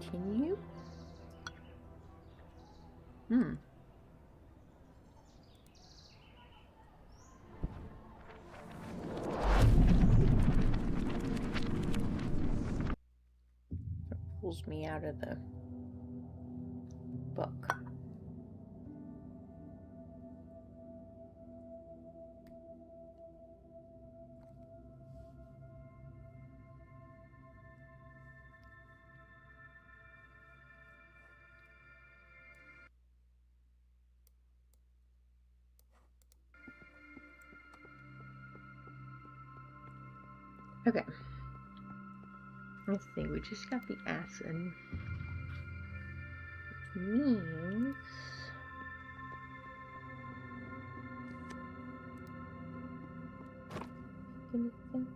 Continue. It pulls me out of the book. Okay. Let's see, we just got the acid. Which means... anything?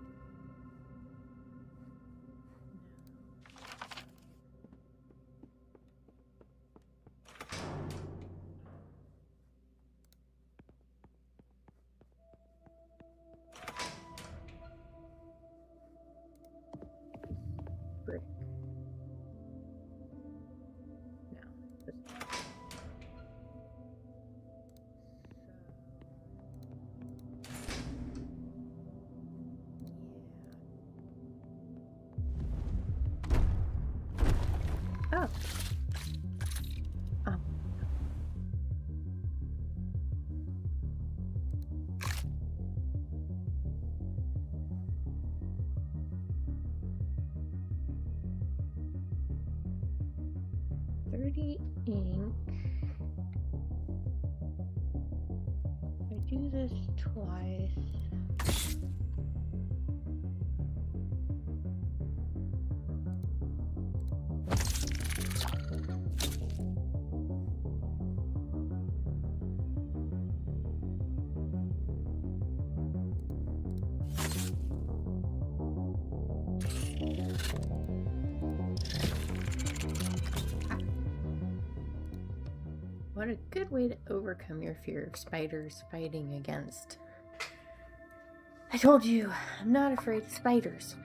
Brick. No. Oh. Oh. 30 ink. If I do this twice. What a good way to overcome your fear of spiders fighting against. I told you, I'm not afraid of spiders.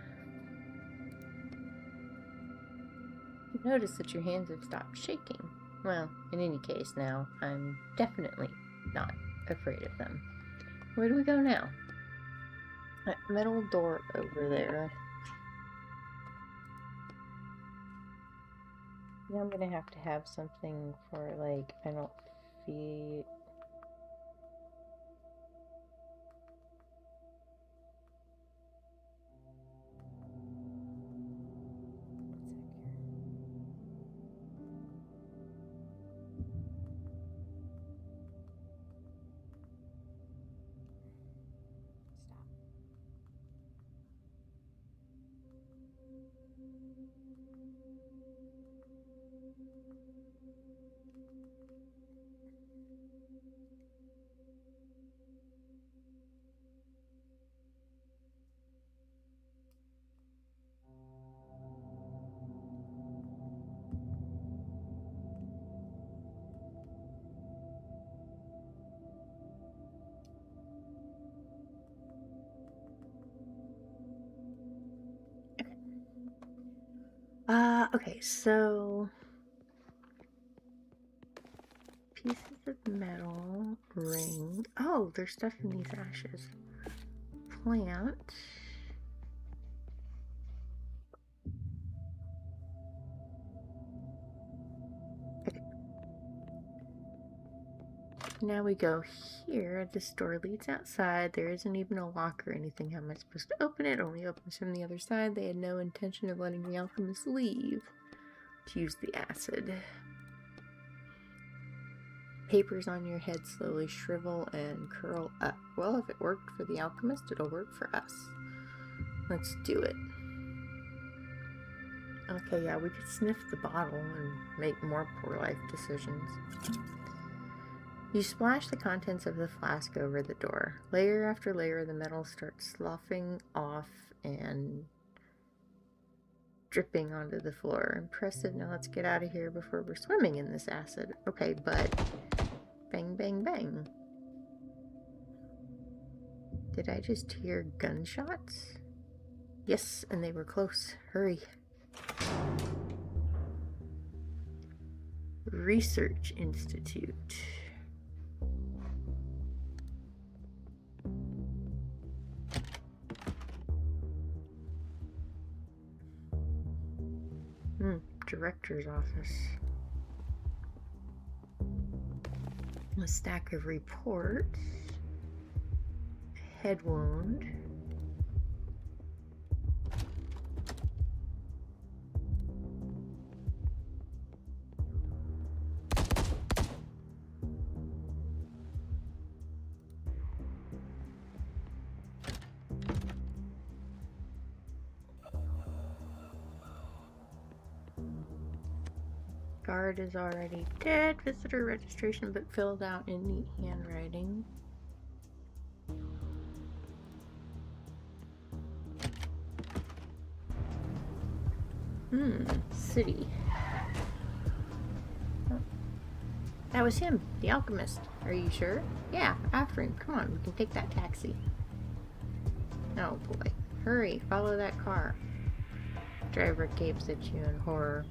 You notice that your hands have stopped shaking. Well, in any case now, I'm definitely not afraid of them. Where do we go now? That metal door over there. Yeah, I'm gonna have to have something for, like, I don't feel... Okay, so pieces of metal, ring. Oh, there's stuff in these ashes. Plant. Okay. Now we go here. This door leads outside. There isn't even a lock or anything. How am I supposed to open it? Only opens from the other side. They had no intention of letting the alchemist leave to use the acid. Papers on your head slowly shrivel and curl up. Well, if it worked for the alchemist, it'll work for us. Let's do it. Okay, yeah, we could sniff the bottle and make more poor life decisions. You splash the contents of the flask over the door. Layer after layer, the metal starts sloughing off and dripping onto the floor. Impressive. Now let's get out of here before we're swimming in this acid. Okay, but bang, bang, bang. Did I just hear gunshots? Yes, and they were close. Hurry. Research Institute. Director's office. A stack of reports. Head wound. Guard is already dead. Visitor registration book filled out in neat handwriting. City. Oh. That was him, the alchemist. Are you sure? Yeah, after him. Come on, we can take that taxi. Oh boy. Hurry, follow that car. Driver gapes at you in horror.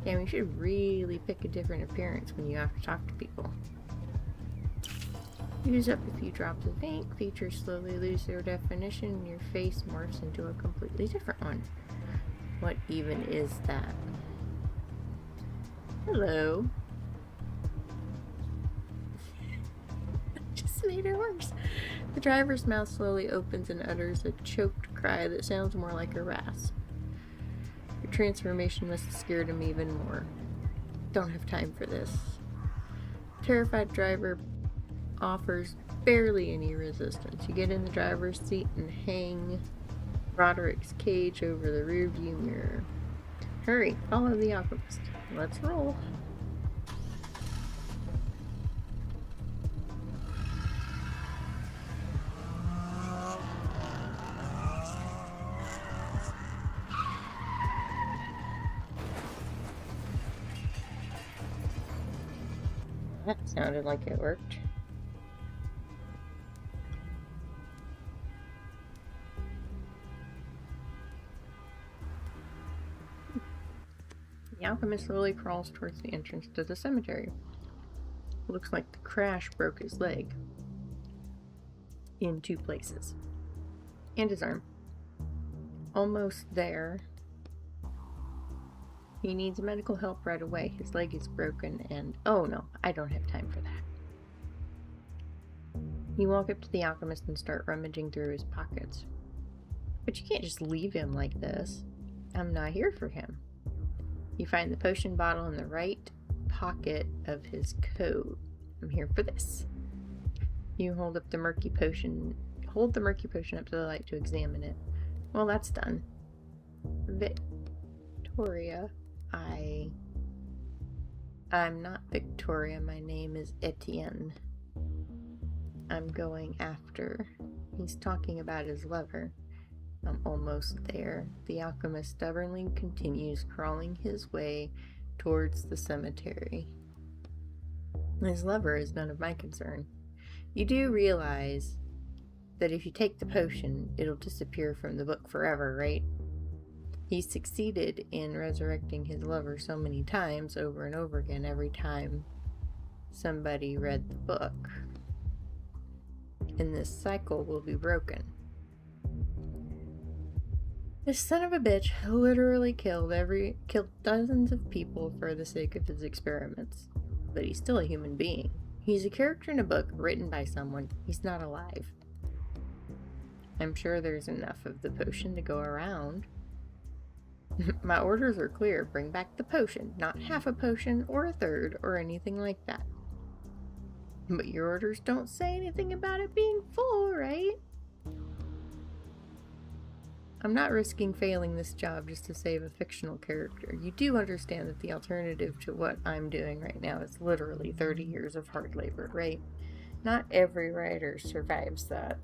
Damn, you should really pick a different appearance when you have to talk to people. Use up a few drops of ink, features slowly lose their definition, and your face morphs into a completely different one. What even is that? Hello. Just made it worse. The driver's mouth slowly opens and utters a choked cry that sounds more like a rasp. Your transformation must have scared him even more. Don't have time for this. Terrified driver offers barely any resistance. You get in the driver's seat and hang Roderick's cage over the rearview mirror. Hurry, follow the alchemist. Let's roll. That sounded like it worked. The alchemist slowly crawls towards the entrance to the cemetery. It looks like the crash broke his leg in 2 places. And his arm. Almost there. He needs medical help right away. His leg is broken and... oh no, I don't have time for that. You walk up to the alchemist and start rummaging through his pockets. But you can't just leave him like this. I'm not here for him. You find the potion bottle in the right pocket of his coat. I'm here for this. You hold the murky potion up to the light to examine it. Well, that's done. Victoria. I'm not Victoria. My name is Etienne. I'm going after. He's talking about his lover. I'm almost there. The alchemist stubbornly continues crawling his way towards the cemetery. His lover is none of my concern. You do realize that if you take the potion, it'll disappear from the book forever, right? He succeeded in resurrecting his lover so many times, over and over again, every time somebody read the book. And this cycle will be broken. This son of a bitch literally killed dozens of people for the sake of his experiments. But he's still a human being. He's a character in a book written by someone. He's not alive. I'm sure there's enough of the potion to go around. My orders are clear. Bring back the potion. Not half a potion or a third or anything like that. But your orders don't say anything about it being full, right? I'm not risking failing this job just to save a fictional character. You do understand that the alternative to what I'm doing right now is literally 30 years of hard labor, right? Not every writer survives that.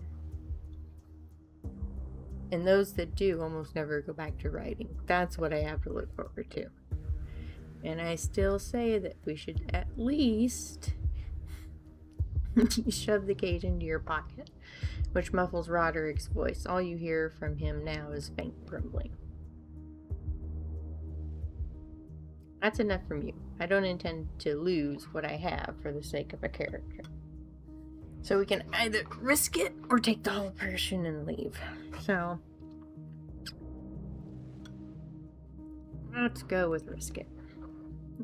And those that do almost never go back to writing. That's what I have to look forward to. And I still say that we should at least shove the cage into your pocket, which muffles Roderick's voice. All you hear from him now is faint grumbling. That's enough from you. I don't intend to lose what I have for the sake of a character. So we can either risk it or take the whole potion and leave. So let's go with risk it.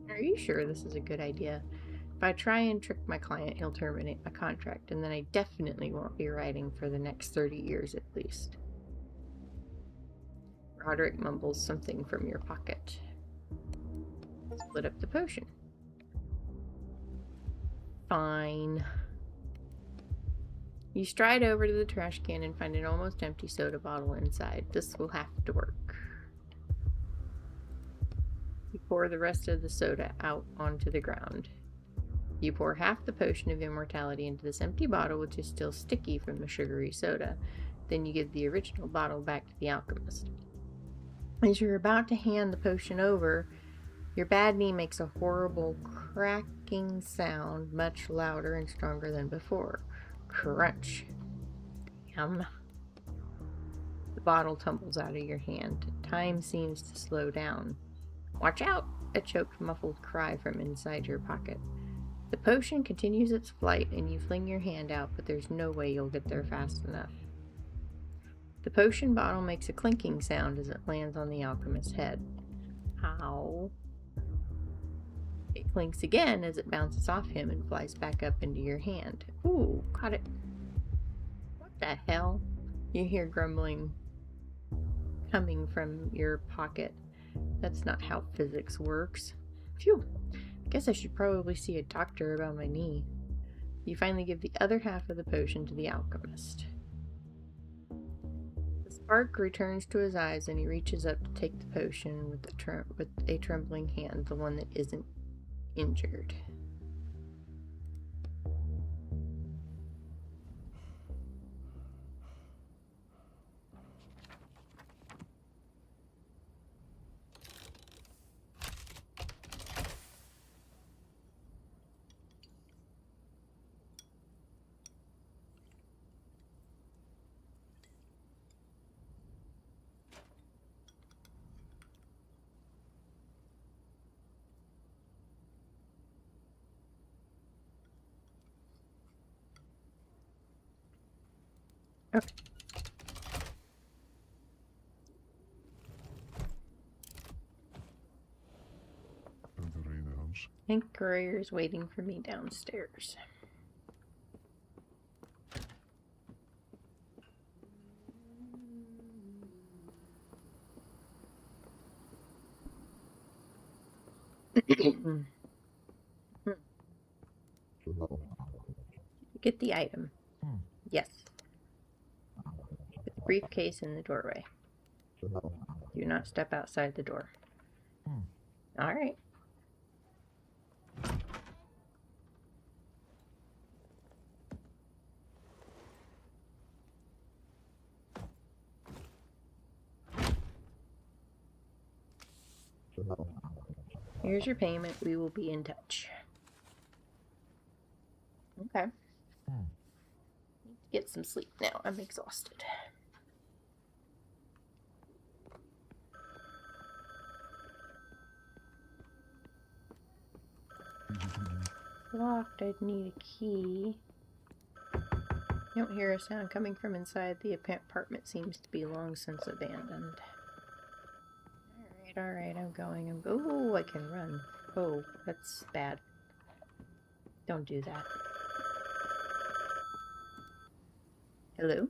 Are you sure this is a good idea? If I try and trick my client, he'll terminate my contract, and then I definitely won't be writing for the next 30 years at least. Roderick mumbles something from your pocket. Split up the potion. Fine. You stride over to the trash can and find an almost empty soda bottle inside. This will have to work. You pour the rest of the soda out onto the ground. You pour half the potion of immortality into this empty bottle, which is still sticky from the sugary soda. Then you give the original bottle back to the alchemist. As you're about to hand the potion over, your bad knee makes a horrible cracking sound, much louder and stronger than before. Crunch. Yum. The bottle tumbles out of your hand. Time seems to slow down. Watch out! A choked, muffled cry from inside your pocket. The potion continues its flight, and you fling your hand out, but there's no way you'll get there fast enough. The potion bottle makes a clinking sound as it lands on the alchemist's head. Ow. It clinks again as it bounces off him and flies back up into your hand. Ooh, caught it. What the hell? You hear grumbling coming from your pocket. That's not how physics works. Phew. I guess I should probably see a doctor about my knee. You finally give the other half of the potion to the alchemist. The spark returns to his eyes and he reaches up to take the potion with a trembling hand, the one that isn't injured. Okay. I think Courier's waiting for me downstairs. Get the item. Yes. Put the briefcase in the doorway. Do not step outside the door. Alright. Here's your payment. We will be in touch. Okay. Need to get some sleep now. I'm exhausted. Locked. I'd need a key. You don't hear a sound coming from inside. The apartment seems to be long since abandoned. Alright, I'm going. Oh, I can run. Oh, that's bad. Don't do that. Hello?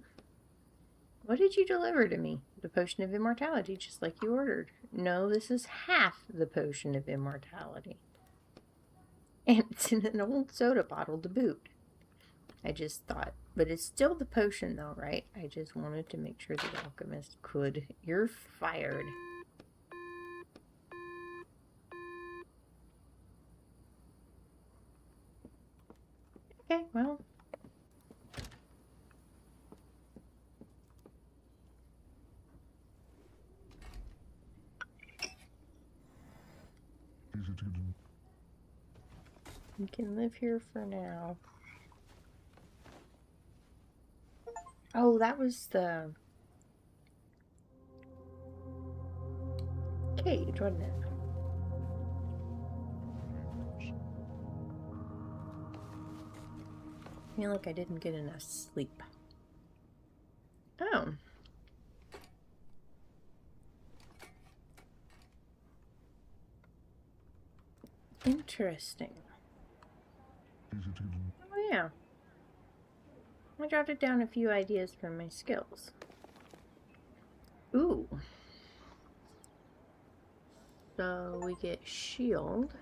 What did you deliver to me? The potion of immortality, just like you ordered. No, this is half the potion of immortality. And it's in an old soda bottle to boot. I just thought, but it's still the potion though, right? I just wanted to make sure the alchemist could. You're fired. Okay, well. You can live here for now. Oh, that was the cage, wasn't it? I feel like I didn't get enough sleep. Oh. Interesting. Oh yeah. I jotted down a few ideas from my skills. Ooh. So we get shield.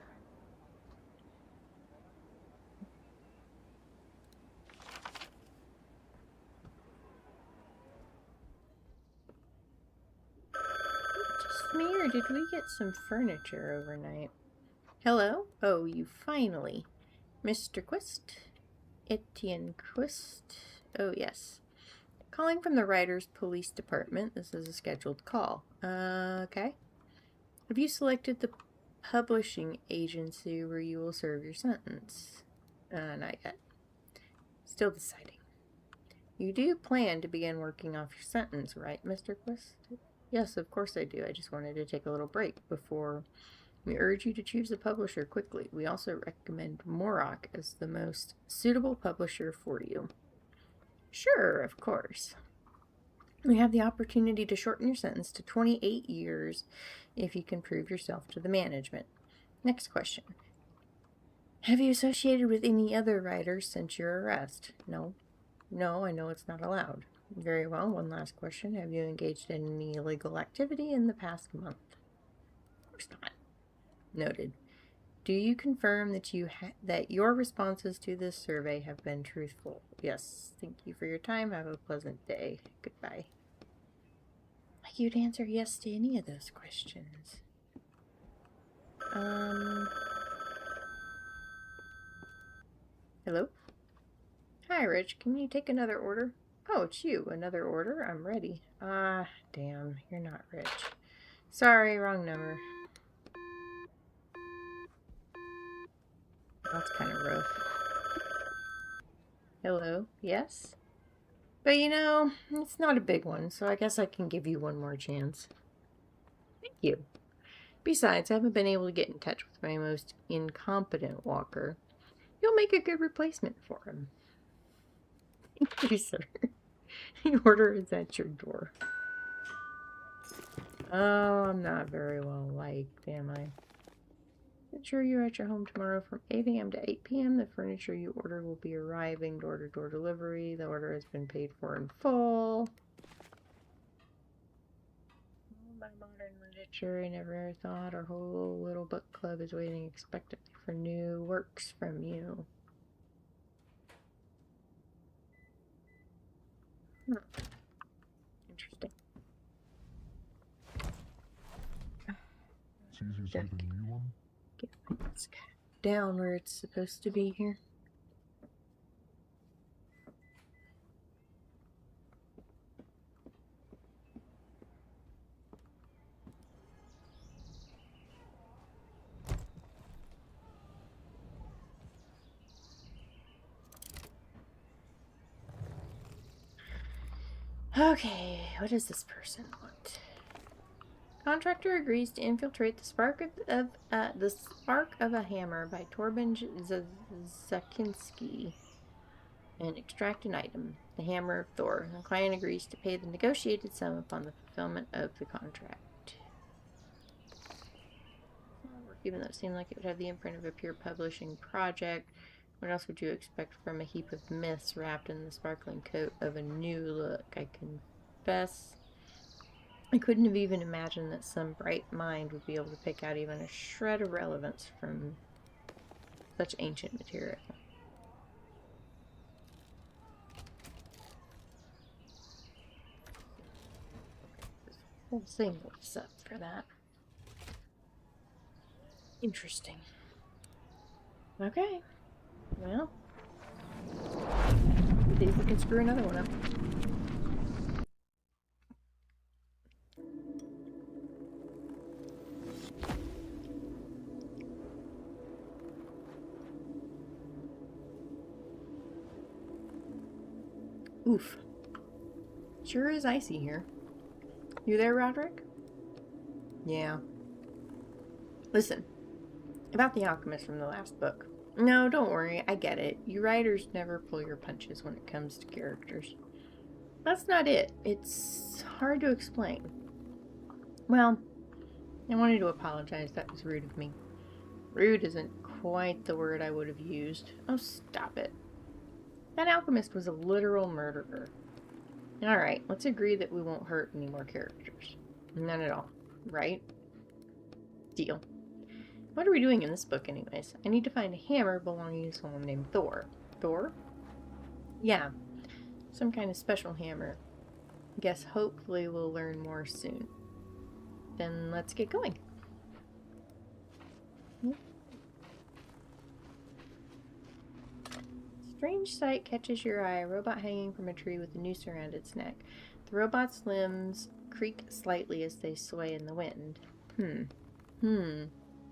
Just me, or did we get some furniture overnight? Hello? Oh, you finally. Mr. Quist? Etienne Quist? Oh, yes. Calling from the Writers Police Department. This is a scheduled call. Okay. Have you selected the publishing agency where you will serve your sentence? Not yet. Still deciding. You do plan to begin working off your sentence, right, Mr. Quist? Yes, of course I do. I just wanted to take a little break before. We urge you to choose a publisher quickly. We also recommend Morok as the most suitable publisher for you. Sure, of course. You have the opportunity to shorten your sentence to 28 years if you can prove yourself to the management. Next question. Have you associated with any other writers since your arrest? No. No, I know it's not allowed. Very well. One last question. Have you engaged in any illegal activity in the past month? Of course not. Noted. Do you confirm that that your responses to this survey have been truthful? Yes. Thank you for your time. Have a pleasant day. Goodbye. Like you'd answer yes to any of those questions. Hello? Hi, Rich. Can you take another order? Oh, it's you. Another order? I'm ready. Ah, damn. You're not Rich. Sorry, wrong number. That's kind of rough. Hello? Yes? But you know, it's not a big one, so I guess I can give you one more chance. Thank you. Besides, I haven't been able to get in touch with my most incompetent walker. You'll make a good replacement for him. Thank you, sir. The order is at your door. Oh, I'm not very well liked, am I? Ensure you're at your home tomorrow from 8 a.m. to 8 p.m. The furniture you order will be arriving door-to-door delivery. The order has been paid for in full. By modern literature, I never thought our whole little book club is waiting expectantly for new works from you. Interesting. Get my desk down where it's supposed to be here. Okay, what does this person want? Contractor agrees to infiltrate the spark of a hammer by Torben Zakinski and extract an item, the hammer of Thor. The client agrees to pay the negotiated sum upon the fulfillment of the contract. Even though it seemed like it would have the imprint of a pure publishing project, what else would you expect from a heap of myths wrapped in the sparkling coat of a new look? I confess, I couldn't have even imagined that some bright mind would be able to pick out even a shred of relevance from such ancient material. This whole thing looks up for that. Interesting. Okay. Well, see if we can screw another one up. Oof. Sure is icy here. You there, Roderick? Yeah. Listen, about the alchemist from the last book. No, don't worry. I get it. You writers never pull your punches when it comes to characters. That's not it. It's hard to explain. Well, I wanted to apologize. That was rude of me. Rude isn't quite the word I would have used. Oh, stop it. That alchemist was a literal murderer. Alright, let's agree that we won't hurt any more characters. None at all. Right? Deal. What are we doing in this book anyways? I need to find a hammer belonging to someone named Thor. Thor? Yeah. Some kind of special hammer. Guess hopefully we'll learn more soon. Then let's get going. Strange sight catches your eye. A robot hanging from a tree with a noose around its neck. The robot's limbs creak slightly as they sway in the wind.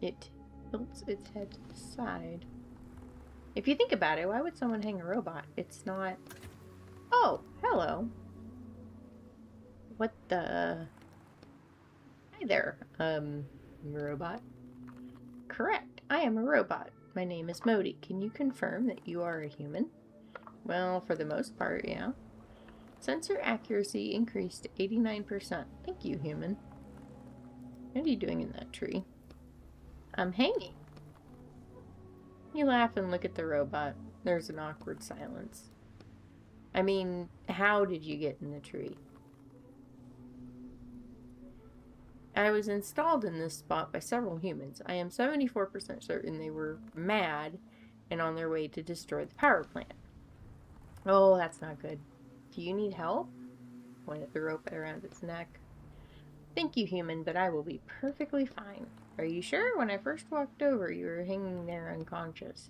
It tilts its head to the side. If you think about it, why would someone hang a robot? It's not... Oh, hello. What the... Hi there, robot. Correct, I am a robot. My name is Modi. Can you confirm that you are a human? Well, for the most part, yeah. Sensor accuracy increased to 89%. Thank you, human. What are you doing in that tree? I'm hanging. You laugh and look at the robot. There's an awkward silence. I mean, how did you get in the tree? I was installed in this spot by several humans. I am 74% certain they were mad and on their way to destroy the power plant. Oh, that's not good. Do you need help? Point at the rope around its neck. Thank you, human, but I will be perfectly fine. Are you sure? When I first walked over, you were hanging there unconscious.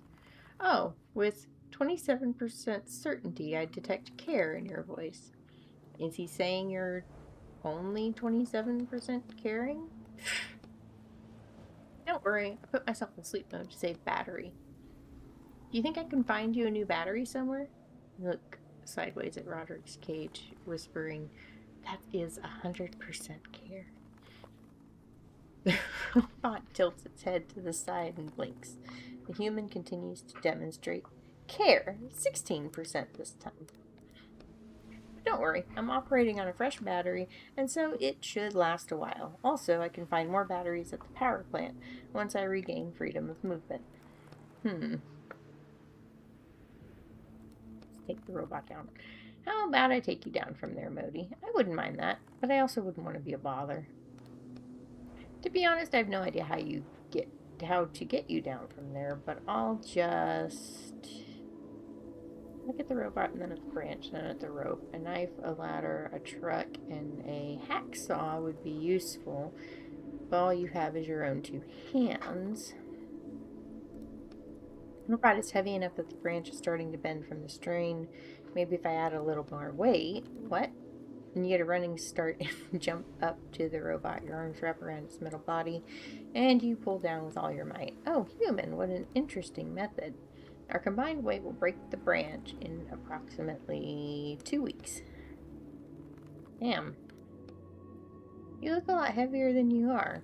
Oh, with 27% certainty, I detect care in your voice. Is he saying you're only 27% caring? Don't worry, I put myself in sleep mode to save battery. Do you think I can find you a new battery somewhere? Look sideways at Roderick's cage, whispering, that is 100% care. The robot tilts its head to the side and blinks. The human continues to demonstrate care, 16% this time. But don't worry, I'm operating on a fresh battery, and so it should last a while. Also, I can find more batteries at the power plant once I regain freedom of movement. Let's take the robot down. How about I take you down from there, Modi? I wouldn't mind that, but I also wouldn't want to be a bother. To be honest, I have no idea how to get you down from there, but I'll just look at the robot and then at the branch, then at the rope. A knife, a ladder, a truck, and a hacksaw would be useful, but all you have is your own two hands. The robot is heavy enough that the branch is starting to bend from the strain. Maybe if I add a little more weight. What? And you get a running start and jump up to the robot. Your arms wrap around its metal body, and you pull down with all your might. Oh, human, what an interesting method. Our combined weight will break the branch in approximately 2 weeks. Damn. You look a lot heavier than you are.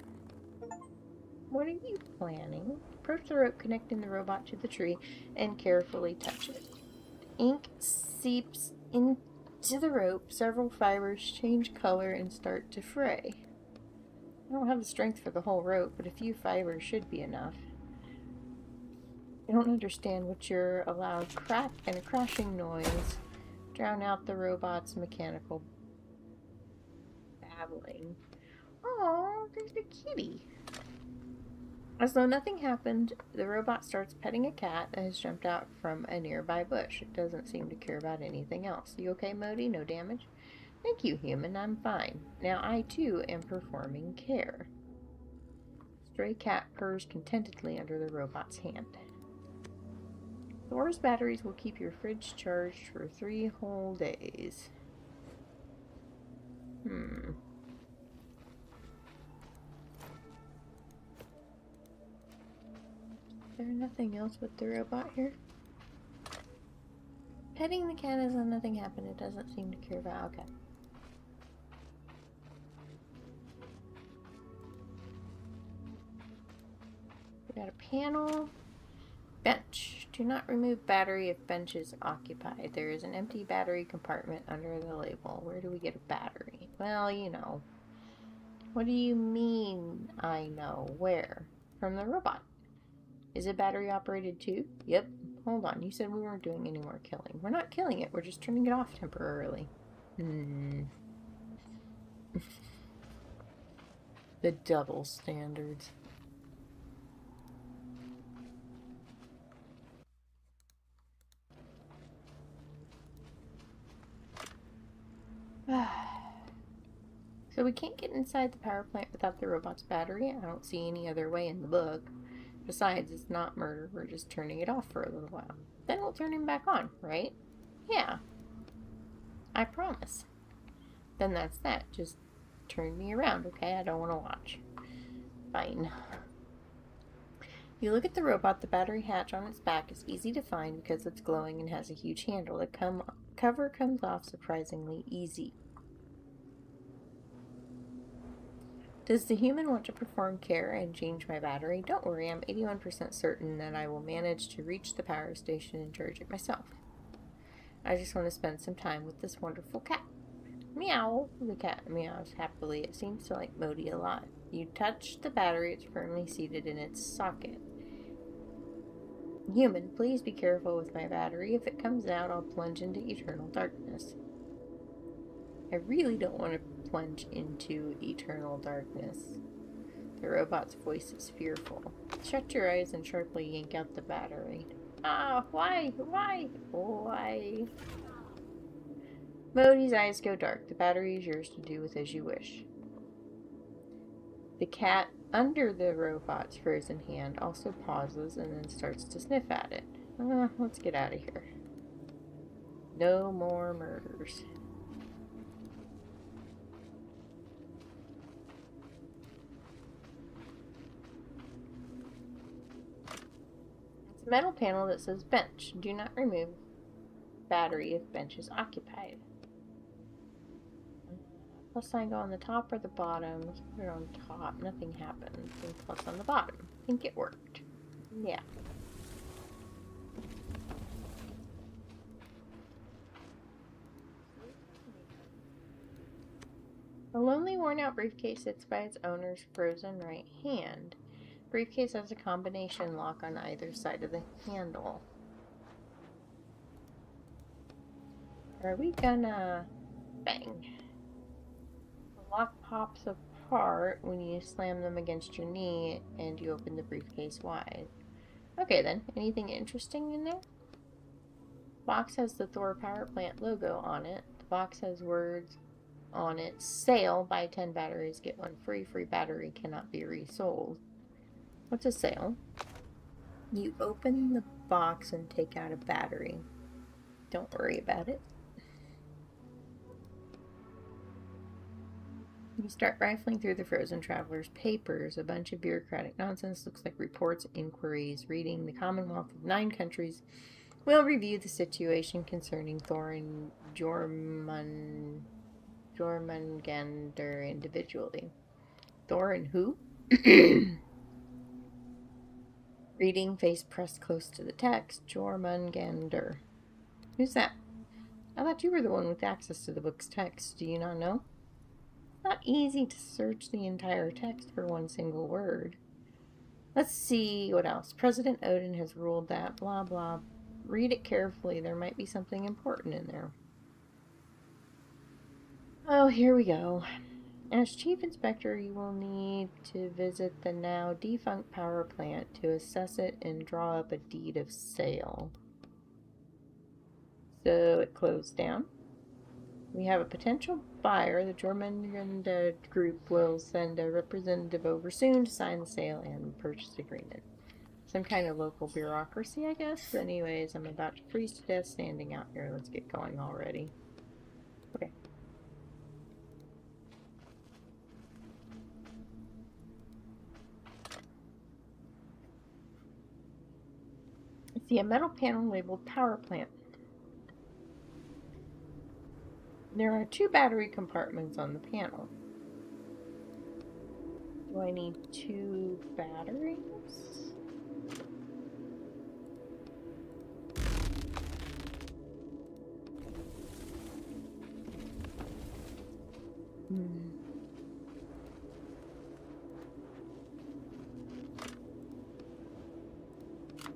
What are you planning? Approach the rope connecting the robot to the tree and carefully touch it. Ink seeps into the rope. Several fibers change color and start to fray. I don't have the strength for the whole rope, but a few fibers should be enough. I don't understand what your allowed crack and a crashing noise drown out the robot's mechanical babbling. Oh, there's a kitty. As though nothing happened, the robot starts petting a cat that has jumped out from a nearby bush. It doesn't seem to care about anything else. You okay, Modi? No damage? Thank you, human. I'm fine. Now I, too, am performing care. Stray cat purrs contentedly under the robot's hand. Thor's batteries will keep your fridge charged for 3 whole days. Is there nothing else with the robot here? Petting the cat as though nothing happened. It doesn't seem to care about. Okay. We got a panel. Bench. Do not remove battery if bench is occupied. There is an empty battery compartment under the label. Where do we get a battery? Well, you know. What do you mean, I know? Where? From the robot. Is it battery operated too? Yep. Hold on. You said we weren't doing any more killing. We're not killing it. We're just turning it off temporarily. The double standards. So we can't get inside the power plant without the robot's battery. I don't see any other way in the book. Besides, it's not murder. We're just turning it off for a little while. Then we'll turn him back on, right? Yeah. I promise. Then that's that. Just turn me around, okay? I don't want to watch. Fine. You look at the robot. The battery hatch on its back is easy to find because it's glowing and has a huge handle. The cover comes off surprisingly easy. Does the human want to perform care and change my battery? Don't worry, I'm 81% certain that I will manage to reach the power station and charge it myself. I just want to spend some time with this wonderful cat. Meow. The cat meows happily. It seems to like Modi a lot. You touch the battery. It's firmly seated in its socket. Human, please be careful with my battery. If it comes out, I'll plunge into eternal darkness. I really don't want to plunge into eternal darkness. The robot's voice is fearful. Shut your eyes and sharply yank out the battery. Ah, why? Modi's eyes go dark. The battery is yours to do with as you wish. The cat under the robot's frozen hand also pauses and then starts to sniff at it. Let's get out of here. No more murders. It's a metal panel that says bench. Do not remove battery if bench is occupied. Plus sign go on the top or the bottom. Let's put it on top. Nothing happens. And plus on the bottom. I think it worked. Yeah. A lonely, worn-out briefcase sits by its owner's frozen right hand. Briefcase has a combination lock on either side of the handle. Are we gonna... Bang. The lock pops apart when you slam them against your knee and you open the briefcase wide. Okay then, anything interesting in there? Box has the Thor power plant logo on it. The box has words on it. Sale, buy 10 batteries, get one free. Free battery cannot be resold. What's a sale? You open the box and take out a battery. Don't worry about it. You start rifling through the frozen traveler's papers. A bunch of bureaucratic nonsense. Looks like reports, inquiries. Reading the Commonwealth of 9 countries will review the situation concerning Thor and Jormungandr individually. Thor and who? Reading, face pressed close to the text. Jormungandr. Who's that? I thought you were the one with access to the book's text. Do you not know? Not easy to search the entire text for one single word. Let's see what else. President Odin has ruled that blah blah. Read it carefully. There might be something important in there. Oh, here we go. As chief inspector, you will need to visit the now defunct power plant to assess it and draw up a deed of sale. So it closed down. We have a potential buyer. The Jormungandr group will send a representative over soon to sign the sale and purchase agreement. Some kind of local bureaucracy, I guess. Anyways, I'm about to freeze to death standing out here. Let's get going already. Okay. I see a metal panel labeled power plant. There are 2 battery compartments on the panel. Do I need 2 batteries?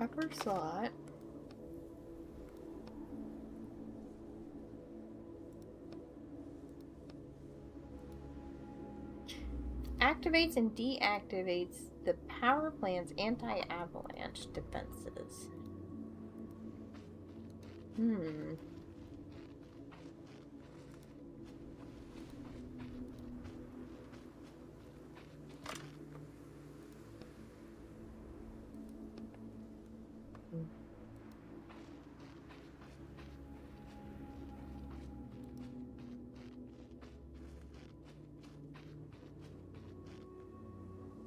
Upper slot. Activates and deactivates the power plant's anti-avalanche defenses.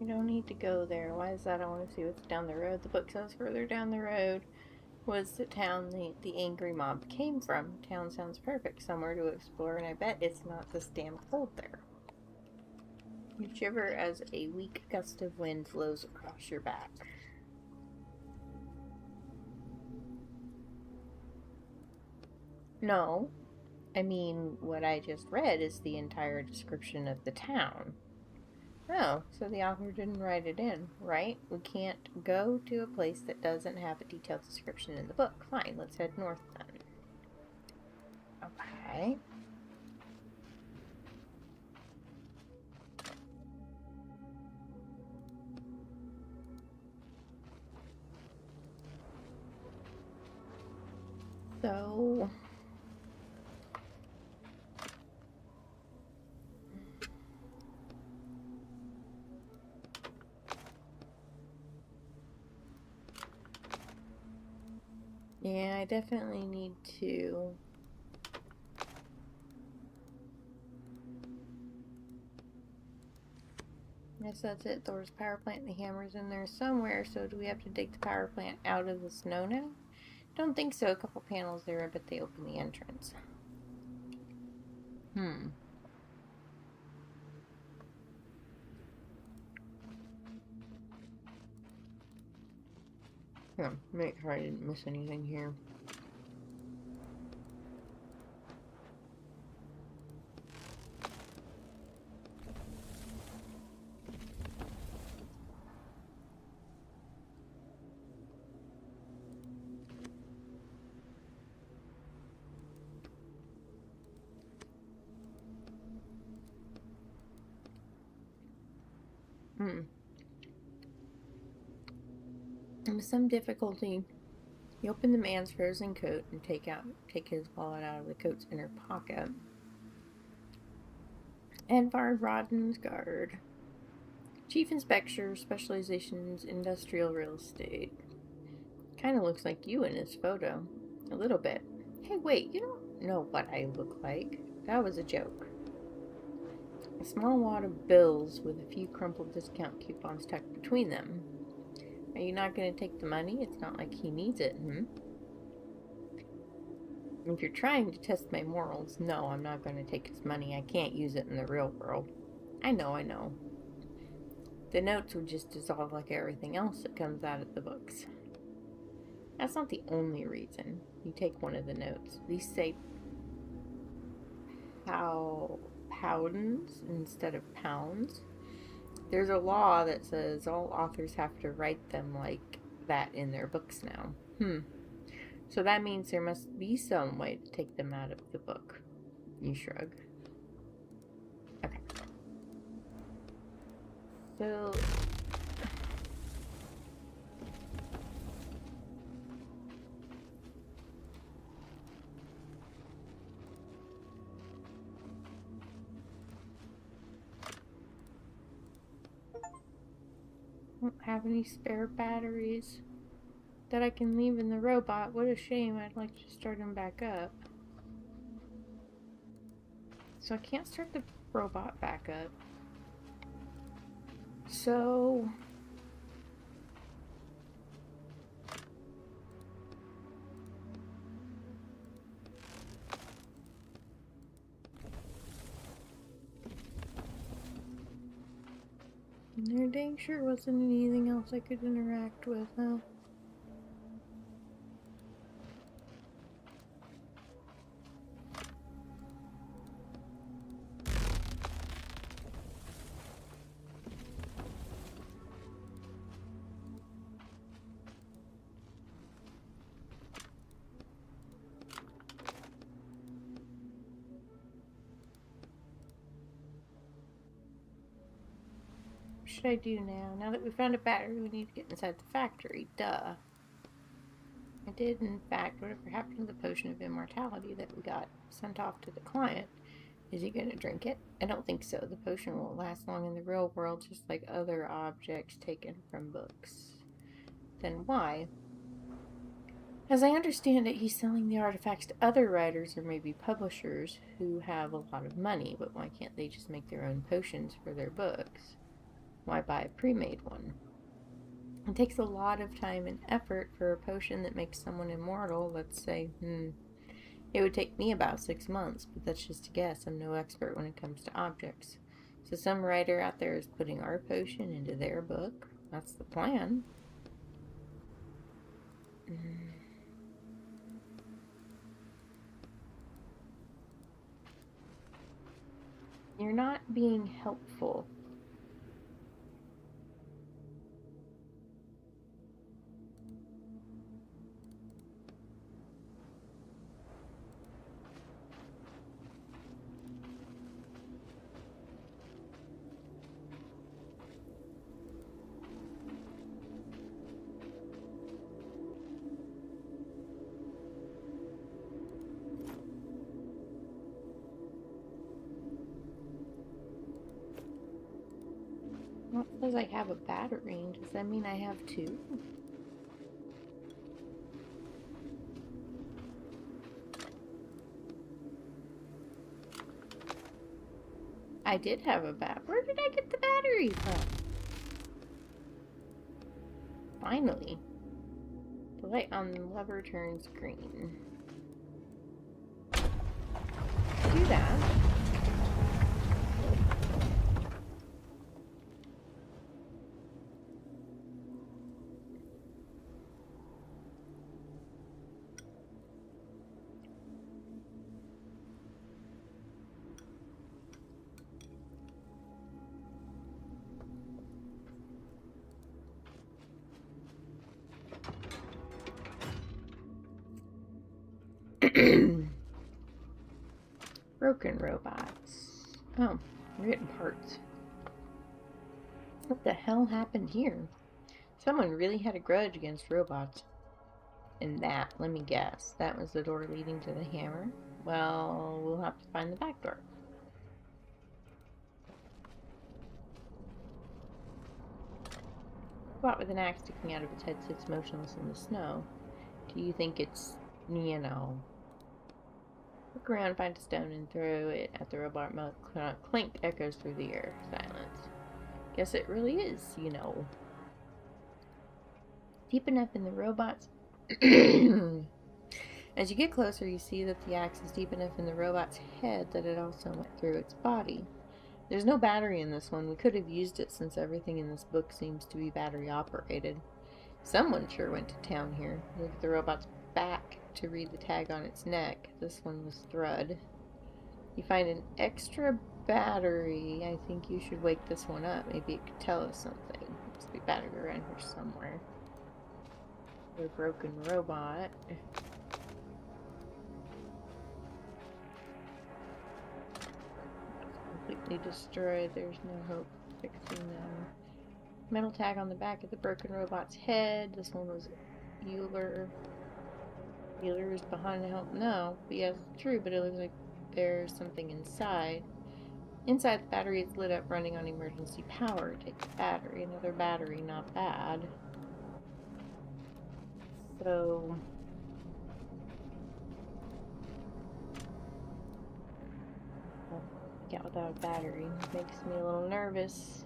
You don't need to go there. Why is that? I want to see what's down the road. The book says further down the road was the town the angry mob came from. Town sounds perfect. Somewhere to explore, and I bet it's not this damn cold there. You shiver as a weak gust of wind blows across your back. No. I mean, what I just read is the entire description of the town. Oh, so the author didn't write it in, right? We can't go to a place that doesn't have a detailed description in the book. Fine, let's head north then. Okay. So... yeah, I definitely need to... Guess that's it. Thor's power plant, the hammer's in there somewhere, so do we have to dig the power plant out of the snow now? Don't think so. A couple panels there, but they open the entrance. Yeah, make sure I didn't miss anything here. And with some difficulty, you open the man's frozen coat and take his wallet out of the coat's inner pocket. Edvard Rodensgaard, Chief Inspector, Specializations, Industrial Real Estate. Kind of looks like you in his photo. A little bit. Hey, wait, you don't know what I look like. That was a joke. A small wad of bills with a few crumpled discount coupons tucked between them. Are you not going to take the money? It's not like he needs it, If you're trying to test my morals, no, I'm not going to take his money. I can't use it in the real world. I know. The notes would just dissolve like everything else that comes out of the books. That's not the only reason you take one of the notes. These say pounds instead of pounds. There's a law that says all authors have to write them like that in their books now. So that means there must be some way to take them out of the book. You shrug. Okay. So... I don't have any spare batteries that I can leave in the robot. What a shame. I'd like to start him back up. So I can't start the robot back up. So... there dang sure wasn't anything else I could interact with, huh? should I do now? Now that we found a battery, we need to get inside the factory. Duh. I did, in fact, whatever happened to the potion of immortality that we got sent off to the client? Is he going to drink it? I don't think so. The potion won't last long in the real world, just like other objects taken from books. Then why? As I understand it, he's selling the artifacts to other writers or maybe publishers who have a lot of money, but why can't they just make their own potions for their books? Why buy a pre-made one? It takes a lot of time and effort for a potion that makes someone immortal. Let's say, it would take me about 6 months, but that's just a guess. I'm no expert when it comes to objects. So some writer out there is putting our potion into their book. That's the plan. You're not being helpful. Well, it says I have a battery. Does that mean I have two? I did have a bat. Where did I get the battery from? Finally. The light on the lever turns green. Do that. Broken robots. Oh, we're getting parts. What the hell happened here? Someone really had a grudge against robots. And that, let me guess, that was the door leading to the hammer? Well, we'll have to find the back door. Robot with an axe sticking out of its head sits motionless in the snow. Do you think it's, Look around, find a stone, and throw it at the robot. Clink echoes through the air. Silence. Guess it really is, Deep enough in the robot's... As you get closer, you see that the axe is deep enough in the robot's head that it also went through its body. There's no battery in this one. We could have used it since everything in this book seems to be battery operated. Someone sure went to town here. Look at the robot's back to read the tag on its neck. This one was Thrud. You find an extra battery. I think you should wake this one up. Maybe it could tell us something. Must be battery around here somewhere. A broken robot. Completely destroyed. There's no hope of fixing them. Metal tag on the back of the broken robot's head. This one was Euler. Euler is behind the help. No, but yes, it's true, but it looks like there's something inside. Inside the battery is lit up, running on emergency power. Take the battery. Another battery, not bad. So... Get without a battery. Makes me a little nervous.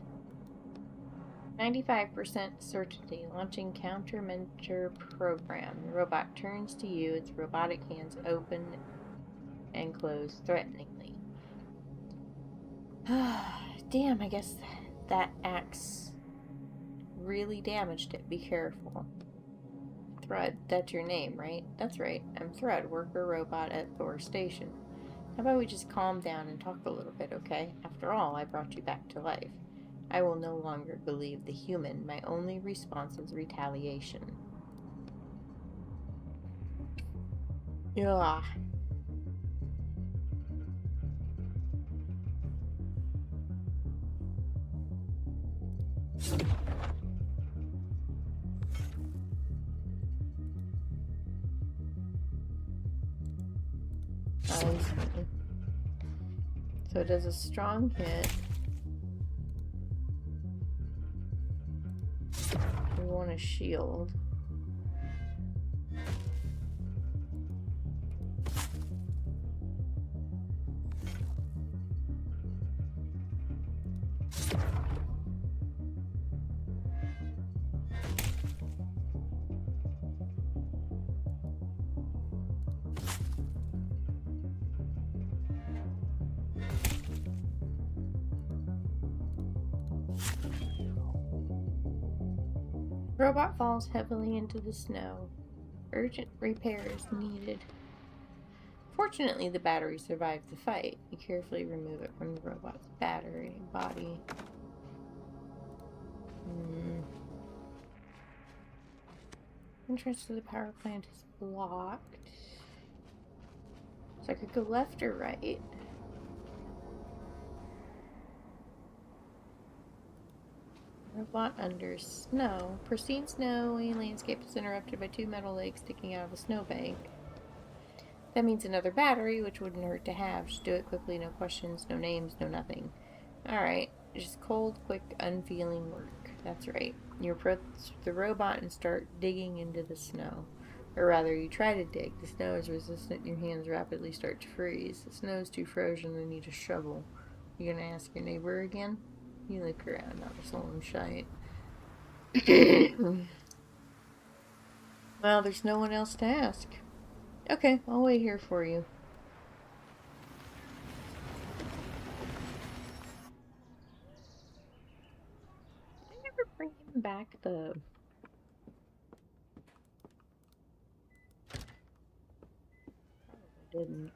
95% certainty. Launching countermeasure program. The robot turns to you. Its robotic hands open and close threateningly. Damn, I guess that axe really damaged it. Be careful. Thrud, that's your name, right? That's right. I'm Thrud, worker robot at Thor Station. How about we just calm down and talk a little bit, okay? After all, I brought you back to life. I will no longer believe the human. My only response is retaliation. Ugh. see. So it does a strong hit. We want a shield. Robot falls heavily into the snow. Urgent repairs needed. Fortunately, the battery survived the fight. You carefully remove it from the robot's battery body. Entrance to the power plant is blocked. So I could go left or right. Robot under snow. Pristine snowy landscape is interrupted by two metal legs sticking out of a snowbank. That means another battery, which wouldn't hurt to have. Just do it quickly, no questions, no names, no nothing. Alright, just cold, quick, unfeeling work. That's right. You approach the robot and start digging into the snow. Or rather, you try to dig. The snow is resistant and your hands rapidly start to freeze. The snow is too frozen and need a shovel. You gonna ask your neighbor again? You look around, not a soul in sight. Well, there's no one else to ask. Okay, I'll wait here for you. Did I ever bring him back the... Probably didn't.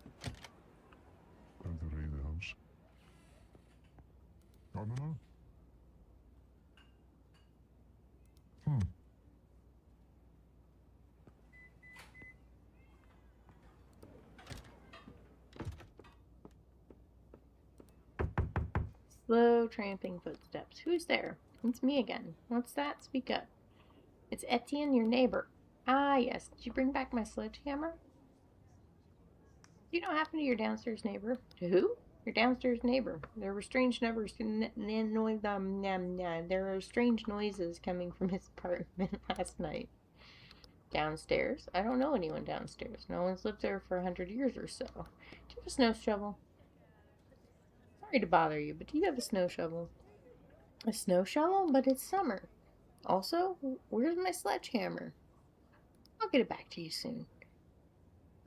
Verder in the house. No. Slow tramping footsteps. Who's there? It's me again. What's that? Speak up. It's Etienne, your neighbor. Ah, yes. Did you bring back my sledgehammer? Do you know what happened to your downstairs neighbor? To who? Your downstairs neighbor. There were strange there were strange noises coming from his apartment last night. Downstairs? I don't know anyone downstairs. No one's lived there for 100 years or so. Do you have a snow shovel? Sorry to bother you, but do you have a snow shovel? A snow shovel? But it's summer. Also, where's my sledgehammer? I'll get it back to you soon.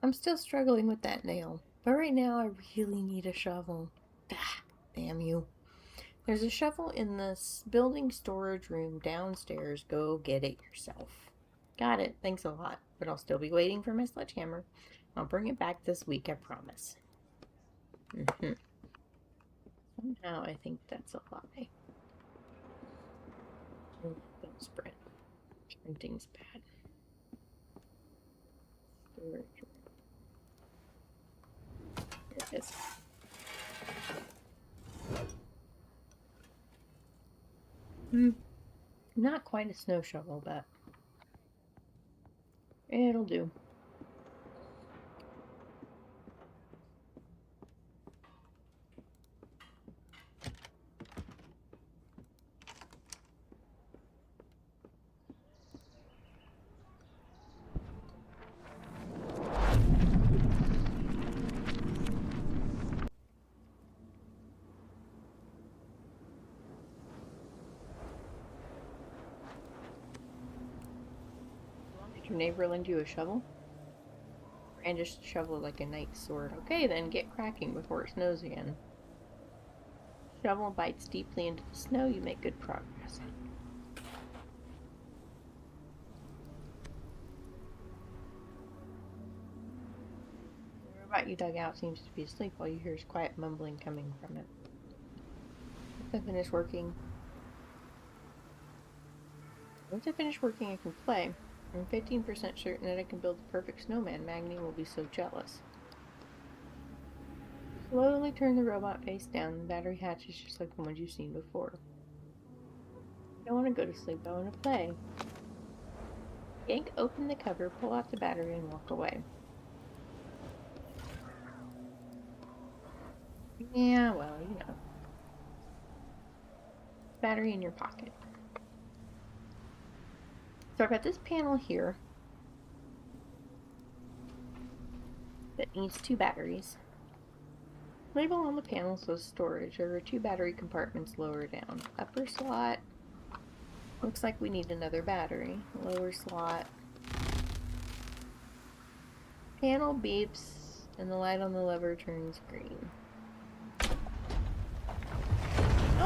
I'm still struggling with that nail, but right now I really need a shovel. Ah, damn you. There's a shovel in the building storage room downstairs. Go get it yourself. Got it. Thanks a lot. But I'll still be waiting for my sledgehammer. I'll bring it back this week, I promise. Somehow I think that's a lie. Don't sprint. Sprinting's bad. Storage room. There it is. Not quite a snow shovel, but it'll do. Your neighbor lend you a shovel? Brandish the shovel like a knight's sword. Okay, then get cracking before it snows again. Shovel bites deeply into the snow. You make good progress. The robot you dug out seems to be asleep while you hear quiet mumbling coming from it. Once I finish working, I can play. I'm 15% certain that I can build the perfect snowman. Magni will be so jealous. Slowly turn the robot face down. The battery hatches just like the ones you've seen before. I don't want to go to sleep. I want to play. Yank open the cover, pull out the battery, and walk away. Yeah, well, you know. Battery in your pocket. So I've got this panel here that needs 2 batteries. Label on the panel says storage. There are 2 battery compartments lower down. Upper slot. Looks like we need another battery. Lower slot. Panel beeps and the light on the lever turns green.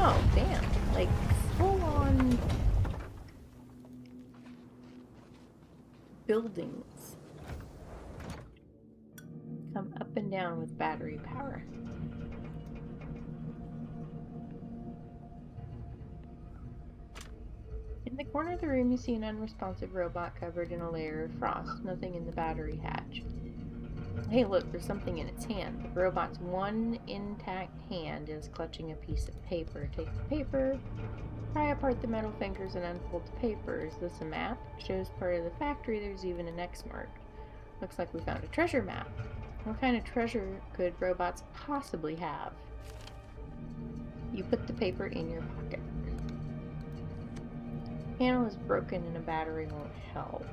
Oh, damn. Like, full on buildings come up and down with battery power. In the corner of the room, you see an unresponsive robot covered in a layer of frost. Nothing in the battery hatch. Hey, look, there's something in its hand. The robot's one intact hand is clutching a piece of paper. Take the paper, pry apart the metal fingers, and unfold the paper. Is this a map? It shows part of the factory. There's even an X mark. Looks like we found a treasure map. What kind of treasure could robots possibly have? You put the paper in your pocket. The panel is broken and a battery won't help.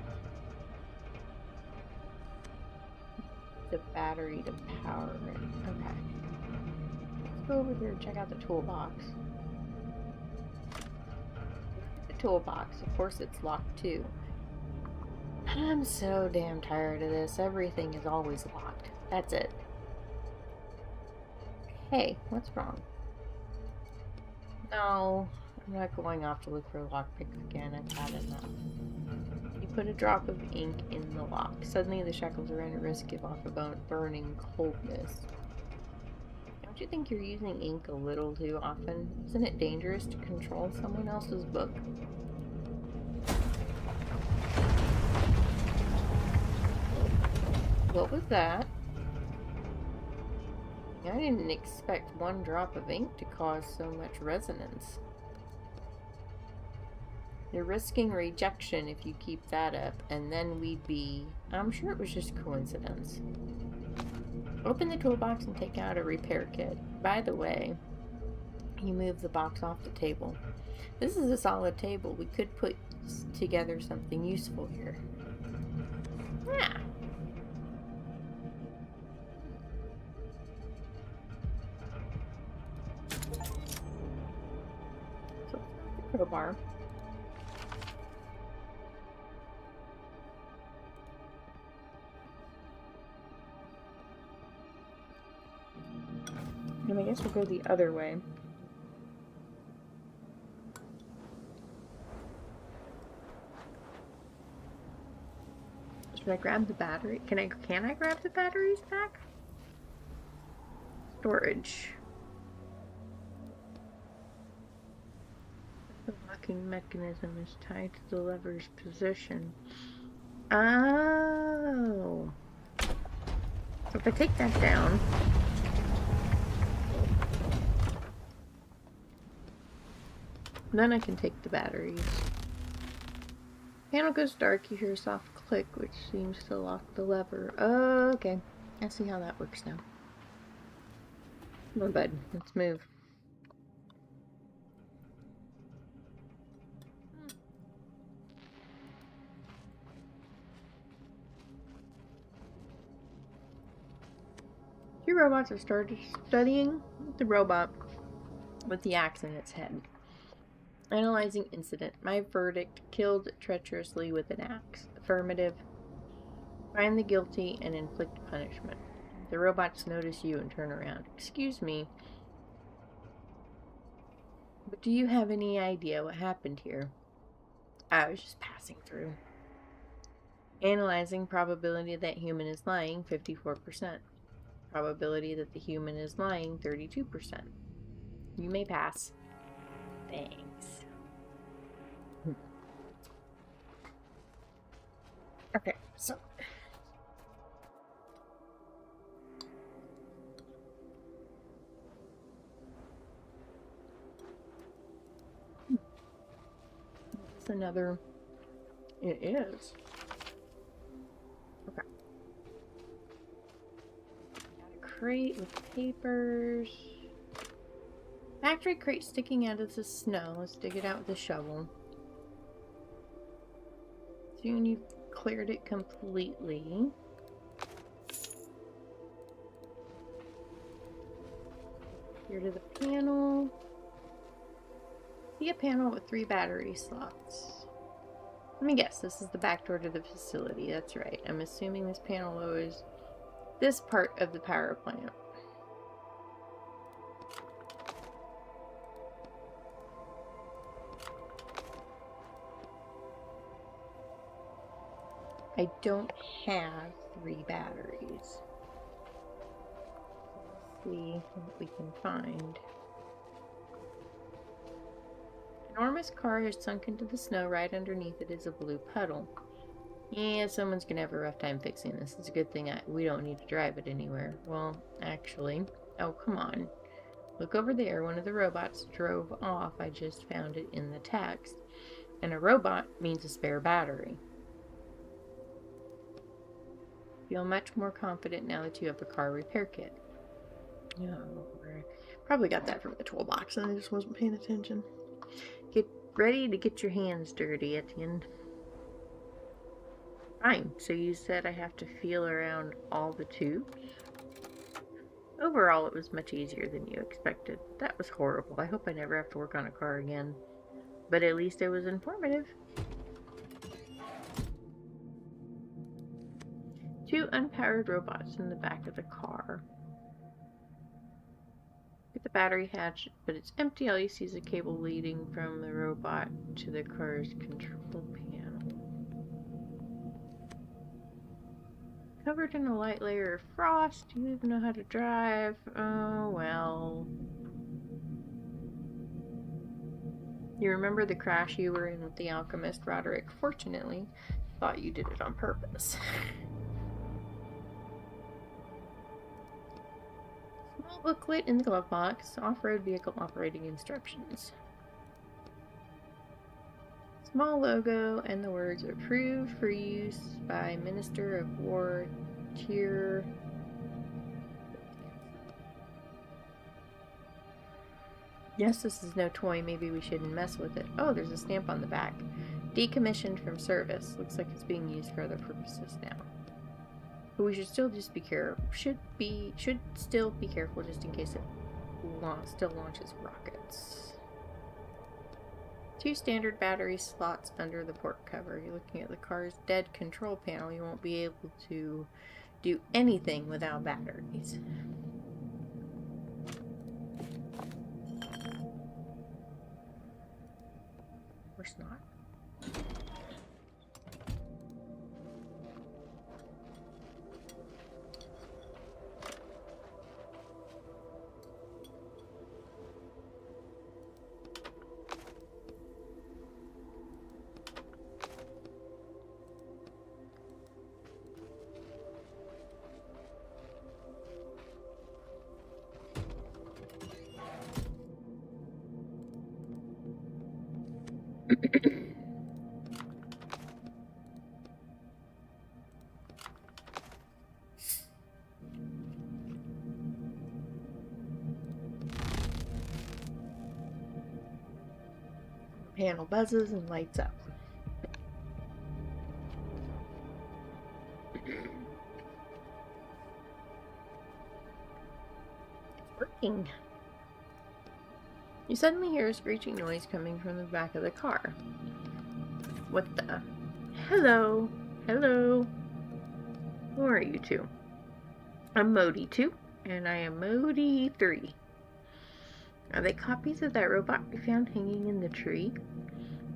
The battery to power it. Okay. Let's go over here and check out the toolbox. The toolbox. Of course it's locked too. I'm so damn tired of this. Everything is always locked. That's it. Hey, what's wrong? No, I'm not going off to look for a lockpick again. I've had enough. You put a drop of ink in the lock. Suddenly the shackles around your wrist give off a burning coldness. Don't you think you're using ink a little too often? Isn't it dangerous to control someone else's book? What was that? I didn't expect one drop of ink to cause so much resonance. You're risking rejection if you keep that up, and then we'd be... I'm sure it was just coincidence. Open the toolbox and take out a repair kit. By the way, you move the box off the table. This is a solid table. We could put together something useful here. Yeah. So, the crowbar. And I guess we'll go the other way. Should I grab the battery? Can I grab the batteries back? Storage. The locking mechanism is tied to the lever's position. Oh. So if I take that down... then I can take the batteries. Panel goes dark, you hear a soft click, which seems to lock the lever. Oh, okay. I see how that works now. Come on, bud. Let's move. Two robots have started studying the robot with the axe in its head. Analyzing incident. My verdict: killed treacherously with an axe. Affirmative. Find the guilty and inflict punishment. The robots notice you and turn around. Excuse me, but do you have any idea what happened here? I was just passing through. Analyzing. Probability that human is lying, 54%. Probability that the human is lying, 32%. You may pass. Thanks. Okay, so it's another. It is. Okay. Got a crate with papers. Factory crate sticking out of the snow. Let's dig it out with a shovel. Soon you've cleared it completely. Here to the panel. See a panel with 3 battery slots. Let me guess, this is the back door to the facility. That's right. I'm assuming this panel is this part of the power plant. I don't have 3 batteries. Let's see what we can find. Enormous car has sunk into the snow. Right underneath it is a blue puddle. Yeah, someone's gonna have a rough time fixing this. It's a good thing we don't need to drive it anywhere. Well, actually... Oh, come on. Look over there. One of the robots drove off. I just found it in the text. And a robot means a spare battery. Feel much more confident now that you have a car repair kit. Yeah, probably got that from the toolbox and I just wasn't paying attention. Get ready to get your hands dirty at the end. Fine, so you said I have to feel around all the tubes? Overall, it was much easier than you expected. That was horrible. I hope I never have to work on a car again. But at least it was informative. 2 unpowered robots in the back of the car. Get the battery hatch, but it's empty. All you see is a cable leading from the robot to the car's control panel. Covered in a light layer of frost. Do you even know how to drive? Oh, well. You remember the crash you were in with the alchemist, Roderick? Fortunately, thought you did it on purpose. Small booklet in the glove box. Off-road vehicle operating instructions. Small logo and the words approved for use by Minister of War Tier. Yes, this is no toy. Maybe we shouldn't mess with it. Oh, there's a stamp on the back. Decommissioned from service. Looks like it's being used for other purposes now. But we should still just be careful. Should still be careful just in case it still launches rockets. 2 standard battery slots under the port cover. You're looking at the car's dead control panel. You won't be able to do anything without batteries. Of course not. Panel buzzes and lights up. It's working. You suddenly hear a screeching noise coming from the back of the car. What the? Hello? Hello? Who are you two? I'm Modi 2, and I am Modi 3. Are they copies of that robot we found hanging in the tree?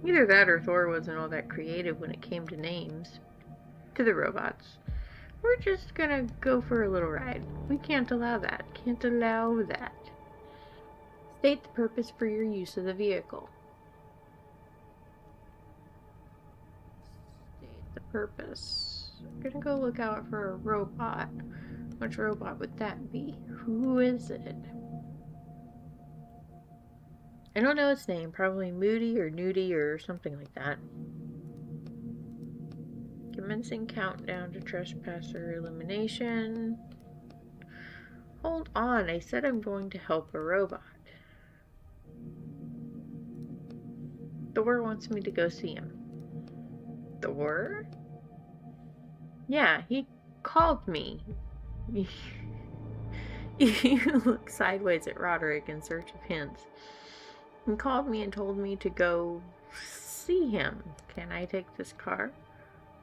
Either that or Thor wasn't all that creative when it came to names. To the robots. We're just gonna go for a little ride. We can't allow that. Can't allow that. State the purpose for your use of the vehicle. State the purpose. I'm gonna go look out for a robot. Which robot would that be? Who is it? I don't know its name. Probably Moody or Nudie or something like that. Commencing countdown to trespasser elimination. Hold on. I said I'm going to help a robot. Thor wants me to go see him. Thor? Yeah, he called me. You look sideways at Roderick in search of hints. He called me and told me to go see him. Can I take this car?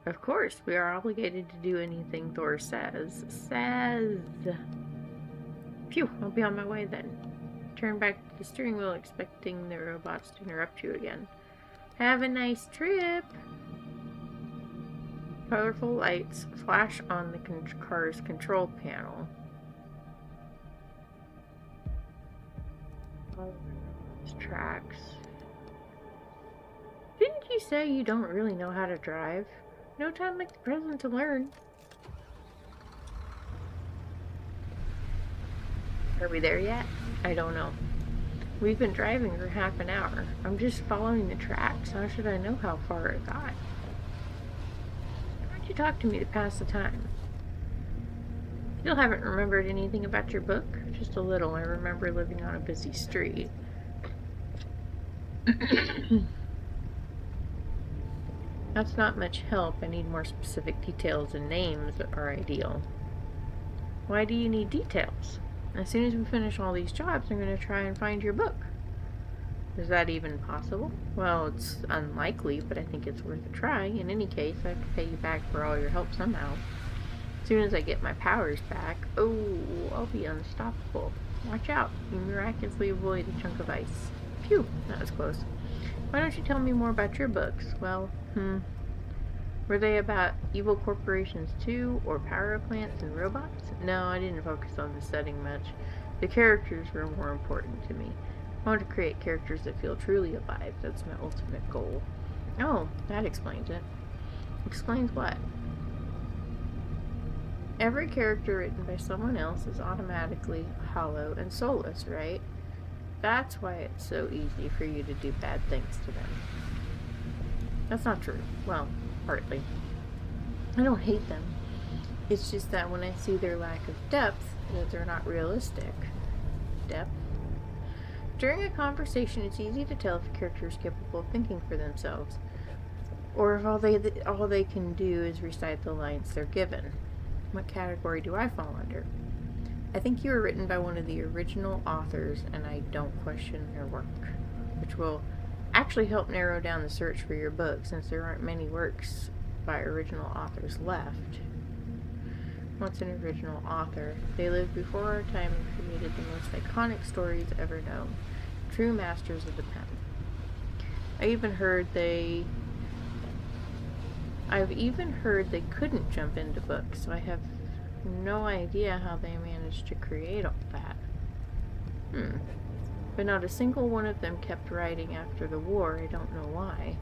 Of course, we are obligated to do anything Thor says. Phew, I'll be on my way then. Turn back to the steering wheel, expecting the robots to interrupt you again. Have a nice trip. Colorful lights flash on the car's control panel. Tracks. Didn't you say you don't really know how to drive? No time like the present to learn. Are we there yet? I don't know. We've been driving for half an hour. I'm just following the tracks. How should I know how far it got? Why don't you talk to me to pass the time? Still haven't remembered anything about your book? Just a little. I remember living on a busy street. That's not much help. I need more specific details, and names are ideal. Why do you need details? As soon as we finish all these jobs, I'm going to try and find your book. Is that even possible? Well, it's unlikely, but I think it's worth a try. In any case, I have to pay you back for all your help somehow. As soon as I get my powers back, I'll be unstoppable. Watch out. You miraculously avoid a chunk of ice. Phew, that was close. Why don't you tell me more about your books? Well, were they about evil corporations too, or power plants and robots? No, I didn't focus on the setting much. The characters were more important to me. I want to create characters that feel truly alive. That's my ultimate goal. Oh, that explains it. Explains what? Every character written by someone else is automatically hollow and soulless, right? That's why it's so easy for you to do bad things to them. That's not true. Well, partly. I don't hate them. It's just that when I see their lack of depth, that they're not realistic. Depth? During a conversation, it's easy to tell if a character is capable of thinking for themselves, or if all they can do is recite the lines they're given. What category do I fall under? I think you were written by one of the original authors, and I don't question their work, which will actually help narrow down the search for your book, since there aren't many works by original authors left. What's an original author? They lived before our time and created the most iconic stories ever known. True masters of the pen. I've even heard they couldn't jump into books, so I have no idea how they managed to create all that. But not a single one of them kept writing after the war. I don't know why.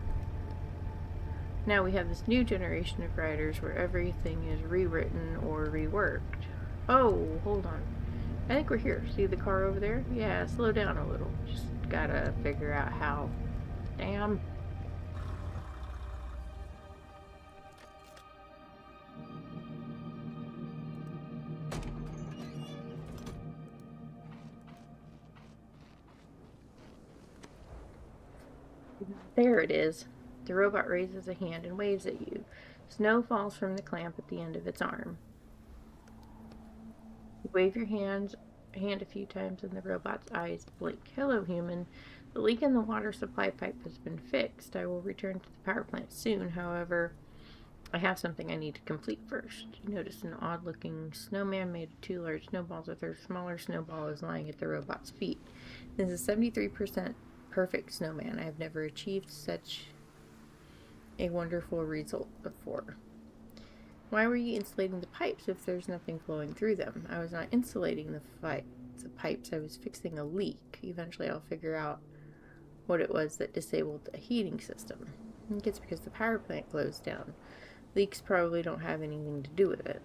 Now we have this new generation of writers where everything is rewritten or reworked. Oh, hold on. I think we're here. See the car over there? Yeah, slow down a little. Just gotta figure out how. Damn. There it is. The robot raises a hand and waves at you. Snow falls from the clamp at the end of its arm. You wave your hand a few times and the robot's eyes blink. Hello, human. The leak in the water supply pipe has been fixed. I will return to the power plant soon. However, I have something I need to complete first. You notice an odd-looking snowman made of 2 large snowballs. A third smaller snowball is lying at the robot's feet. This is 73% perfect snowman. I have never achieved such a wonderful result before. Why were you insulating the pipes if there's nothing flowing through them? I was not insulating the pipes. I was fixing a leak. Eventually I'll figure out what it was that disabled the heating system. I think it's because the power plant closed down. Leaks probably don't have anything to do with it.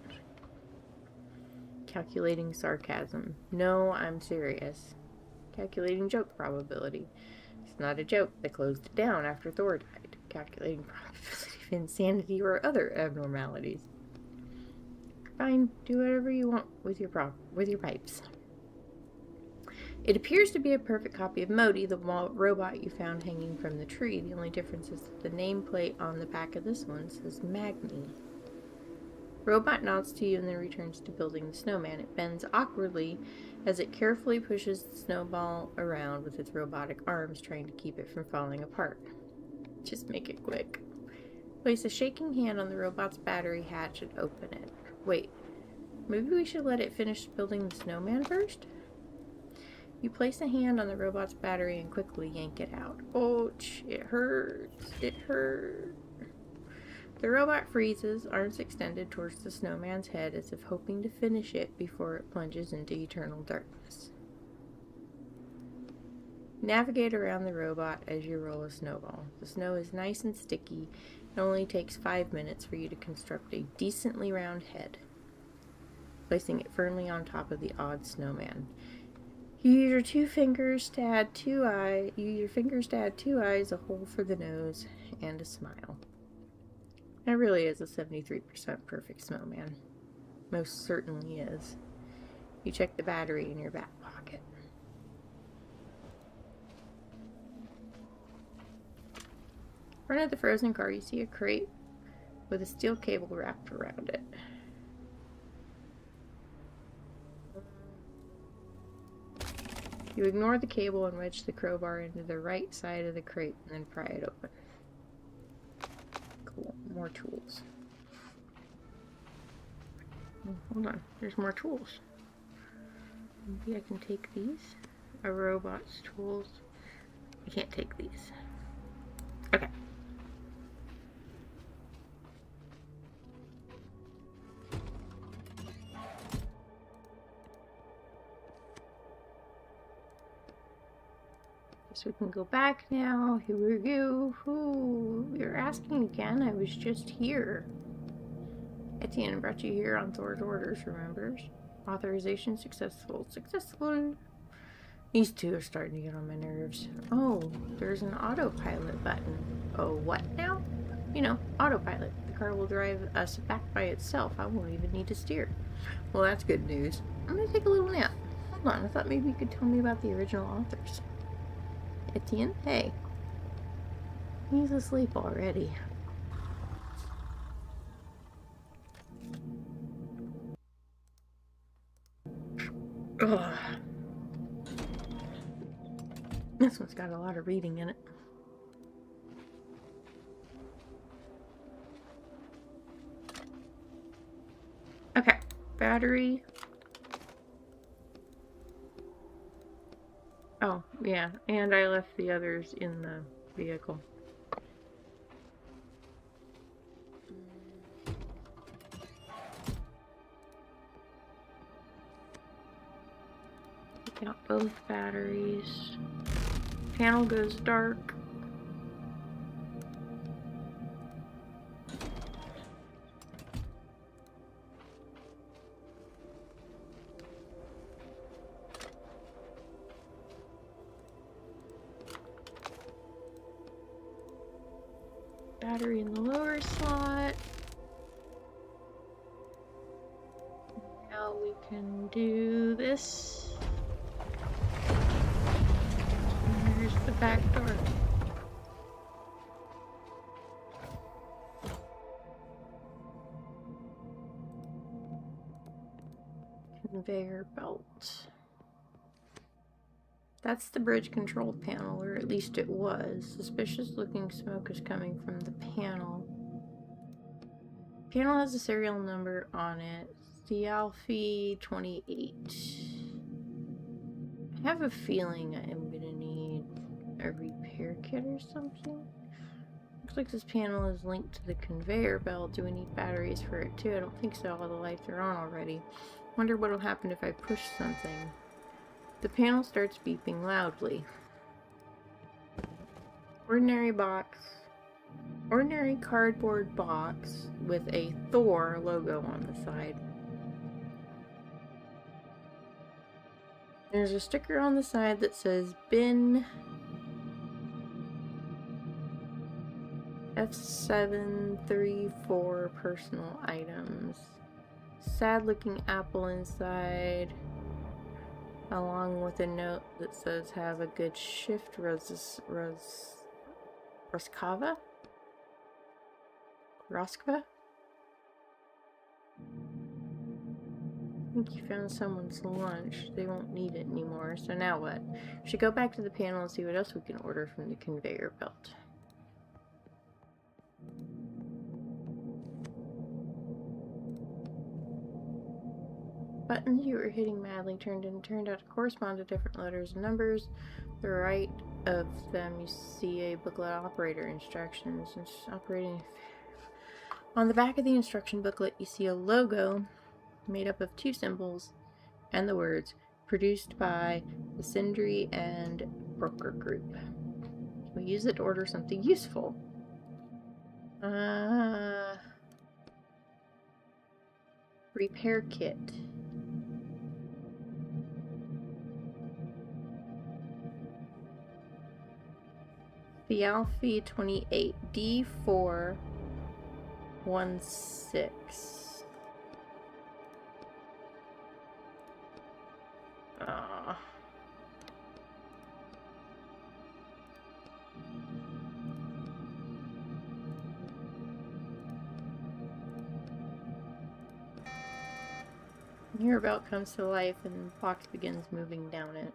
Calculating sarcasm. No, I'm serious. Calculating joke probability. It's not a joke. They closed it down after Thor died. Calculating probability of insanity or other abnormalities. Fine, do whatever you want with your pipes. It appears to be a perfect copy of Modi, the robot you found hanging from the tree. The only difference is that the nameplate on the back of this one says Magni. Robot nods to you and then returns to building the snowman. It bends awkwardly as it carefully pushes the snowball around with its robotic arms, trying to keep it from falling apart. Just make it quick. Place a shaking hand on the robot's battery hatch and open it. Wait, maybe we should let it finish building the snowman first? You place a hand on the robot's battery and quickly yank it out. Ouch, it hurts. It hurts. The robot freezes, arms extended towards the snowman's head as if hoping to finish it before it plunges into eternal darkness. Navigate around the robot as you roll a snowball. The snow is nice and sticky. It only takes 5 minutes for you to construct a decently round head, placing it firmly on top of the odd snowman. You use your two fingers to add two eyes, a hole for the nose, and a smile. That really is a 73% perfect snowman. Most certainly is. You check the battery in your back pocket. In front of the frozen car, you see a crate with a steel cable wrapped around it. You ignore the cable and wedge the crowbar into the right side of the crate and then pry it open. Cool. More tools. Oh, hold on. There's more tools. Maybe I can take these. A robot's tools. I can't take these. Okay. So we can go back now. Here we go. Ooh, you're asking again. I was just here. Etienne brought you here on Thor's orders, remembers? Authorization successful. Successful. These two are starting to get on my nerves. Oh, there's an autopilot button. Oh, what now? You know, autopilot. The car will drive us back by itself. I won't even need to steer. Well, that's good news. I'm gonna take a little nap. Hold on, I thought maybe you could tell me about the original authors. Etienne? Hey. He's asleep already. Ugh. This one's got a lot of reading in it. Okay. Battery. Oh, yeah, and I left the others in the vehicle. Take out both batteries. Panel goes dark. Battery in the lower slot. Now we can do this. And there's the back door. Conveyor belt. That's the bridge control panel, or at least it was. Suspicious looking smoke is coming from the panel. Panel has a serial number on it. Alfie 28. I have a feeling I am gonna need a repair kit or something. Looks like this panel is linked to the conveyor belt. Do we need batteries for it too? I don't think so. All the lights are on already. Wonder what'll happen if I push something. The panel starts beeping loudly. Ordinary box. Ordinary cardboard box with a Thor logo on the side. There's a sticker on the side that says bin F734 personal items. Sad looking apple inside. along with a note that says have a good shift, Roskava? I think you found someone's lunch. They won't need it anymore, so now what? We should go back to the panel and see what else we can order from the conveyor belt. Buttons you were hitting madly turned out to correspond to different letters and numbers. To the right of them you see a booklet operator instructions. Operating. On the back of the instruction booklet you see a logo made up of 2 symbols and the words produced by the Sindri and Broker Group. We use it to order something useful. Repair kit. The Alpha 28 D416. Your belt comes to life and the box begins moving down it.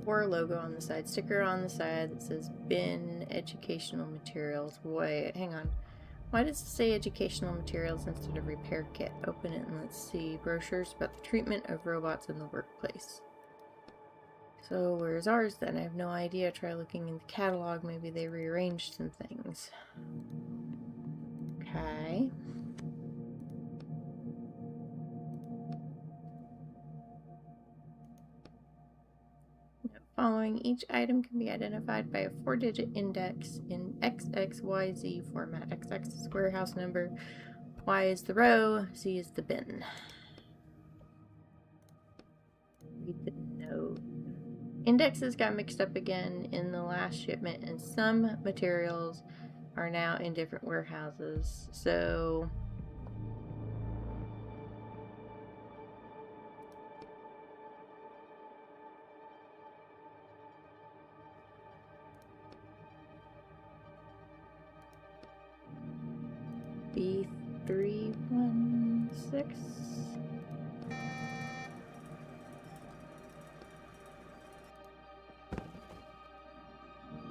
Or logo on the side, sticker on the side that says bin educational materials. Wait, hang on. Why does it say educational materials instead of repair kit? Open it and let's see. Brochures about the treatment of robots in the workplace. So where's ours then? I have no idea. Try looking in the catalog. Maybe they rearranged some things. Okay. Following, each item can be identified by a 4-digit index in XXYZ format. XX is the warehouse number, Y is the row, Z is the bin. Read the note. Indexes got mixed up again in the last shipment, and some materials are now in different warehouses. So B316.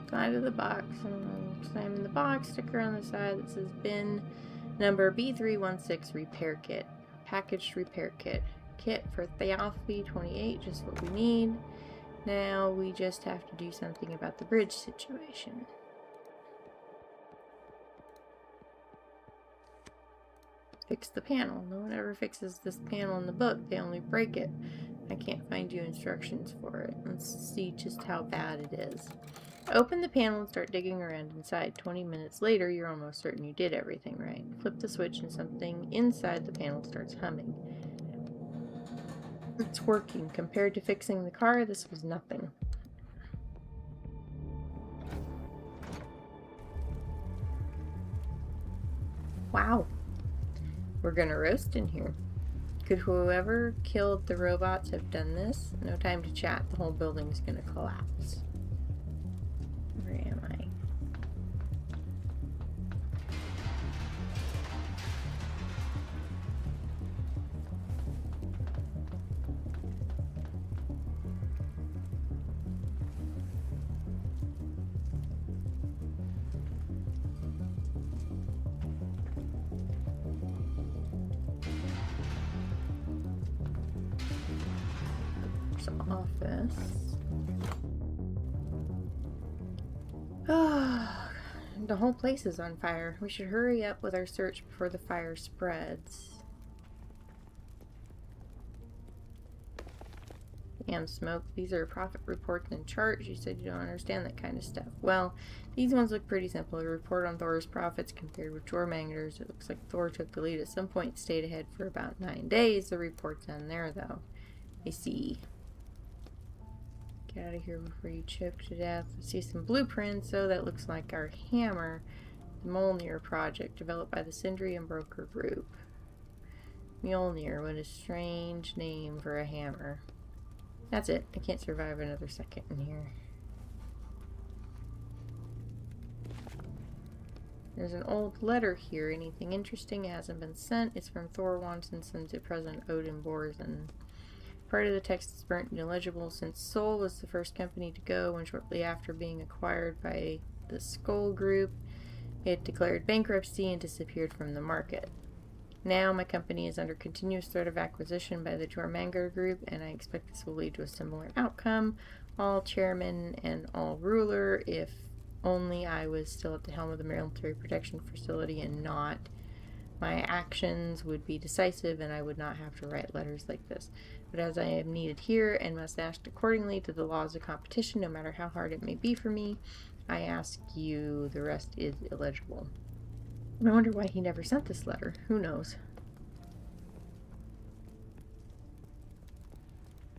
Side of the box. Slam in the box. Sticker on the side that says bin number B316 repair kit. Packaged repair kit. Kit for Theophy 28. Just what we need. Now we just have to do something about the bridge situation. Fix the panel. No one ever fixes this panel in the book. They only break it. I can't find you instructions for it. Let's see just how bad it is. Open the panel and start digging around inside. 20 minutes later, you're almost certain you did everything right. Flip the switch and something inside the panel starts humming. It's working. Compared to fixing the car, this was nothing. Wow. We're gonna roast in here. Could whoever killed the robots have done this? No time to chat. The whole building is gonna collapse. Where am I? Office. The whole place is on fire. We should hurry up with our search before the fire spreads. Damn smoke. These are profit reports and charts. You said you don't understand that kind of stuff. Well, these ones look pretty simple. A report on Thor's profits compared with Jormangers. It looks like Thor took the lead at some point, stayed ahead for about 9 days. The report's on there though. I see. Get out of here before you choke to death. I see some blueprints. So that looks like our hammer. The Mjolnir project developed by the Sindri and Broker Group. Mjolnir, what a strange name for a hammer. That's it. I can't survive another second in here. There's an old letter here. Anything interesting hasn't been sent. It's from Thor Wantonson to President Odin Borzen. Part of the text is burnt and illegible since Sol was the first company to go, and shortly after being acquired by the Skull Group, it declared bankruptcy and disappeared from the market. Now my company is under continuous threat of acquisition by the Jormungandr Group, and I expect this will lead to a similar outcome. All chairman and all ruler, if only I was still at the helm of the military protection facility and not. My actions would be decisive and I would not have to write letters like this. But as I am needed here and must act accordingly to the laws of competition, no matter how hard it may be for me, I ask you. The rest is illegible. I wonder why he never sent this letter. Who knows?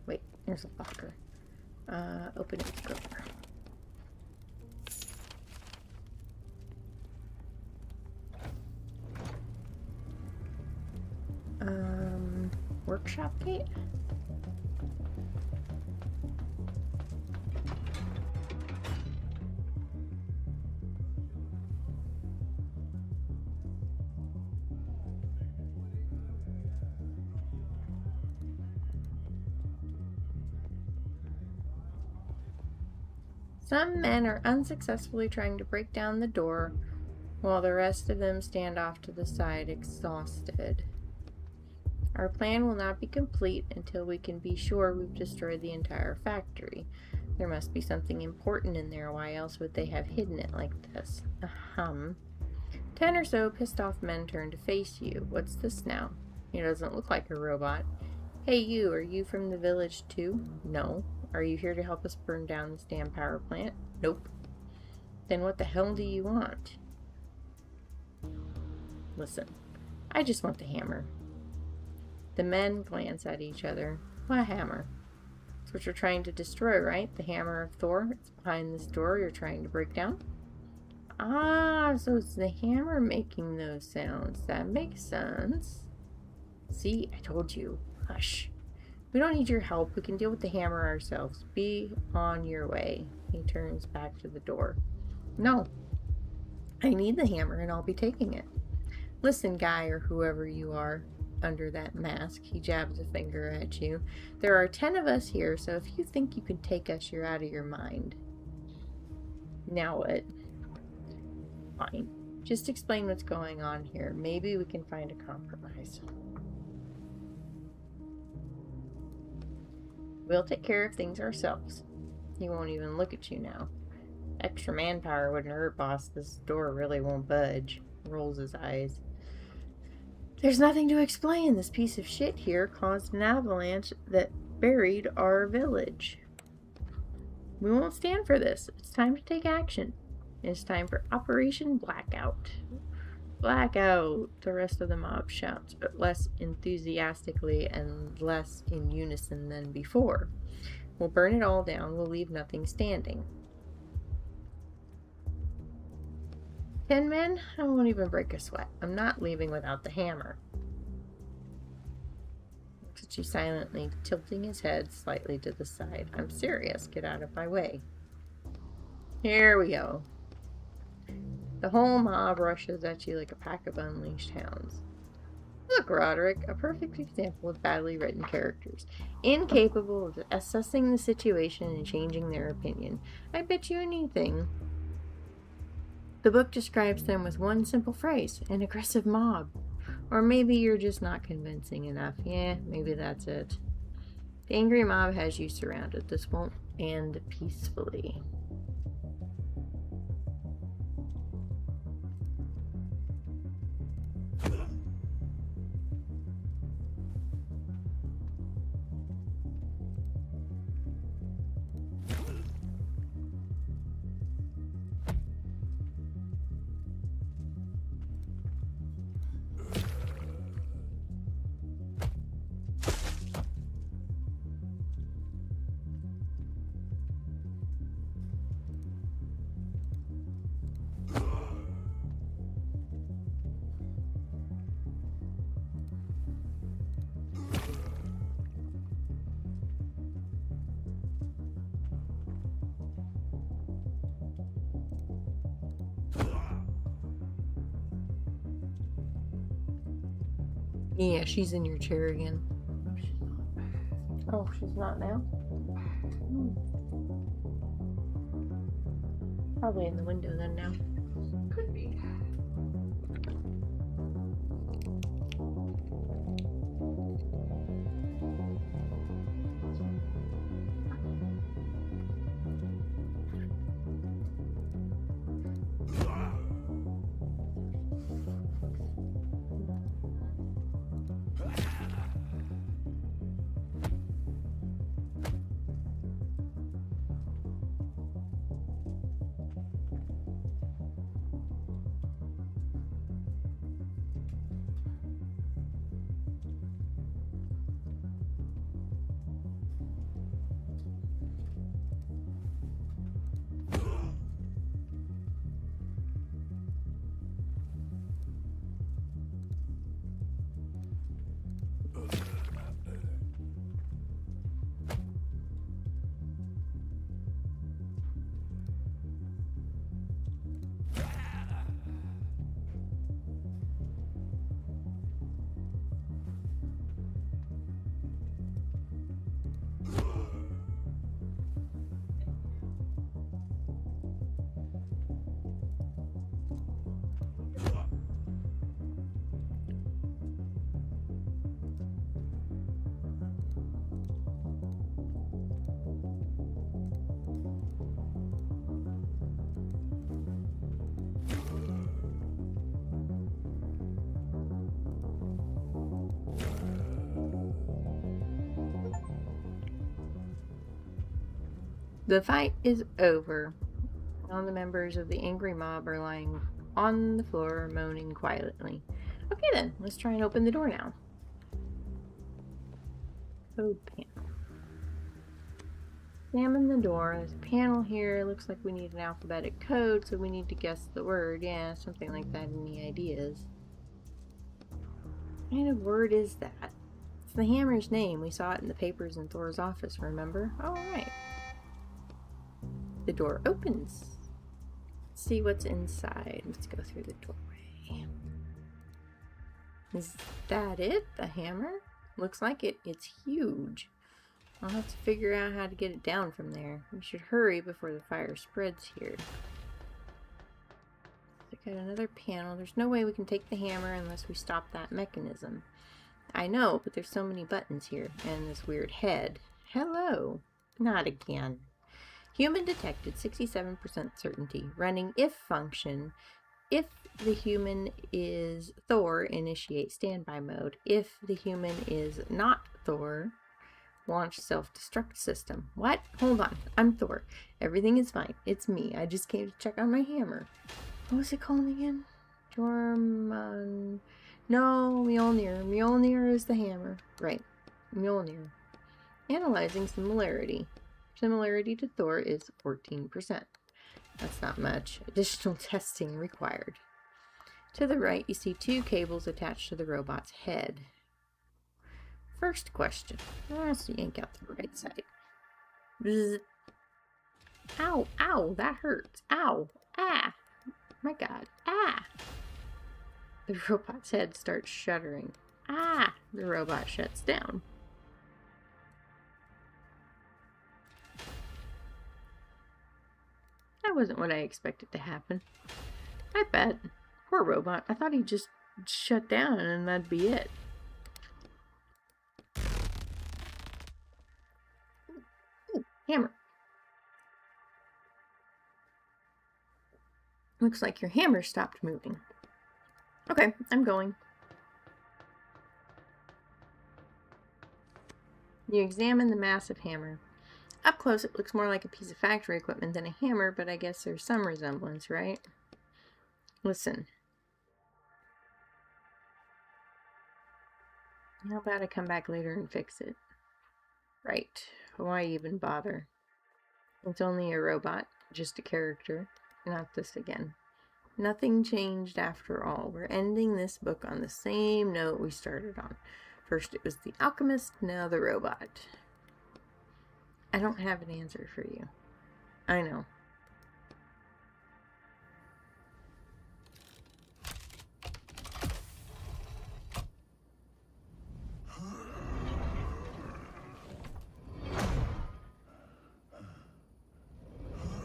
Wait, there's a locker. Open it door. Workshop gate? Some men are unsuccessfully trying to break down the door, while the rest of them stand off to the side, exhausted. Our plan will not be complete until we can be sure we've destroyed the entire factory. There must be something important in there. Why else would they have hidden it like this? 10 or so pissed off men turn to face you. What's this now? He doesn't look like a robot. Hey you, are you from the village too? No. Are you here to help us burn down this damn power plant? Nope. Then what the hell do you want? Listen, I just want the hammer. The men glance at each other. What hammer? It's what you're trying to destroy, right? The hammer of Thor? It's behind this door you're trying to break down? Ah, so it's the hammer making those sounds. That makes sense. See, I told you. Hush. We don't need your help. We can deal with the hammer ourselves. Be on your way. He turns back to the door. No. I need the hammer and I'll be taking it. Listen, guy, or whoever you are under that mask. He jabs a finger at you. There are 10 of us here, so if you think you can take us, you're out of your mind. Now what? Fine. Just explain what's going on here. Maybe we can find a compromise. We'll take care of things ourselves. He won't even look at you now. Extra manpower wouldn't hurt, boss. This door really won't budge. Rolls his eyes. There's nothing to explain. This piece of shit here caused an avalanche that buried our village. We won't stand for this. It's time to take action. It's time for Operation Blackout. Blackout! The rest of the mob shouts, but less enthusiastically and less in unison than before. We'll burn it all down. We'll leave nothing standing. 10 men? I won't even break a sweat. I'm not leaving without the hammer. Looks at you silently, tilting his head slightly to the side. I'm serious. Get out of my way. Here we go. The whole mob rushes at you like a pack of unleashed hounds. Look, Roderick, a perfect example of badly written characters, incapable of assessing the situation and changing their opinion. I bet you anything. The book describes them with one simple phrase, an aggressive mob. Or maybe you're just not convincing enough. Yeah, maybe that's it. The angry mob has you surrounded. This won't end peacefully. Yeah, she's in your chair again. Oh, she's not now? Probably in the window then now. Could be. The fight is over. All the members of the angry mob are lying on the floor, moaning quietly. Okay then, let's try and open the door now. Code panel. Examine the door. There's a panel here. Looks like we need an alphabetic code, so we need to guess the word. Yeah, something like that. Any ideas? What kind of word is that? It's the hammer's name. We saw it in the papers in Thor's office, remember? Oh, right. The door opens. Let's see what's inside. Let's go through the doorway. Is that it? The hammer? Looks like it. It's huge. I'll have to figure out how to get it down from there. We should hurry before the fire spreads here. Look at another panel. There's no way we can take the hammer unless we stop that mechanism. I know, but there's so many buttons here. And this weird head. Hello. Not again. Human detected, 67% certainty. Running if function. If the human is Thor, initiate standby mode. If the human is not Thor, launch self-destruct system. What? Hold on. I'm Thor. Everything is fine. It's me. I just came to check on my hammer. What was it called again? Jorman. No, Mjolnir. Mjolnir is the hammer. Right. Mjolnir. Analyzing similarity. Similarity to Thor is 14%. That's not much. Additional testing required. To the right, you see 2 cables attached to the robot's head. First question. Let's yank out the right side. Bzz. Ow, ow, that hurts. Ow, ah, my God, ah. The robot's head starts shuddering. Ah, the robot shuts down. That wasn't what I expected to happen. I bet. Poor robot. I thought he'd just shut down and that'd be it. Ooh, hammer. Looks like your hammer stopped moving. Okay, I'm going. You examine the massive hammer. Up close, it looks more like a piece of factory equipment than a hammer, but I guess there's some resemblance, right? Listen. How about I come back later and fix it? Right. Why even bother? It's only a robot, just a character. Not this again. Nothing changed after all. We're ending this book on the same note we started on. First it was the alchemist, now the robot. I don't have an answer for you. I know.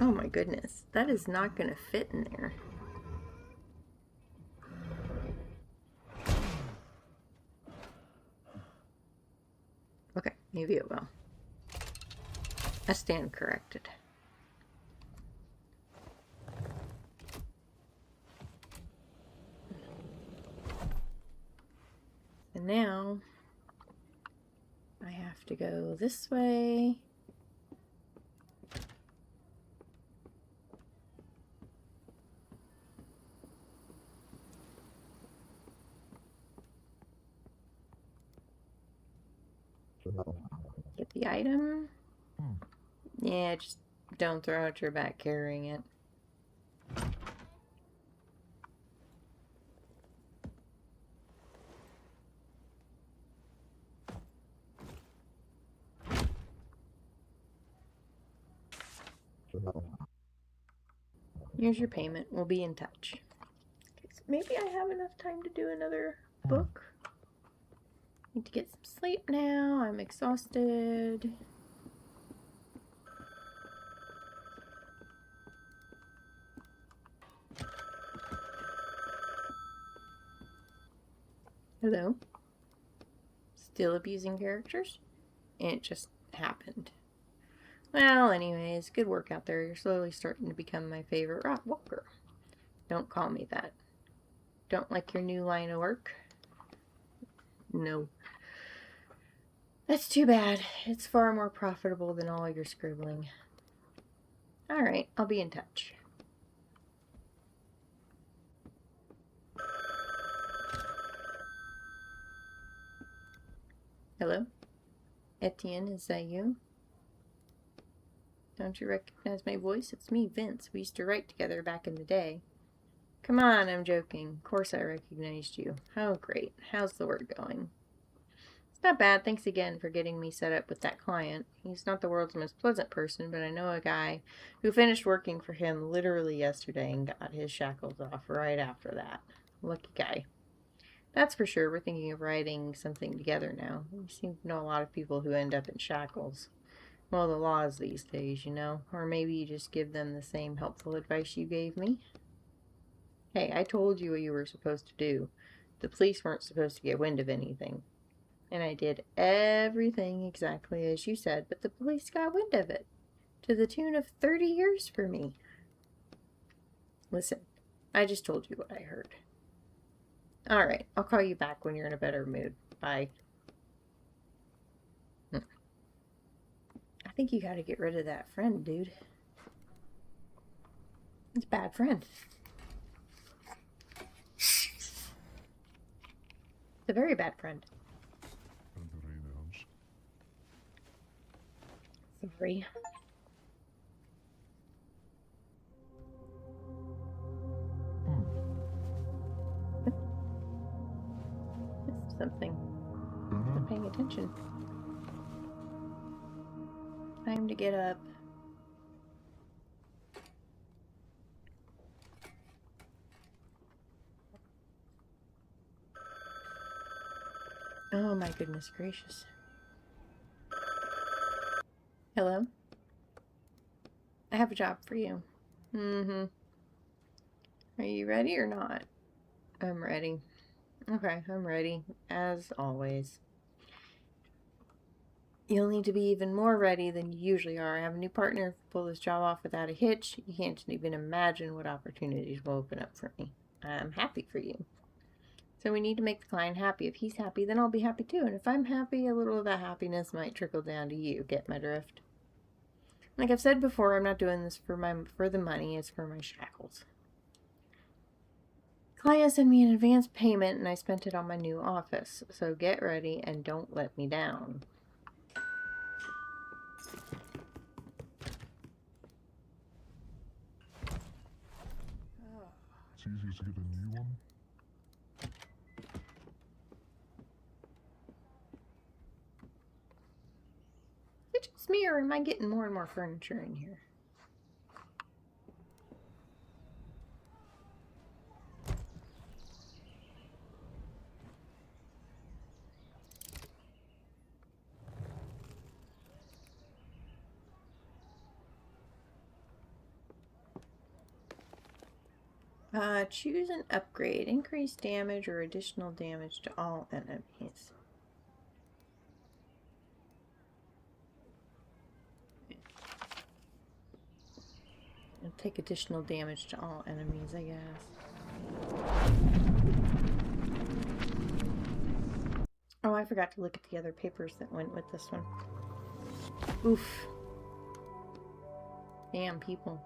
Oh my goodness, that is not going to fit in there. Okay, maybe it will. I stand corrected. And now I have to go this way. Get the item. Yeah, just don't throw out your back carrying it. Here's your payment. We'll be in touch. Okay, so maybe I have enough time to do another book. Need to get some sleep now. I'm exhausted. Hello? Still abusing characters? And it just happened. Well, anyways, good work out there. You're slowly starting to become my favorite Bookwalker. Don't call me that. Don't like your new line of work? No. That's too bad. It's far more profitable than all your scribbling. Alright, I'll be in touch. Hello? Etienne, is that you? Don't you recognize my voice? It's me, Vince. We used to write together back in the day. Come on, I'm joking. Of course I recognized you. Oh, great. How's the work going? It's not bad. Thanks again for getting me set up with that client. He's not the world's most pleasant person, but I know a guy who finished working for him literally yesterday and got his shackles off right after that. Lucky guy. That's for sure. We're thinking of writing something together now. We seem to know a lot of people who end up in shackles. Well, the laws these days, you know. Or maybe you just give them the same helpful advice you gave me. Hey, I told you what you were supposed to do. The police weren't supposed to get wind of anything. And I did everything exactly as you said, but the police got wind of it. To the tune of 30 years for me. Listen, I just told you what I heard. Alright, I'll call you back when you're in a better mood. Bye. I think you gotta get rid of that friend, dude. It's a bad friend. It's a very bad friend. Sorry. Missed something. Wasn't paying attention. Time to get up. Oh my goodness gracious. Hello? I have a job for you. Mm-hmm. Are you ready or not? I'm ready. Okay, I'm ready. As always. You'll need to be even more ready than you usually are. I have a new partner. Pull this job off without a hitch. You can't even imagine what opportunities will open up for me. I'm happy for you. So we need to make the client happy. If he's happy, then I'll be happy too. And if I'm happy, a little of that happiness might trickle down to you. Get my drift? Like I've said before, I'm not doing this for the money. It's for my shackles. Client sent me an advance payment and I spent it on my new office. So get ready and don't let me down. It's easy to get a new one. Is it just me or am I getting more and more furniture in here? Choose an upgrade. Increase damage or additional damage to all enemies. I'll take additional damage to all enemies, I guess. Oh, I forgot to look at the other papers that went with this one. Oof. Damn people.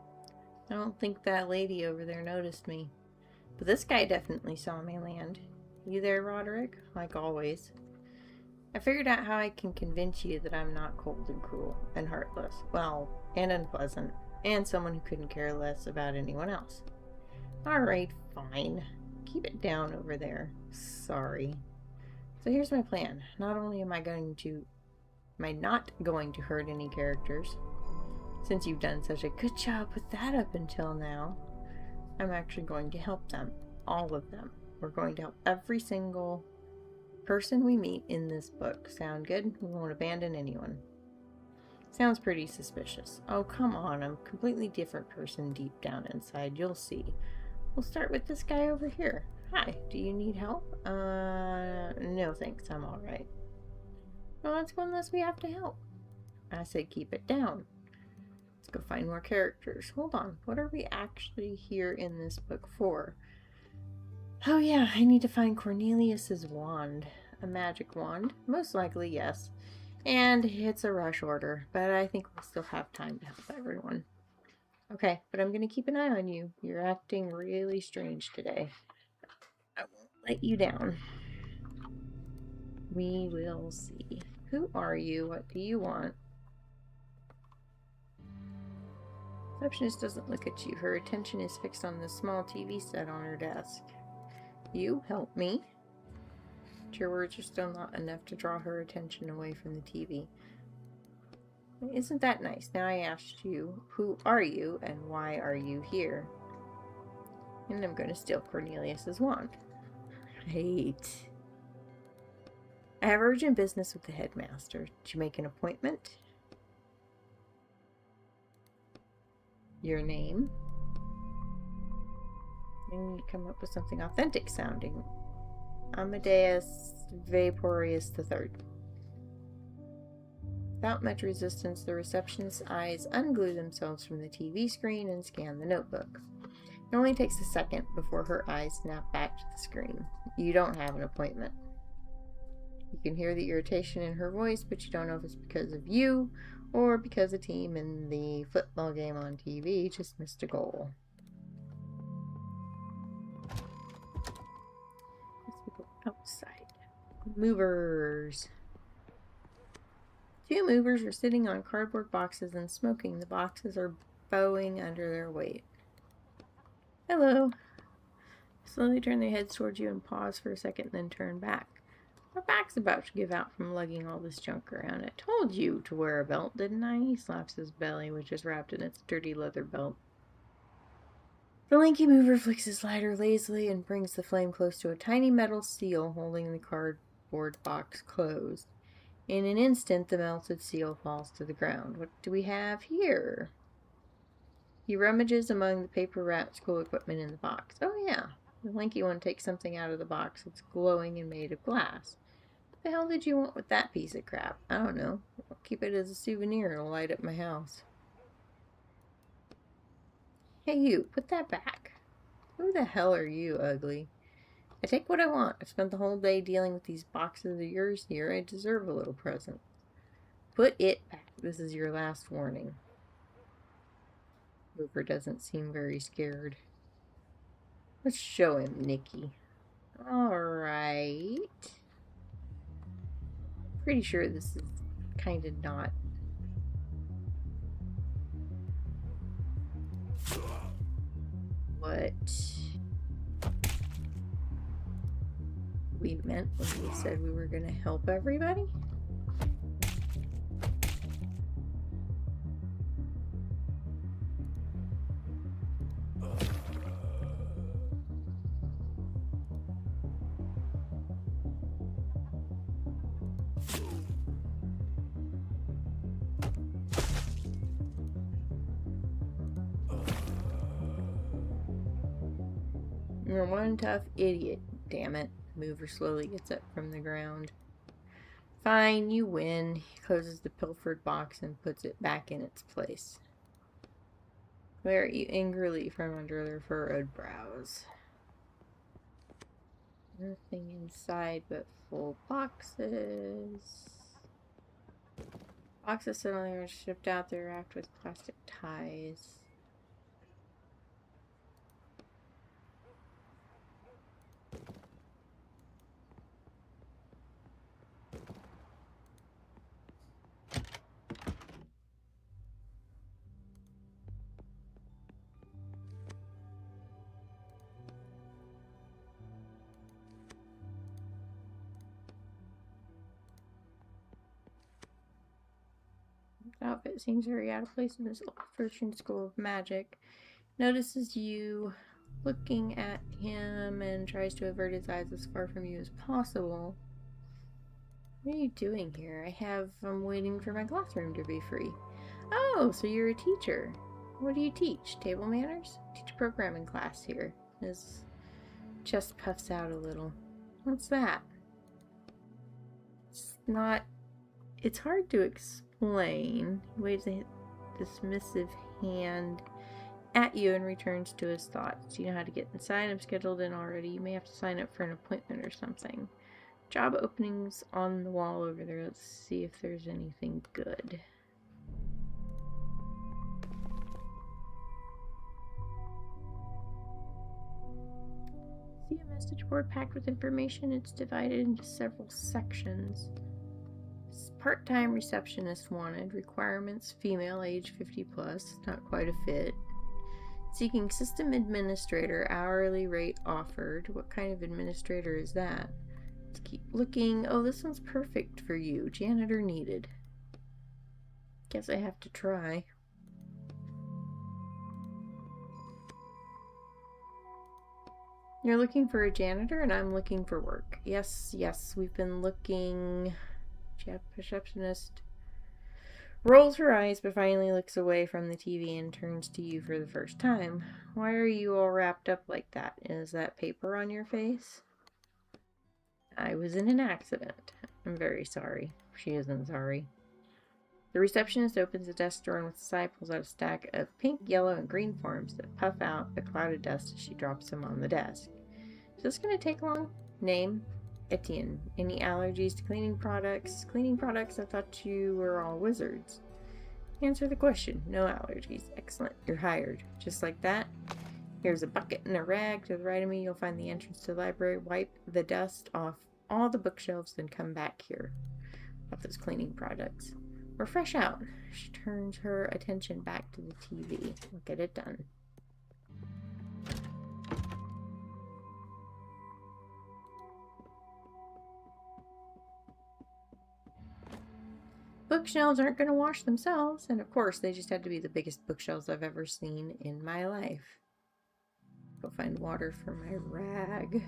I don't think that lady over there noticed me. But this guy definitely saw me land. You there, Roderick? Like always. I figured out how I can convince you that I'm not cold and cruel and heartless. Well, and unpleasant. And someone who couldn't care less about anyone else. Alright, fine. Keep it down over there. Sorry. So here's my plan. Not only am I not going to hurt any characters, since you've done such a good job with that up until now, I'm actually going to help them. All of them. We're going to help every single person we meet in this book. Sound good? We won't abandon anyone. Sounds pretty suspicious. Oh, come on. I'm a completely different person deep down inside. You'll see. We'll start with this guy over here. Hi, do you need help? No thanks. I'm alright. Well, that's one less we have to help. I said keep it down. Let's go find more characters. Hold on. What are we actually here in this book for? Oh yeah, I need to find Cornelius's wand. A magic wand? Most likely, yes. And it's a rush order, but I think we'll still have time to help everyone. Okay, but I'm going to keep an eye on you. You're acting really strange today. I won't let you down. We will see. Who are you? What do you want? Receptionist doesn't look at you. Her attention is fixed on the small TV set on her desk. You help me. But your words are still not enough to draw her attention away from the TV. Isn't that nice? Now I asked you, who are you and why are you here? And I'm going to steal Cornelius's wand. Right. I have urgent business with the headmaster. Did you make an appointment? Your name? And you come up with something authentic sounding. Amadeus Vaporius III. Without much resistance, the receptionist's eyes unglue themselves from the TV screen and scan the notebook. It only takes a second before her eyes snap back to the screen. You don't have an appointment. You can hear the irritation in her voice, but you don't know if it's because of you or because a team in the football game on TV just missed a goal. Let's go outside. Movers. Two movers are sitting on cardboard boxes and smoking. The boxes are bowing under their weight. Hello. Slowly turn their heads towards you and pause for a second, then turn back. My back's about to give out from lugging all this junk around. I told you to wear a belt, didn't I? He slaps his belly, which is wrapped in its dirty leather belt. The lanky mover flicks his lighter lazily and brings the flame close to a tiny metal seal holding the cardboard box closed. In an instant, the melted seal falls to the ground. What do we have here? He rummages among the paper-wrapped school equipment in the box. Oh, yeah. The lanky one takes something out of the box. It's glowing and made of glass. What the hell did you want with that piece of crap? I don't know. I'll keep it as a souvenir. It'll light up my house. Hey, you. Put that back. Who the hell are you, ugly? I take what I want. I've spent the whole day dealing with these boxes of yours here. I deserve a little present. Put it back. This is your last warning. Rupert doesn't seem very scared. Let's show him, Nikki. Alright. Pretty sure this is kind of not... what we meant when we said we were going to help everybody. You're one tough idiot, damn it. Mover slowly gets up from the ground. Fine, you win. He closes the pilfered box and puts it back in its place. Glare at you angrily from under their furrowed brows. Nothing inside but full boxes. Boxes suddenly were shipped out. They're wrapped with plastic ties. Outfit seems very out of place in this old-fashioned school of magic. Notices you looking at him and tries to avert his eyes as far from you as possible. What are you doing here? I'm waiting for my classroom to be free. Oh, so you're a teacher. What do you teach? Table manners? Teach a programming class here. His chest puffs out a little. What's that? It's hard to explain. He waves a dismissive hand at you and returns to his thoughts. Do you know how to get inside? I'm scheduled in already. You may have to sign up for an appointment or something. Job openings on the wall over there. Let's see if there's anything good. See a message board packed with information. It's divided into several sections. Part-time receptionist wanted. Requirements: female, age 50 plus. Not quite a fit. Seeking system administrator. Hourly rate offered. What kind of administrator is that? Let's keep looking. Oh, this one's perfect for you. Janitor needed. Guess I have to try. You're looking for a janitor and I'm looking for work. Yes, we've been looking. Receptionist rolls her eyes but finally looks away from the TV and turns to you for the first time. Why are you all wrapped up like that? Is that paper on your face? I was in an accident. I'm very sorry. She isn't sorry. The receptionist opens the desk door and with a sigh pulls out a stack of pink, yellow, and green forms that puff out a cloud of dust as she drops them on the desk. Is this going to take long? Name: Etienne. Any allergies to cleaning products? Cleaning products? I thought you were all wizards. Answer the question. No allergies. Excellent. You're hired. Just like that. Here's a bucket and a rag. To the right of me, you'll find the entrance to the library. Wipe the dust off all the bookshelves, then come back here. About those cleaning products. We're fresh out. She turns her attention back to the TV. We'll get it done. Bookshelves aren't going to wash themselves, and of course they just had to be the biggest bookshelves I've ever seen in my life. Go find water for my rag.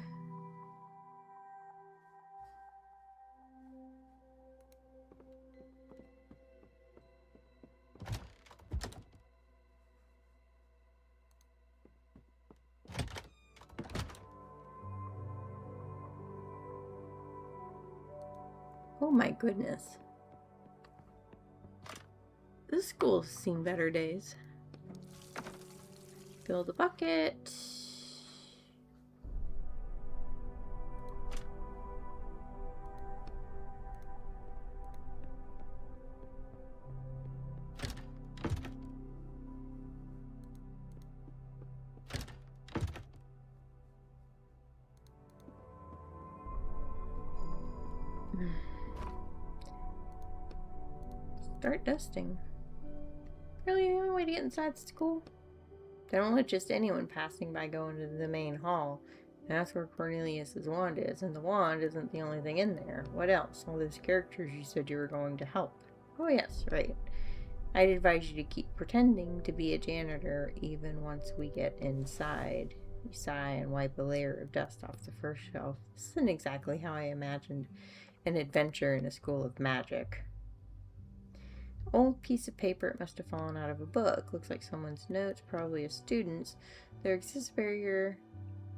Oh my goodness. This school's seen better days. Fill the bucket. Start dusting. Really, the only way to get inside school? They don't let just anyone passing by go into the main hall. That's where Cornelius's wand is, and the wand isn't the only thing in there. What else? All those characters you said you were going to help. Oh yes, right. I'd advise you to keep pretending to be a janitor even once we get inside. You sigh and wipe a layer of dust off the first shelf. This isn't exactly how I imagined an adventure in a school of magic. Old piece of paper. It must have fallen out of a book. Looks like someone's notes, probably a student's. There exists a barrier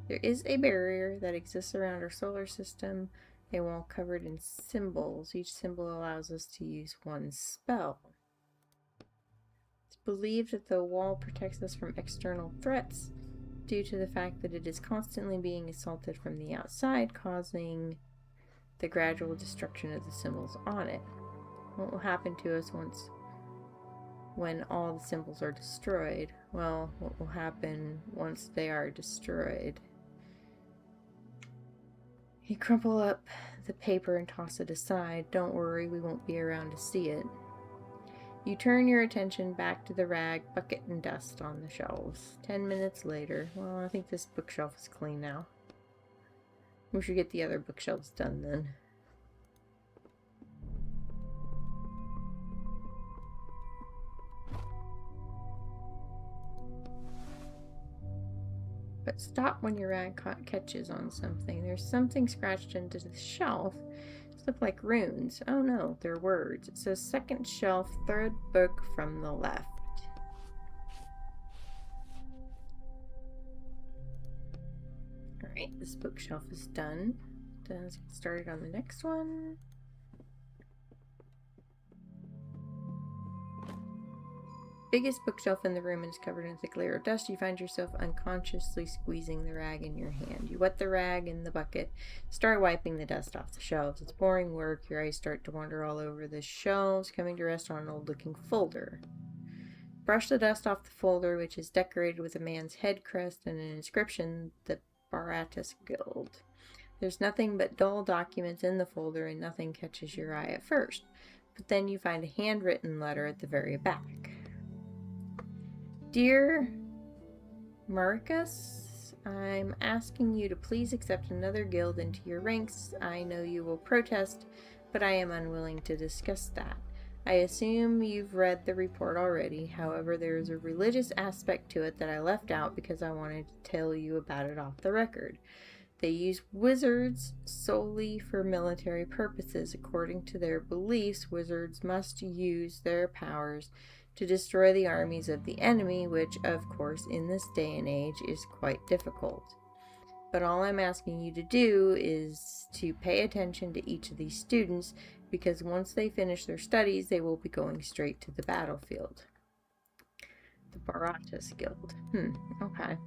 There is a barrier that exists around our solar system, a wall covered in symbols. Each symbol allows us to use one spell. It's believed that the wall protects us from external threats due to the fact that it is constantly being assaulted from the outside, causing the gradual destruction of the symbols on it. What will happen to us when all the symbols are destroyed? Well, what will happen once they are destroyed? You crumple up the paper and toss it aside. Don't worry, we won't be around to see it. You turn your attention back to the rag, bucket, and dust on the shelves. 10 minutes later. Well, I think this bookshelf is clean now. We should get the other bookshelves done then. But stop when your rag catches on something. There's something scratched into the shelf. These look like runes. Oh no, they're words. It says second shelf, third book from the left. Alright, this bookshelf is done. Let's get started on the next one. Biggest bookshelf in the room is covered in a thick layer of dust. You find yourself unconsciously squeezing the rag in your hand. You wet the rag in the bucket, start wiping the dust off the shelves. It's boring work. Your eyes start to wander all over the shelves, coming to rest on an old-looking folder. Brush the dust off the folder, which is decorated with a man's head crest and an inscription, the Baratus Guild. There's nothing but dull documents in the folder, and nothing catches your eye at first. But then you find a handwritten letter at the very back. Dear Marcus, I'm asking you to please accept another guild into your ranks. I know you will protest, but I am unwilling to discuss that. I assume you've read the report already. However, there is a religious aspect to it that I left out because I wanted to tell you about it off the record. They use wizards solely for military purposes. According to their beliefs, wizards must use their powers to destroy the armies of the enemy, which, of course, in this day and age is quite difficult. But all I'm asking you to do is to pay attention to each of these students, because once they finish their studies, they will be going straight to the battlefield. The Baratus Guild. Okay.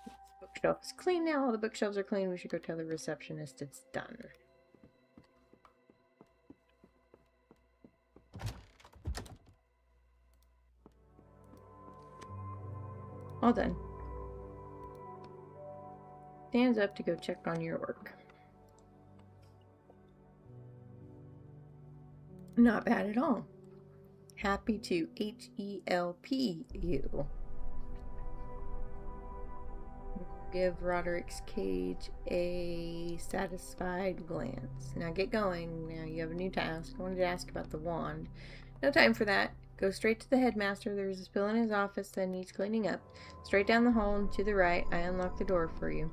This bookshelf is clean now. All the bookshelves are clean. We should go tell the receptionist it's done. All done. Stands up to go check on your work. Not bad at all. Happy to help you. Give Roderick's cage a satisfied glance. Now get going. Now you have a new task. I wanted to ask about the wand. No time for that. Go straight to the headmaster. There's a spill in his office that needs cleaning up. Straight down the hall and to the right. I unlocked the door for you.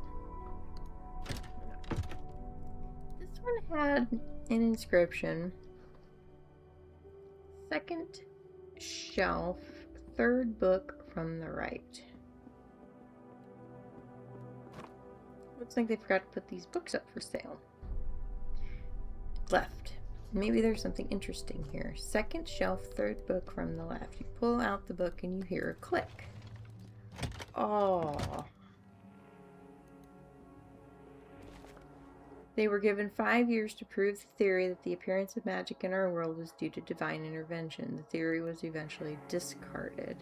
This one had an inscription. Second shelf, third book from the right. Looks like they forgot to put these books up for sale. Left. Maybe there's something interesting here. Second shelf, third book from the left. You pull out the book and you hear a click. Oh. They were given 5 years to prove the theory that the appearance of magic in our world was due to divine intervention. The theory was eventually discarded.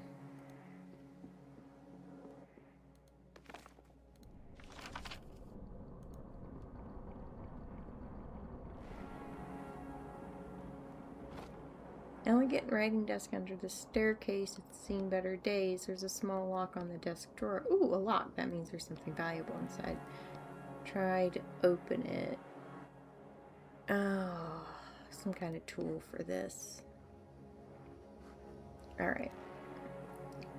Elegant writing desk under the staircase. It's seen better days. There's a small lock on the desk drawer. Ooh, a lock. That means there's something valuable inside. Try to open it. Oh, some kind of tool for this. Alright.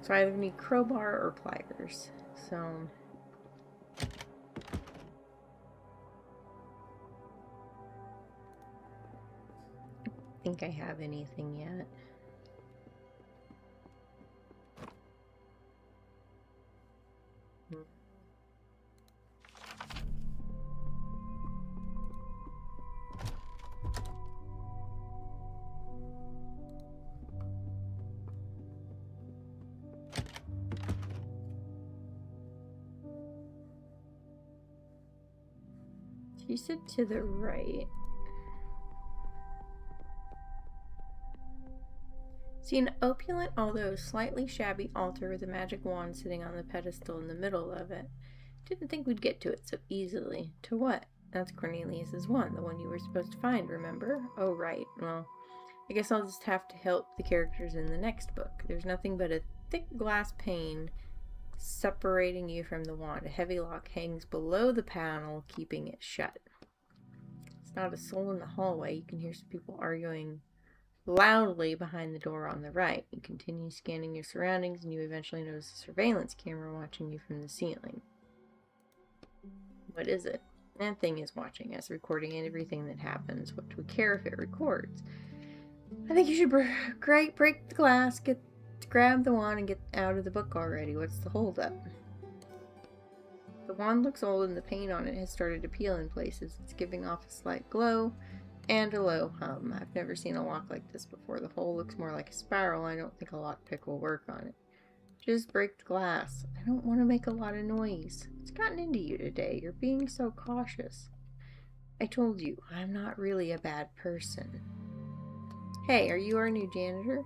So I either need crowbar or pliers. So I don't think I have anything yet. You said to the right. See an opulent, although slightly shabby altar with a magic wand sitting on the pedestal in the middle of it. Didn't think we'd get to it so easily. To what? That's Cornelius's wand, the one you were supposed to find, remember? Oh, right. Well, I guess I'll just have to help the characters in the next book. There's nothing but a thick glass pane separating you from the wand. A heavy lock hangs below the panel, keeping it shut. It's not a soul in the hallway. You can hear some people arguing loudly behind the door on the right. You continue scanning your surroundings, and you eventually notice a surveillance camera watching you from the ceiling. What is it? That thing is watching us, recording everything that happens. What do we care if it records? I think you should break the glass, grab the wand, and get out of the book already. What's the holdup? The wand looks old and the paint on it has started to peel in places. It's giving off a slight glow and a low hum. I've never seen a lock like this before. The hole looks more like a spiral. I don't think a lockpick will work on it. Just break the glass. I don't want to make a lot of noise. What's gotten into you today? You're being so cautious. I told you, I'm not really a bad person. Hey, are you our new janitor?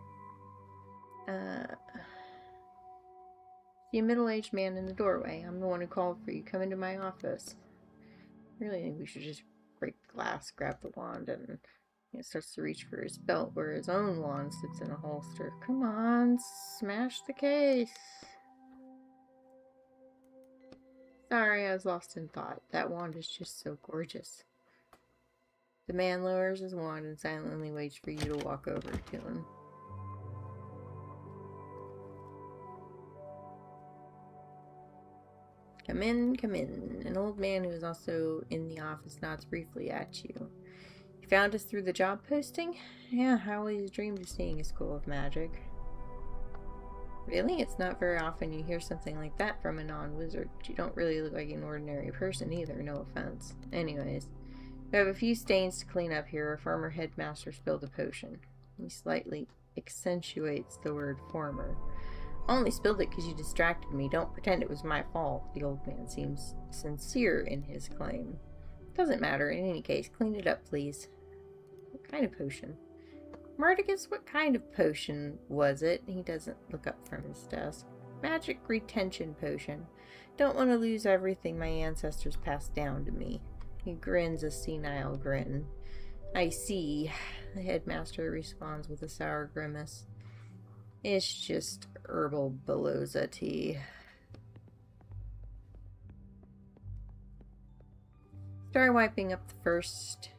See a middle-aged man in the doorway. I'm the one who called for you. Come into my office. I really think we should just break the glass, grab the wand, and he starts to reach for his belt where his own wand sits in a holster. Come on, smash the case. Sorry, I was lost in thought. That wand is just so gorgeous. The man lowers his wand and silently waits for you to walk over to him. Come in, come in. An old man who is also in the office nods briefly at you. You found us through the job posting? Yeah, I always dreamed of seeing a school of magic. Really? It's not very often you hear something like that from a non-wizard. You don't really look like an ordinary person either, no offense. Anyways, we have a few stains to clean up here. Our former headmaster spilled a potion. He slightly accentuates the word former. I only spilled it because you distracted me. Don't pretend it was my fault. The old man seems sincere in his claim. Doesn't matter. In any case, clean it up, please. What kind of potion? Marticus, what kind of potion was it? He doesn't look up from his desk. Magic retention potion. Don't want to lose everything my ancestors passed down to me. He grins a senile grin. I see. The headmaster responds with a sour grimace. It's just herbal Beloza tea. Start wiping up the first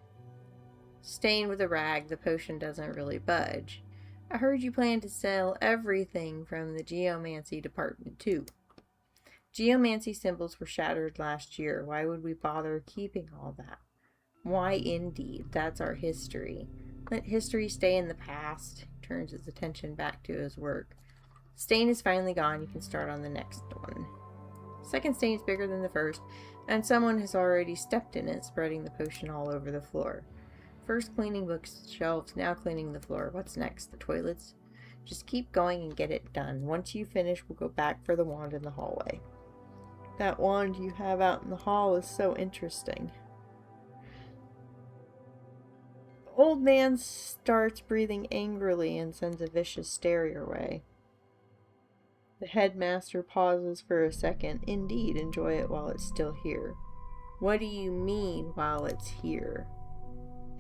stain with a rag. The potion doesn't really budge. I heard you plan to sell everything from the geomancy department too. Geomancy symbols were shattered last year. Why would we bother keeping all that? Why indeed? That's our history. Let history stay in the past. He turns his attention back to his work. Stain is finally gone. You can start on the next one. Second stain is bigger than the first, and someone has already stepped in it, spreading the potion all over the floor. First cleaning bookshelves, now cleaning the floor. What's next? The toilets? Just keep going and get it done. Once you finish, we'll go back for the wand in the hallway. That wand you have out in the hall is so interesting. The old man starts breathing angrily and sends a vicious stare your way. The headmaster pauses for a second. Indeed, enjoy it while it's still here. What do you mean, while it's here?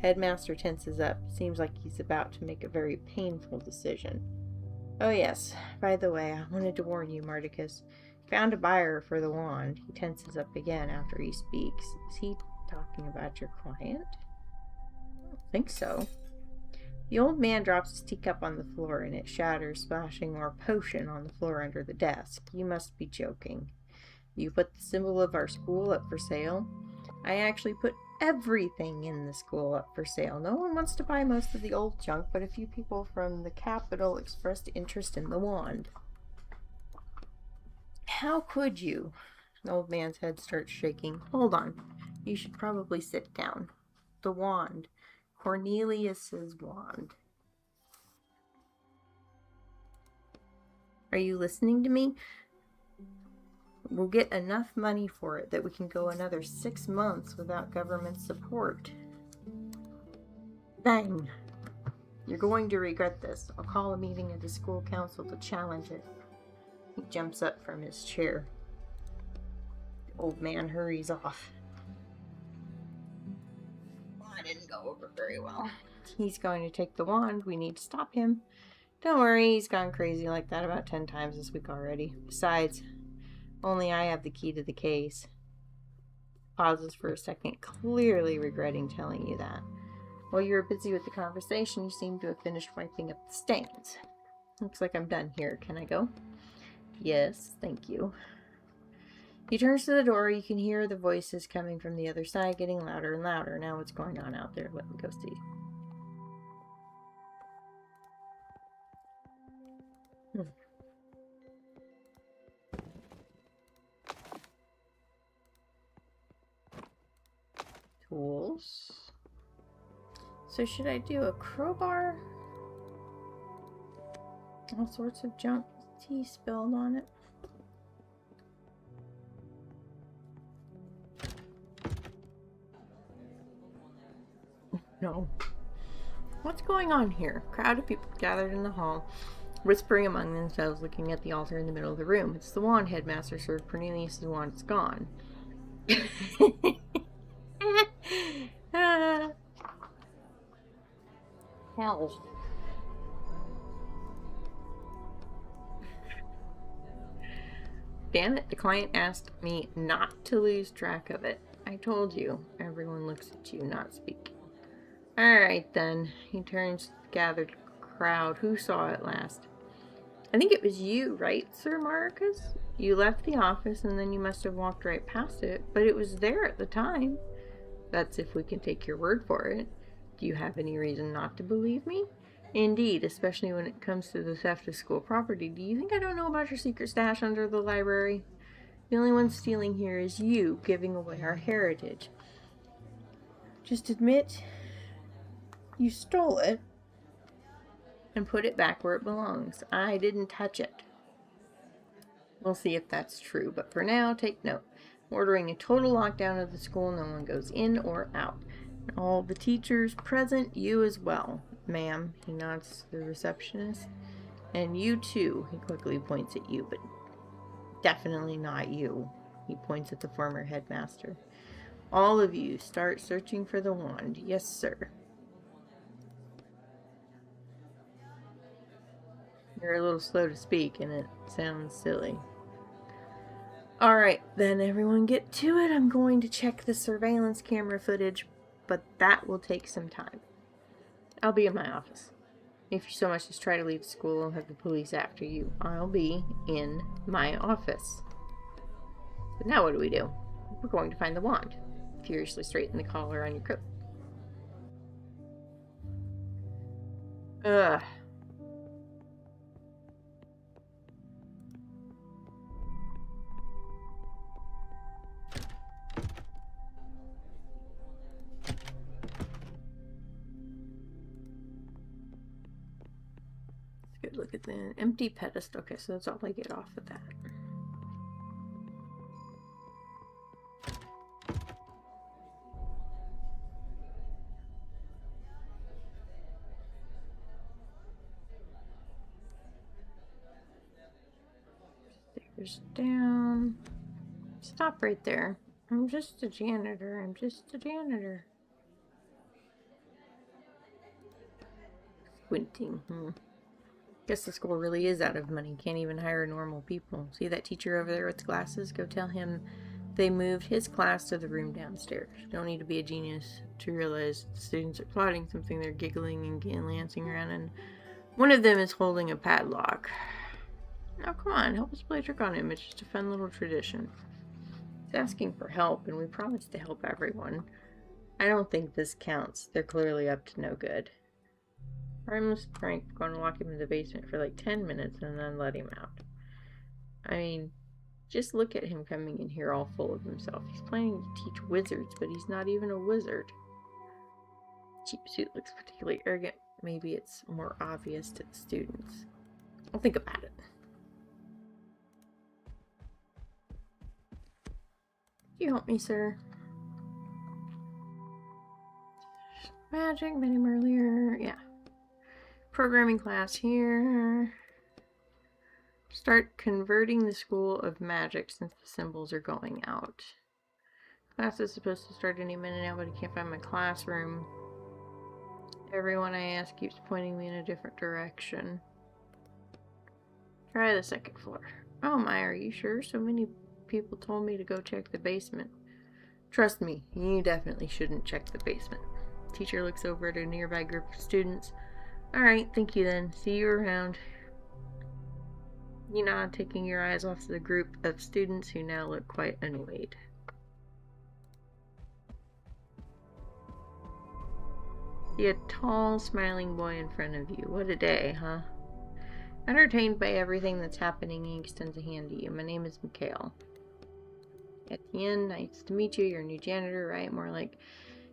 Headmaster tenses up. Seems like he's about to make a very painful decision. Oh yes, by the way, I wanted to warn you, Marticus. Found a buyer for the wand. He tenses up again after he speaks. Is he talking about your client? I don't think so. The old man drops his teacup on the floor and it shatters, splashing more potion on the floor under the desk. You must be joking. You put the symbol of our school up for sale? I actually put everything in the school up for sale. No one wants to buy most of the old junk, but a few people from the capital expressed interest in the wand. How could you? The old man's head starts shaking. Hold on. You should probably sit down. The wand. Cornelius's wand. Are you listening to me? we'll get enough money for it that we can go another 6 months without government support. Bang! You're going to regret this. I'll call a meeting of the school council to challenge it. He jumps up from his chair. The old man hurries off. That didn't go over very well. He's going to take the wand. We need to stop him. Don't worry, he's gone crazy like that about 10 times this week already. Besides, only I have the key to the case. Pauses for a second, clearly regretting telling you that. While you were busy with the conversation, you seem to have finished wiping up the stains. Looks like I'm done here. Can I go? Yes, thank you. He turns to the door. You can hear the voices coming from the other side, getting louder and louder. Now what's going on out there? Let me go see. Tools. So should I do a crowbar? All sorts of junk tea spilled on it. No. What's going on here? A crowd of people gathered in the hall, whispering among themselves, looking at the altar in the middle of the room. It's the wand, headmaster, sir. Cornelius' wand is gone. Hell. Damn it, the client asked me not to lose track of it. I told you. Everyone looks at you, not speaking. Alright then. He turns to the gathered crowd. Who saw it last? I think it was you, right, Sir Marcus? You left the office and then you must have walked right past it, but it was there at the time. That's if we can take your word for it. Do you have any reason not to believe me? Indeed, especially when it comes to the theft of school property. Do you think I don't know about your secret stash under the library? The only one stealing here is you, giving away our heritage. Just admit you stole it and put it back where it belongs. I didn't touch it. We'll see if that's true, but for now, take note. I'm ordering a total lockdown of the school. No one goes in or out. All the teachers present, you as well. Ma'am, he nods to the receptionist. And you too, he quickly points at you, but definitely not you. He points at the former headmaster. All of you start searching for the wand. Yes, sir. You're a little slow to speak, and it sounds silly. Alright, then everyone get to it. I'm going to check the surveillance camera footage, but that will take some time. I'll be in my office. If you so much as try to leave school, I'll have the police after you. I'll be in my office. But now what do we do? We're going to find the wand. Furiously straighten the collar on your coat. Ugh. Good look at the empty pedestal. Okay, so that's all I get off of that. Stairs down. Stop right there. I'm just a janitor. I'm just a janitor. Squinting. Guess the school really is out of money. Can't even hire normal people. See that teacher over there with the glasses? Go tell him they moved his class to the room downstairs. Don't need to be a genius to realize the students are plotting something. They're giggling and lancing around, and one of them is holding a padlock. Now come on, help us play a trick on him. It's just a fun little tradition. He's asking for help, and we promised to help everyone. I don't think this counts. They're clearly up to no good. Harmless prank, going to lock him in the basement for like 10 minutes and then let him out. I mean, just look at him coming in here all full of himself. He's planning to teach wizards, but he's not even a wizard. Cheap suit looks particularly arrogant. Maybe it's more obvious to the students. I'll think about it. you help me, sir? Magic, met him earlier. Yeah. Programming class here. Start converting the School of Magic since the symbols are going out. Class is supposed to start any minute now, but I can't find my classroom. Everyone I ask keeps pointing me in a different direction. Try the second floor. Oh my, are you sure? So many people told me to go check the basement. Trust me, you definitely shouldn't check the basement. Teacher looks over at a nearby group of students. Alright, thank you then. See you around. You nod, taking your eyes off the group of students who now look quite annoyed. See a tall, smiling boy in front of you. What a day, huh? Entertained by everything that's happening, he extends a hand to you. My name is Mikhail. Etienne, nice to meet you. You're a new janitor, right? More like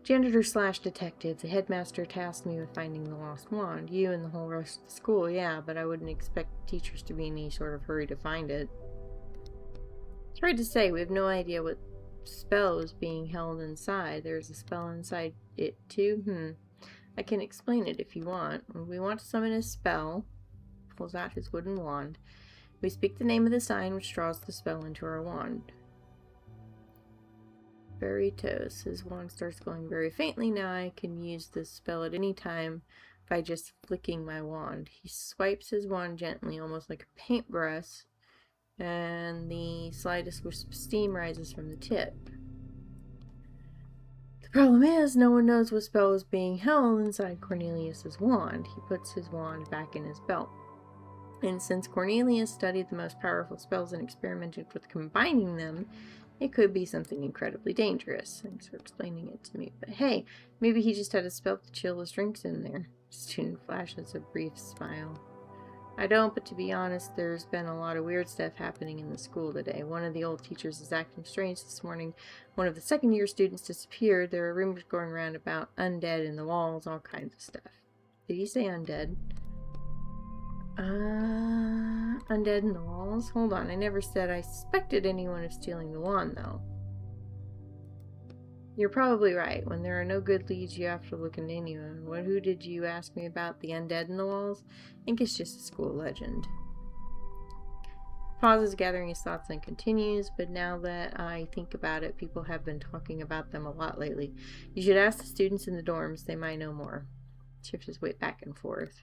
janitor/detective. The headmaster tasked me with finding the lost wand. You and the whole rest of the school, yeah, but I wouldn't expect teachers to be in any sort of hurry to find it. It's hard to say. We have no idea what spell is being held inside. There's a spell inside it, too? I can explain it if you want. We want to summon a spell. Pulls out his wooden wand. We speak the name of the sign, which draws the spell into our wand. Veritos. His wand starts glowing very faintly now. I can use this spell at any time by just flicking my wand. He swipes his wand gently, almost like a paintbrush, and the slightest wisp of steam rises from the tip. The problem is, no one knows what spell is being held inside Cornelius's wand. He puts his wand back in his belt. And since Cornelius studied the most powerful spells and experimented with combining them, it could be something incredibly dangerous. Thanks for explaining it to me. But hey, maybe he just had a spell to chill his drinks in there. Student flashes a brief smile. I don't, but to be honest, there's been a lot of weird stuff happening in the school today. One of the old teachers is acting strange this morning. One of the second-year students disappeared. There are rumors going around about undead in the walls, all kinds of stuff. Did he say undead? Undead in the walls? Hold on, I never said I suspected anyone of stealing the wand, though. You're probably right. When there are no good leads, you have to look into anyone. Who did you ask me about? The undead in the walls? I think it's just a school legend. Pauses, gathering his thoughts, and continues, but now that I think about it, people have been talking about them a lot lately. You should ask the students in the dorms. They might know more. Shifts his weight back and forth.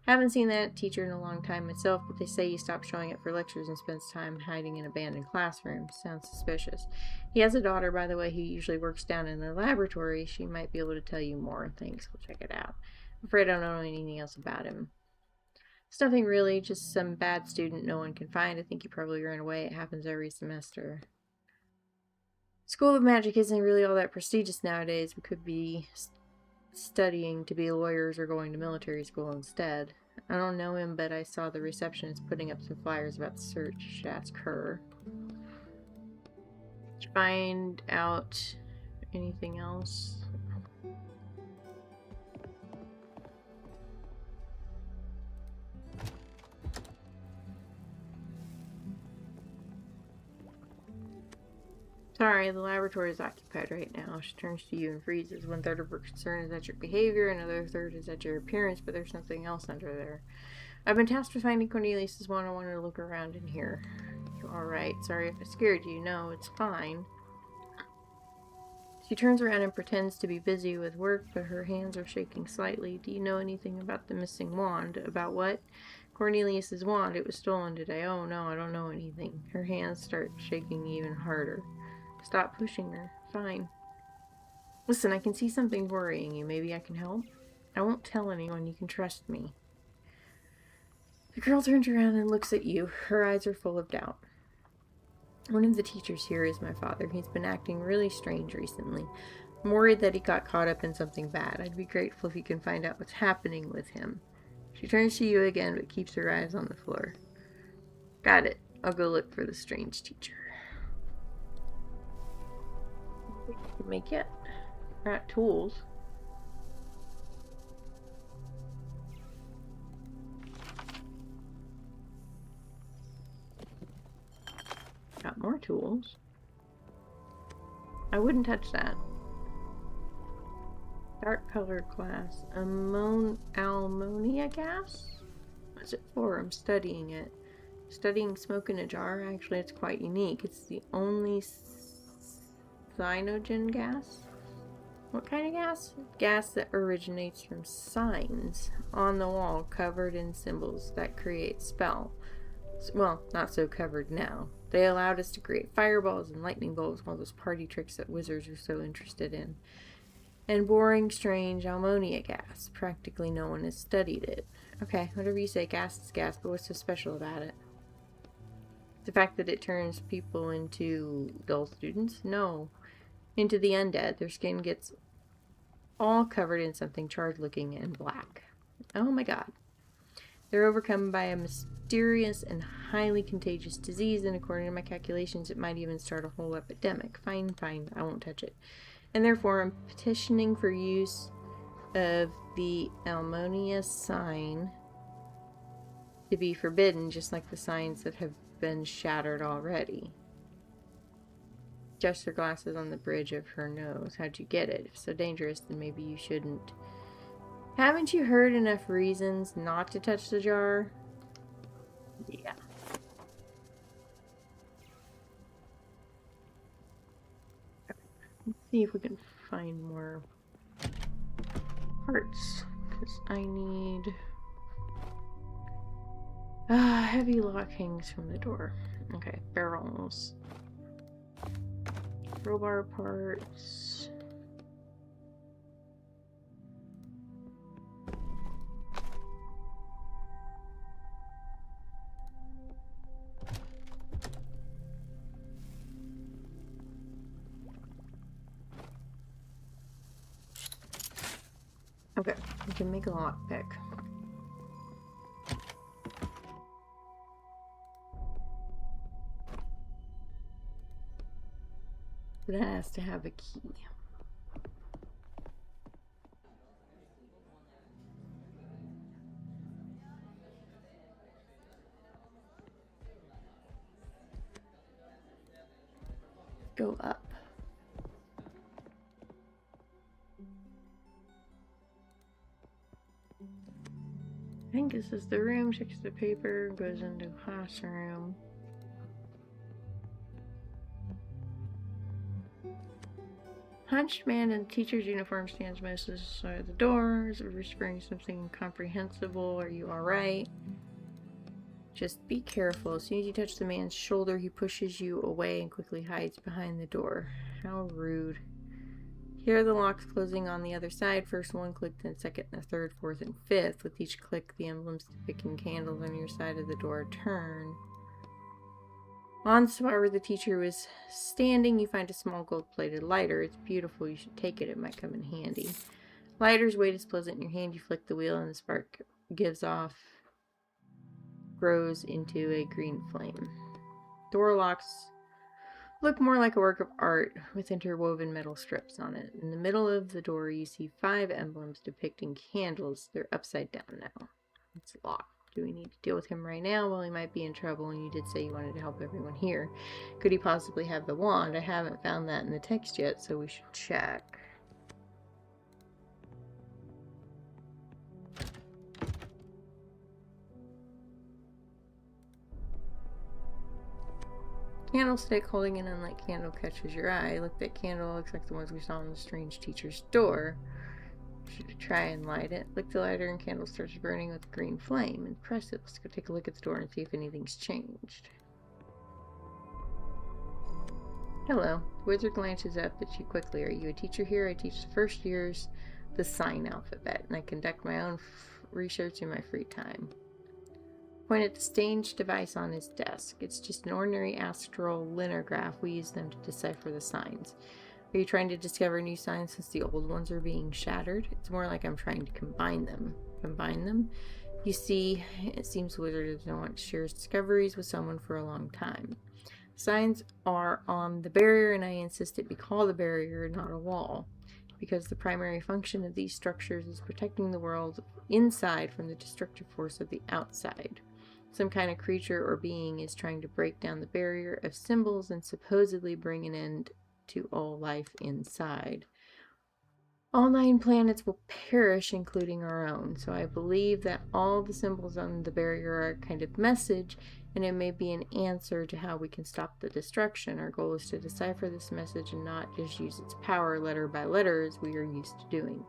Haven't seen that teacher in a long time myself, but they say he stopped showing up for lectures and spends time hiding in abandoned classrooms. Sounds suspicious. He has a daughter, by the way, who usually works down in the laboratory. She might be able to tell you more. Thanks, we'll check it out. I'm afraid I don't know anything else about him. It's nothing really, just some bad student no one can find. I think he probably ran away. It happens every semester. School of Magic isn't really all that prestigious nowadays. We could be studying to be lawyers or going to military school instead. I don't know him, but I saw the receptionist putting up some flyers about the search. You should ask her. Did you find out anything else? Sorry, the laboratory is occupied right now. She turns to you and freezes. 1/3 of her concern is at your behavior, another third is at your appearance, but there's something else under there. I've been tasked with finding Cornelius's wand. I wanted to look around in here. You're alright. Sorry if I scared you. No, it's fine. She turns around and pretends to be busy with work, but her hands are shaking slightly. Do you know anything about the missing wand? About what? Cornelius's wand. It was stolen today. Oh no, I don't know anything. Her hands start shaking even harder. Stop pushing her. Fine. Listen, I can see something worrying you. Maybe I can help? I won't tell anyone. You can trust me. The girl turns around and looks at you. Her eyes are full of doubt. One of the teachers here is my father. He's been acting really strange recently. I'm worried that he got caught up in something bad. I'd be grateful if you can find out what's happening with him. She turns to you again, but keeps her eyes on the floor. Got it. I'll go look for the strange teacher. Make it. Got tools. Got more tools. I wouldn't touch that. Dark colored glass. Ammonia gas? What's it for? I'm studying it. Studying smoke in a jar. Actually, it's quite unique. It's the only cyanogen gas. What kind of gas? Gas that originates from signs on the wall covered in symbols that create spell. Well, not so covered now. They allowed us to create fireballs and lightning bolts, all those party tricks that wizards are so interested in. And boring, strange ammonia gas. Practically no one has studied it. Okay, whatever you say, gas is gas, but what's so special about it? The fact that it turns people into dull students? No. Into the undead. Their skin gets all covered in something charred looking and black. Oh my god. They're overcome by a mysterious and highly contagious disease, and according to my calculations, it might even start a whole epidemic. Fine, I won't touch it. And therefore, I'm petitioning for use of the ammonia sign to be forbidden, just like the signs that have been shattered already. Just her glasses on the bridge of her nose. How'd you get it? If so dangerous, then maybe you shouldn't. Haven't you heard enough reasons not to touch the jar? Yeah. Let's see if we can find more parts. Because I need heavy lockings from the door. Okay, barrels. Crowbar parts. Okay, we can make a lockpick. But it has to have a key. Go up. I think this is the room. Checks the paper. Goes into classroom. Hunched man in teacher's uniform stands most of the side of the doors, whispering something incomprehensible. Are you alright? Just be careful. As soon as you touch the man's shoulder, he pushes you away and quickly hides behind the door. How rude. Here are the locks closing on the other side. First one clicked, then second, and third, fourth, and fifth. With each click, the emblems depicting candles on your side of the door turn. On the spot where the teacher was standing, you find a small gold-plated lighter. It's beautiful. You should take it. It might come in handy. Lighter's weight is pleasant in your hand. You flick the wheel and the spark grows into a green flame. Door locks look more like a work of art with interwoven metal strips on it. In the middle of the door, you see 5 emblems depicting candles. They're upside down now. It's locked. Do we need to deal with him right now? Well, he might be in trouble, and you did say you wanted to help everyone here. Could he possibly have the wand? I haven't found that in the text yet, so we should check. Candlestick holding an unlit candle catches your eye. Look, that candle looks like the ones we saw on the strange teacher's door. Should try and light it. Lick the lighter and candle starts burning with a green flame. Impressive. Let's go take a look at the door and see if anything's changed. Hello. The wizard glances up at you quickly. Are you a teacher here? I teach the first years the sign alphabet, and I conduct my own research in my free time. Point at the strange device on his desk. It's just an ordinary astral linograph. We use them to decipher the signs. Are you trying to discover new signs since the old ones are being shattered? It's more like I'm trying to combine them. Combine them? You see, it seems wizards don't want to share his discoveries with someone for a long time. Signs are on the barrier, and I insist it be called a barrier, not a wall, because the primary function of these structures is protecting the world inside from the destructive force of the outside. Some kind of creature or being is trying to break down the barrier of symbols and supposedly bring an end to all life inside. All 9 planets will perish, including our own. So I believe that all the symbols on the barrier are a kind of message, and it may be an answer to how we can stop the destruction. Our goal is to decipher this message and not just use its power letter by letter as we are used to doing.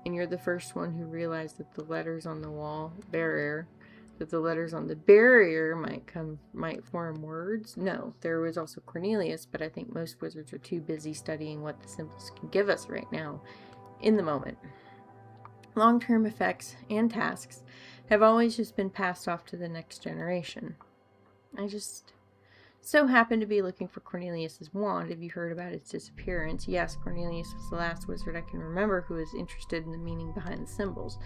And you're the first one who realized that the letters on the wall barrier, that the letters on the barrier might form words. No, there was also Cornelius, but I think most wizards are too busy studying what the symbols can give us right now, in the moment. Long-term effects and tasks have always just been passed off to the next generation. I just so happened to be looking for Cornelius's wand. Have you heard about its disappearance? Yes, Cornelius was the last wizard I can remember who was interested in the meaning behind the symbols,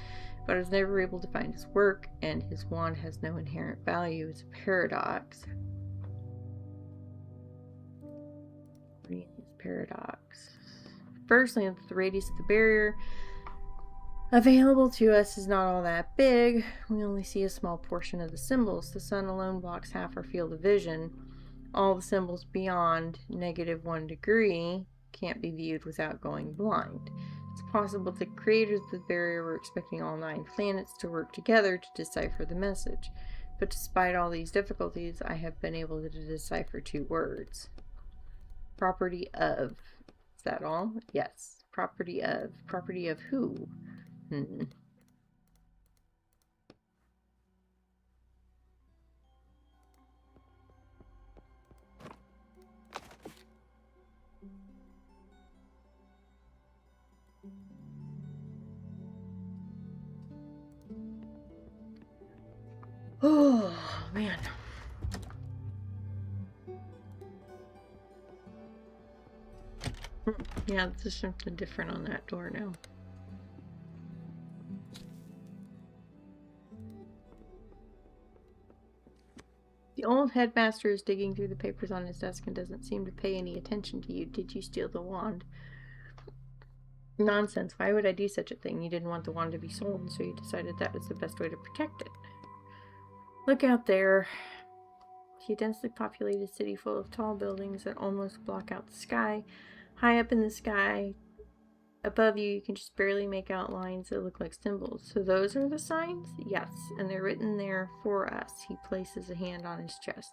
but I was never able to find his work, and his wand has no inherent value. It's a paradox. Cornelius paradox. Firstly, the radius of the barrier available to us is not all that big. We only see a small portion of the symbols. The sun alone blocks half our field of vision. All the symbols beyond -1 degree can't be viewed without going blind. It's possible the creators of the barrier were expecting all 9 planets to work together to decipher the message. But despite all these difficulties, I have been able to decipher 2 words. Property of. Is that all? Yes. Property of. Property of who? Oh, man. Yeah, there's something different on that door now. The old headmaster is digging through the papers on his desk and doesn't seem to pay any attention to you. Did you steal the wand? Nonsense. Why would I do such a thing? You didn't want the wand to be sold, so you decided that was the best way to protect it. Look out there. See a densely populated city full of tall buildings that almost block out the sky. High up in the sky, above you, you can just barely make out lines that look like symbols. So those are the signs? Yes, and they're written there for us. He places a hand on his chest.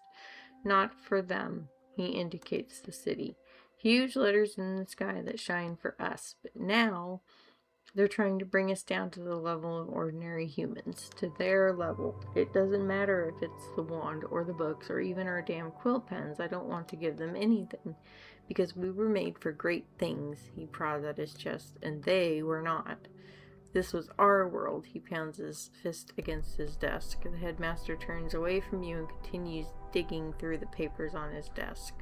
Not for them. He indicates the city. Huge letters in the sky that shine for us. But now, they're trying to bring us down to the level of ordinary humans. To their level. It doesn't matter if it's the wand or the books or even our damn quill pens. I don't want to give them anything. Because we were made for great things, he prods at his chest, and they were not. This was our world. He pounds his fist against his desk. The headmaster turns away from you and continues digging through the papers on his desk.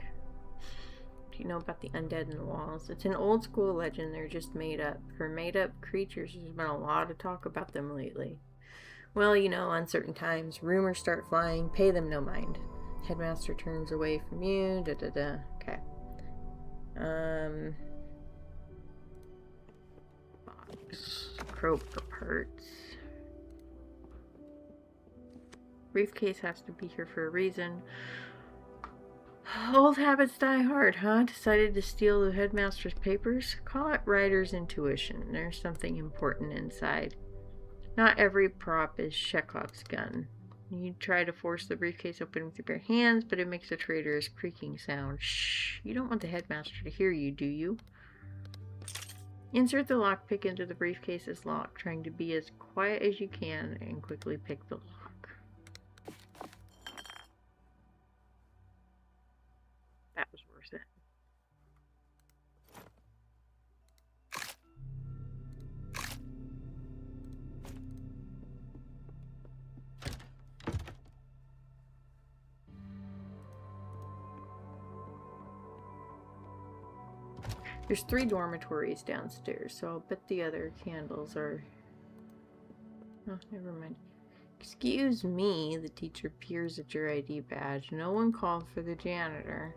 Do you know about the undead in the walls? It's an old school legend. They're just made up. For made up creatures, there's been a lot of talk about them lately. Well, you know, uncertain times, rumors start flying. Pay them no mind. Headmaster turns away from you. Okay. Crowbar parts. Briefcase has to be here for a reason. Old habits die hard, huh? Decided to steal the headmaster's papers? Call it writer's intuition. There's something important inside. Not every prop is Chekhov's gun. You try to force the briefcase open with your bare hands, but it makes a traitorous creaking sound. Shh! You don't want the headmaster to hear you, do you? Insert the lockpick into the briefcase's lock, trying to be as quiet as you can, and quickly pick the lock. That was worth it. There's 3 dormitories downstairs, so I'll bet the other candles are... Oh, never mind. Excuse me, the teacher peers at your ID badge. No one called for the janitor.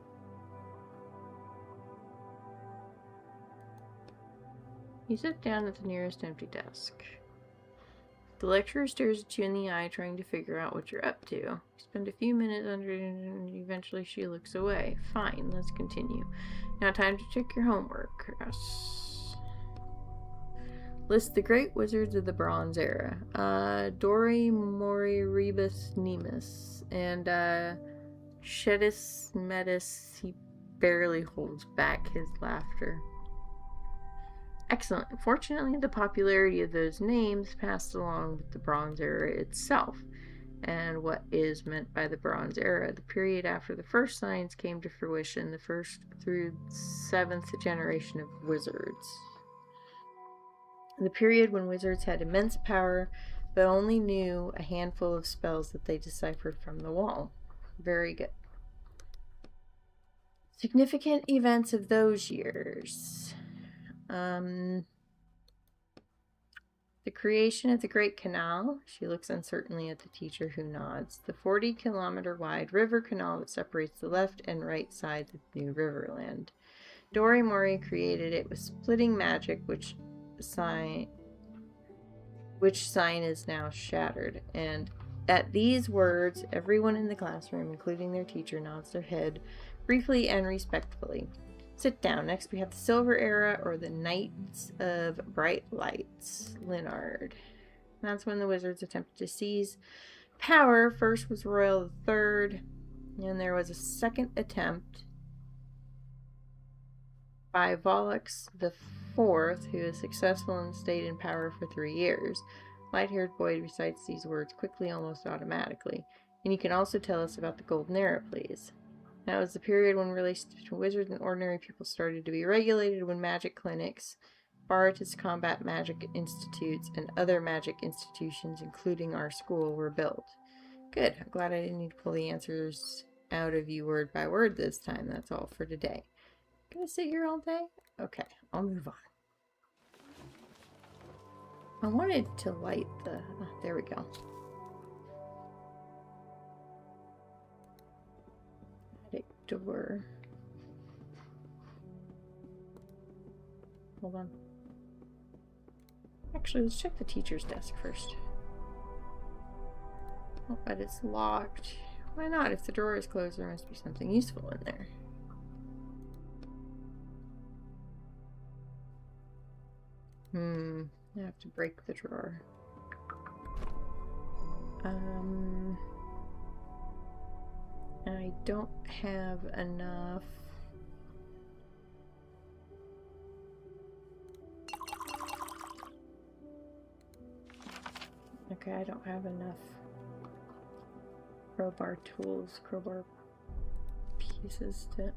You sit down at the nearest empty desk. The lecturer stares at you in the eye, trying to figure out what you're up to. You spend a few minutes under it, and eventually she looks away. Fine, let's continue. Now time to check your homework. Yes. List the great wizards of the Bronze Era. Dori, Mori, Rebus, Nemus, and Shedis, Metis. He barely holds back his laughter. Excellent. Fortunately, the popularity of those names passed along with the Bronze Era itself. And what is meant by the Bronze Era? The period after the first science came to fruition, the first through seventh generation of wizards. The period when wizards had immense power, but only knew a handful of spells that they deciphered from the wall. Very good. Significant events of those years. The creation of the Great Canal. She looks uncertainly at the teacher, who nods. The 40-kilometer wide river canal that separates the left and right sides of New Riverland. Dori Mori created it with splitting magic, which sign is now shattered. And at these words, everyone in the classroom, including their teacher, nods their head briefly and respectfully. Sit down. Next we have the Silver Era, or the Knights of Bright Lights. Linard. That's when the wizards attempted to seize power. First was Royal III, and there was a second attempt by Volux IV, who was successful and stayed in power for 3 years. Light-haired boy recites these words quickly, almost automatically. And you can also tell us about the Golden Era, please. That was the period when relations between wizards and ordinary people started to be regulated, when magic clinics, Baratus combat magic institutes, and other magic institutions, including our school, were built. Good. I'm glad I didn't need to pull the answers out of you word by word this time. That's all for today. Gonna sit here all day? Okay, I'll move on. I wanted to light the... Oh, there we go. Door. Hold on. Actually, let's check the teacher's desk first. Oh, but it's locked. Why not? If the drawer is closed, there must be something useful in there. I have to break the drawer. I don't have enough. Okay, I don't have enough crowbar tools, crowbar pieces to,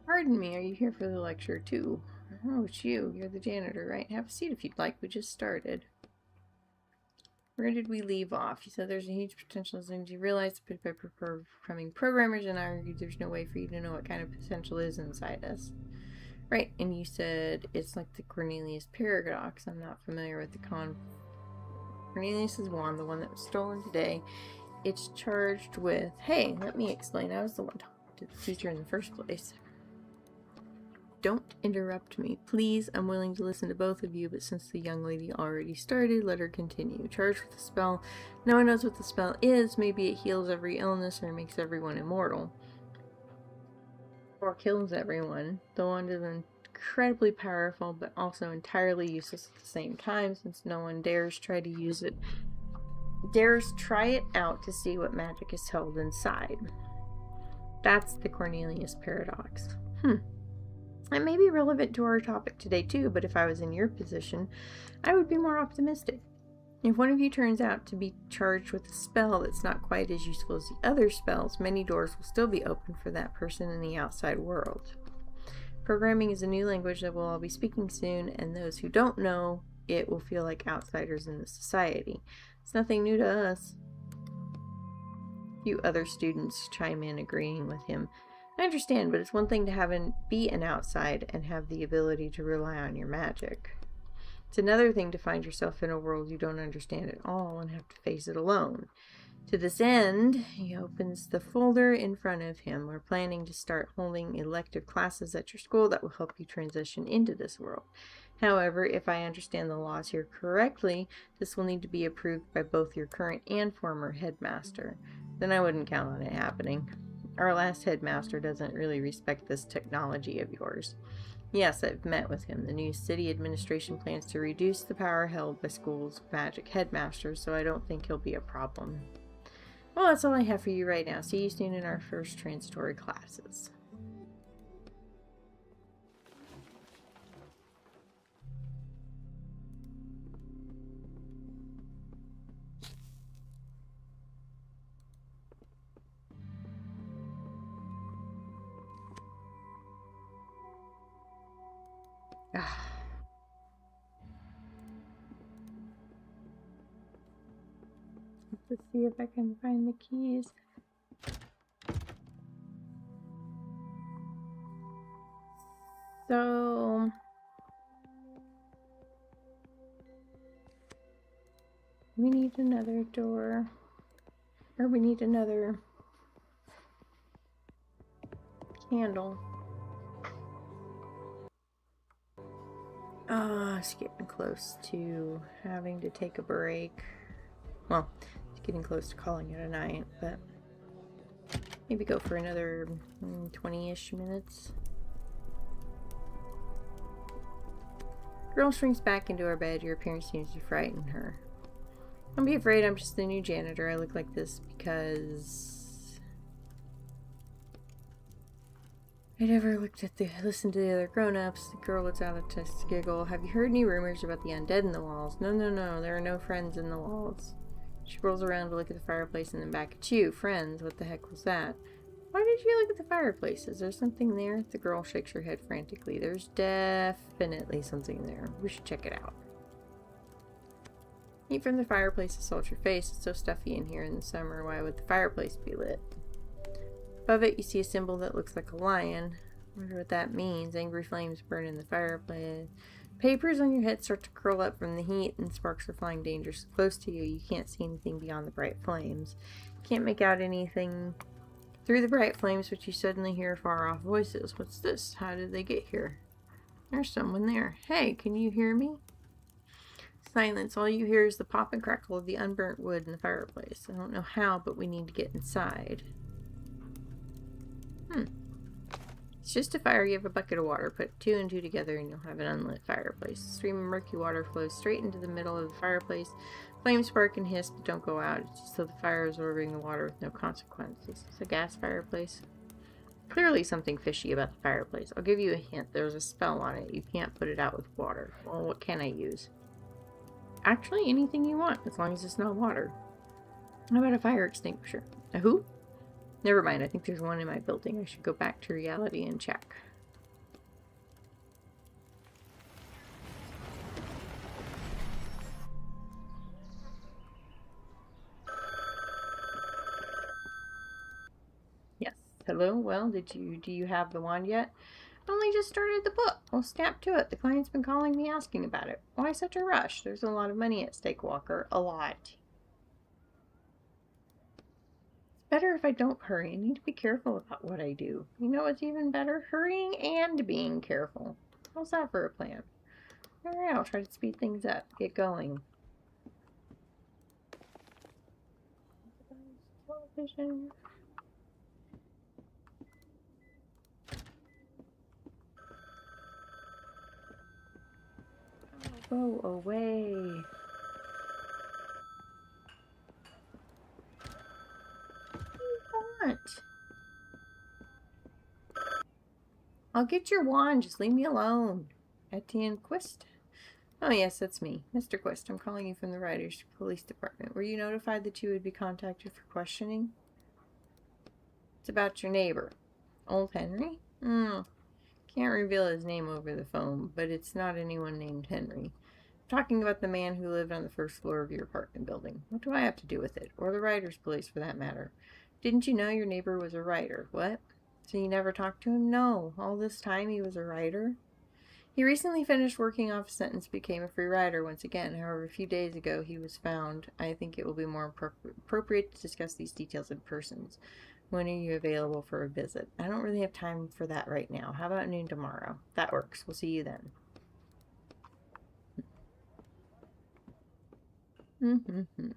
Pardon me, are you here for the lecture too? Oh, it's you. You're the janitor, right? Have a seat if you'd like. We just started. Where did we leave off? You said there's a huge potential as soon as you realize that by becoming programmers, and I argued there's no way for you to know what kind of potential is inside us. Right, and you said it's like the Cornelius paradox. I'm not familiar with the Cornelius's wand, the one that was stolen today. It's charged with... Hey, let me explain. I was the one talking to the teacher in the first place. Don't interrupt me, please. I'm willing to listen to both of you, but since the young lady already started, let her continue. Charged with a spell. No one knows what the spell is. Maybe it heals every illness or makes everyone immortal. Or kills everyone. The wand is incredibly powerful, but also entirely useless at the same time, since no one dares try to use it. Dares try it out to see what magic is held inside. That's the Cornelius paradox. It may be relevant to our topic today too, but if I was in your position, I would be more optimistic. If one of you turns out to be charged with a spell that's not quite as useful as the other spells, many doors will still be open for that person in the outside world. Programming is a new language that we'll all be speaking soon, and those who don't know it will feel like outsiders in the society. It's nothing new to us. A few other students chime in, agreeing with him. I understand, but it's one thing to be an outside and have the ability to rely on your magic. It's another thing to find yourself in a world you don't understand at all and have to face it alone. To this end, he opens the folder in front of him. We're planning to start holding elective classes at your school that will help you transition into this world. However, if I understand the laws here correctly, this will need to be approved by both your current and former headmaster. Then I wouldn't count on it happening. Our last headmaster doesn't really respect this technology of yours. Yes, I've met with him. The new city administration plans to reduce the power held by schools' magic headmasters, so I don't think he'll be a problem. Well, that's all I have for you right now. See you soon in our first transitory classes. Let's see if I can find the keys. So we need another door, or we need another candle. It's getting close to having to take a break. Well, it's getting close to calling it a night, but maybe go for another 20-ish minutes. Girl shrinks back into her bed. Your appearance seems to frighten her. Don't be afraid, I'm just the new janitor. I look like this because I never listened to the other grown-ups. The girl lets out a test giggle. Have you heard any rumors about the undead in the walls? No, there are no friends in the walls. She rolls around to look at the fireplace and then back at you. Friends? What the heck was that? Why did you look at the fireplace? Is there something there? The girl shakes her head frantically. There's definitely something there. We should check it out. Heat from the fireplace assaults your face. It's so stuffy in here in the summer. Why would the fireplace be lit? Above it, you see a symbol that looks like a lion. I wonder what that means. Angry flames burn in the fireplace. Papers on your head start to curl up from the heat, and sparks are flying dangerously close to you. You can't see anything beyond the bright flames. You can't make out anything through the bright flames, but you suddenly hear far-off voices. What's this? How did they get here? There's someone there. Hey, can you hear me? Silence. All you hear is the pop and crackle of the unburnt wood in the fireplace. I don't know how, but we need to get inside. It's just a fire. You have a bucket of water. Put 2 and 2 together and you'll have an unlit fireplace. A stream of murky water flows straight into the middle of the fireplace. Flames spark and hiss, but don't go out. It's just so the fire is absorbing the water with no consequences. It's a gas fireplace. Clearly something fishy about the fireplace. I'll give you a hint. There's a spell on it. You can't put it out with water. Well, what can I use? Actually, anything you want, as long as it's not water. How about a fire extinguisher? A who? Never mind, I think there's one in my building. I should go back to reality and check. Yes. Hello? Well, do you have the wand yet? I only just started the book. Well, snap to it. The client's been calling me asking about it. Why such a rush? There's a lot of money at stake, Walker. A lot. Better if I don't hurry. I need to be careful about what I do. You know what's even better? Hurrying and being careful. How's that for a plan? Alright, I'll try to speed things up. Get going. Television. Oh, go away. I'll get your wand. Just leave me alone. Etienne Quist? Oh, yes, that's me. Mr. Quist, I'm calling you from the Riders Police Department. Were you notified that you would be contacted for questioning? It's about your neighbor. Old Henry? Can't reveal his name over the phone, but it's not anyone named Henry. I'm talking about the man who lived on the first floor of your apartment building. What do I have to do with it? Or the Riders Police, for that matter. Didn't you know your neighbor was a writer? What? So you never talked to him? No. All this time he was a writer? He recently finished working off a sentence, became a free rider once again. However, a few days ago he was found. I think it will be more appropriate to discuss these details in person. When are you available for a visit? I don't really have time for that right now. How about noon tomorrow? That works. We'll see you then. Mm-hmm.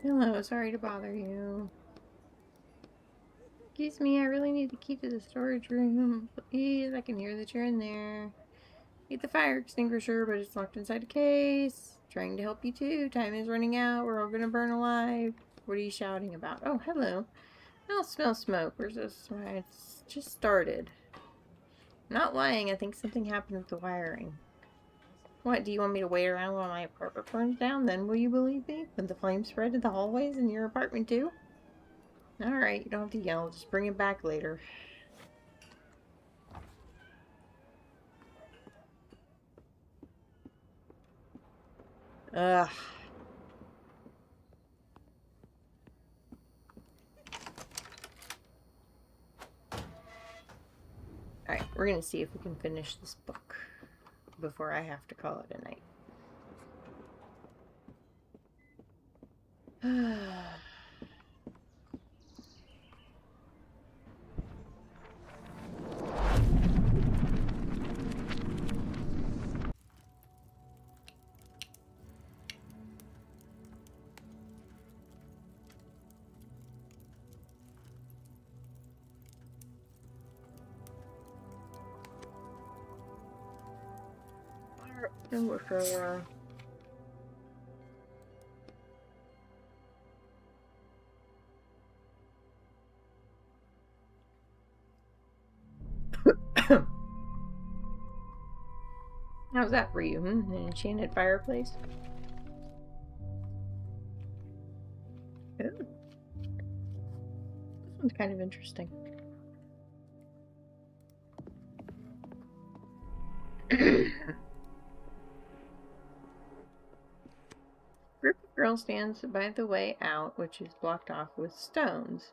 Hello, sorry to bother you. Excuse me, I really need the key to the storage room. Please, I can hear that you're in there. Need the fire extinguisher, but it's locked inside a case. Trying to help you too. Time is running out. We're all gonna burn alive. What are you shouting about? Oh, hello. I don't smell smoke. Where's this? It's just started. I'm not lying. I think something happened with the wiring. What, do you want me to wait around while my apartment burns down? Then will you believe me? When the flames spread to the hallways in your apartment too? Alright, you don't have to yell. Just bring it back later. Ugh. Alright, we're gonna see if we can finish this book before I have to call it a night. How's that for you? An enchanted fireplace? Ooh. This one's kind of interesting. Group of girls stands by the way out, which is blocked off with stones.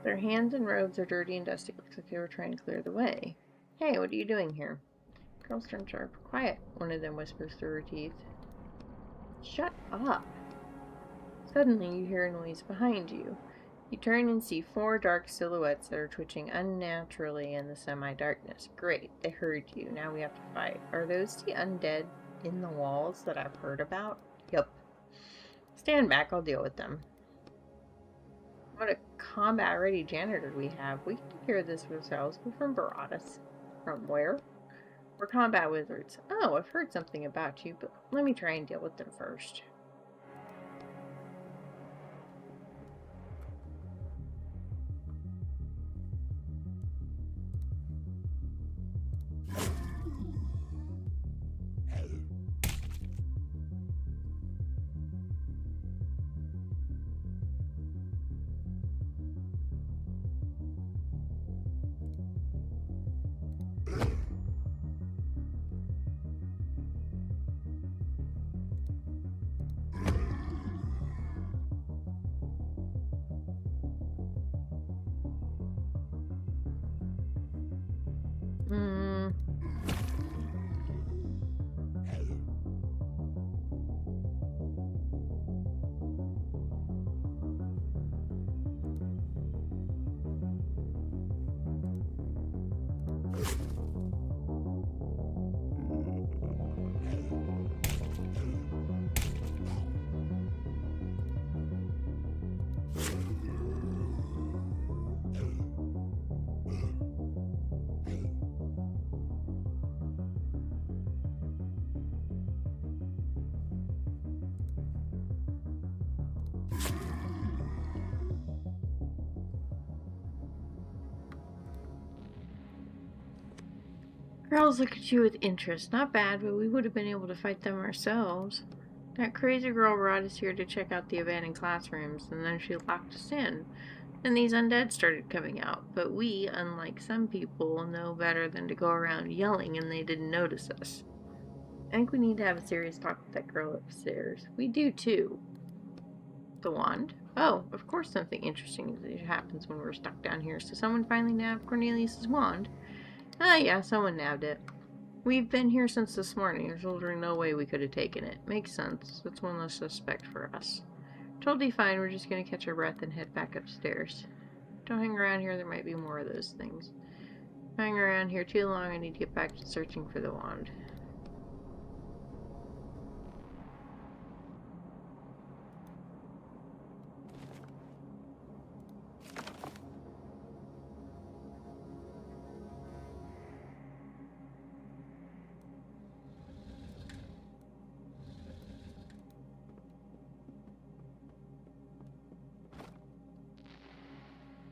Their hands and robes are dirty and dusty. Looks like they were trying to clear the way. Hey, what are you doing here? Girls turn sharp. Quiet, one of them whispers through her teeth. Shut up. Suddenly you hear a noise behind you. You turn and see 4 dark silhouettes that are twitching unnaturally in the semi-darkness. Great, they heard you. Now we have to fight. Are those the undead in the walls that I've heard about? Yup. Stand back, I'll deal with them. What a combat-ready janitor we have. We can take care of this ourselves. We're from Baratus. From where? We're combat wizards. Oh, I've heard something about you, but let me try and deal with them first. Girls look at you with interest. Not bad, but we would have been able to fight them ourselves. That crazy girl brought us here to check out the abandoned classrooms, and then she locked us in. And these undead started coming out, but we, unlike some people, know better than to go around yelling and they didn't notice us. I think we need to have a serious talk with that girl upstairs. We do too. The wand? Oh, of course something interesting happens when we're stuck down here. So someone finally nabbed Cornelius's wand. Ah, yeah, someone nabbed it. We've been here since this morning. There's literally no way we could have taken it. Makes sense. That's one less suspect for us. Totally fine. We're just gonna catch our breath and head back upstairs. Don't hang around here. There might be more of those things. If I hang around here too long, I need to get back to searching for the wand.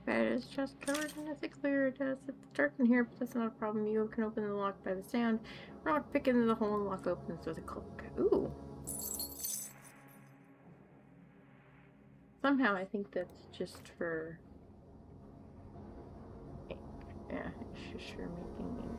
Bed is just covered in a thick layer of dust. It's dark in here, but that's not a problem. You can open the lock by the sound. Rock, pick into the hole, and lock opens with a click. Ooh. Somehow I think that's just for ink. Yeah, it's just for making ink.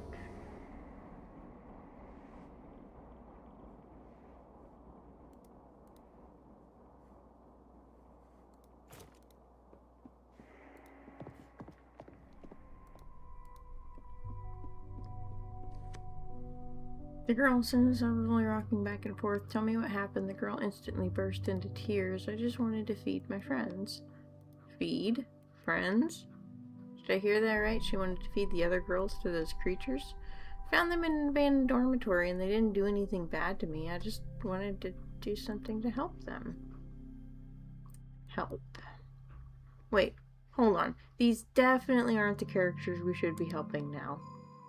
The girl, since I was only rocking back and forth, tell me what happened. The girl instantly burst into tears. I just wanted to feed my friends. Feed? Friends? Did I hear that right? She wanted to feed the other girls to those creatures? Found them in an abandoned dormitory and they didn't do anything bad to me. I just wanted to do something to help them. Help. Wait, hold on. These definitely aren't the characters we should be helping now.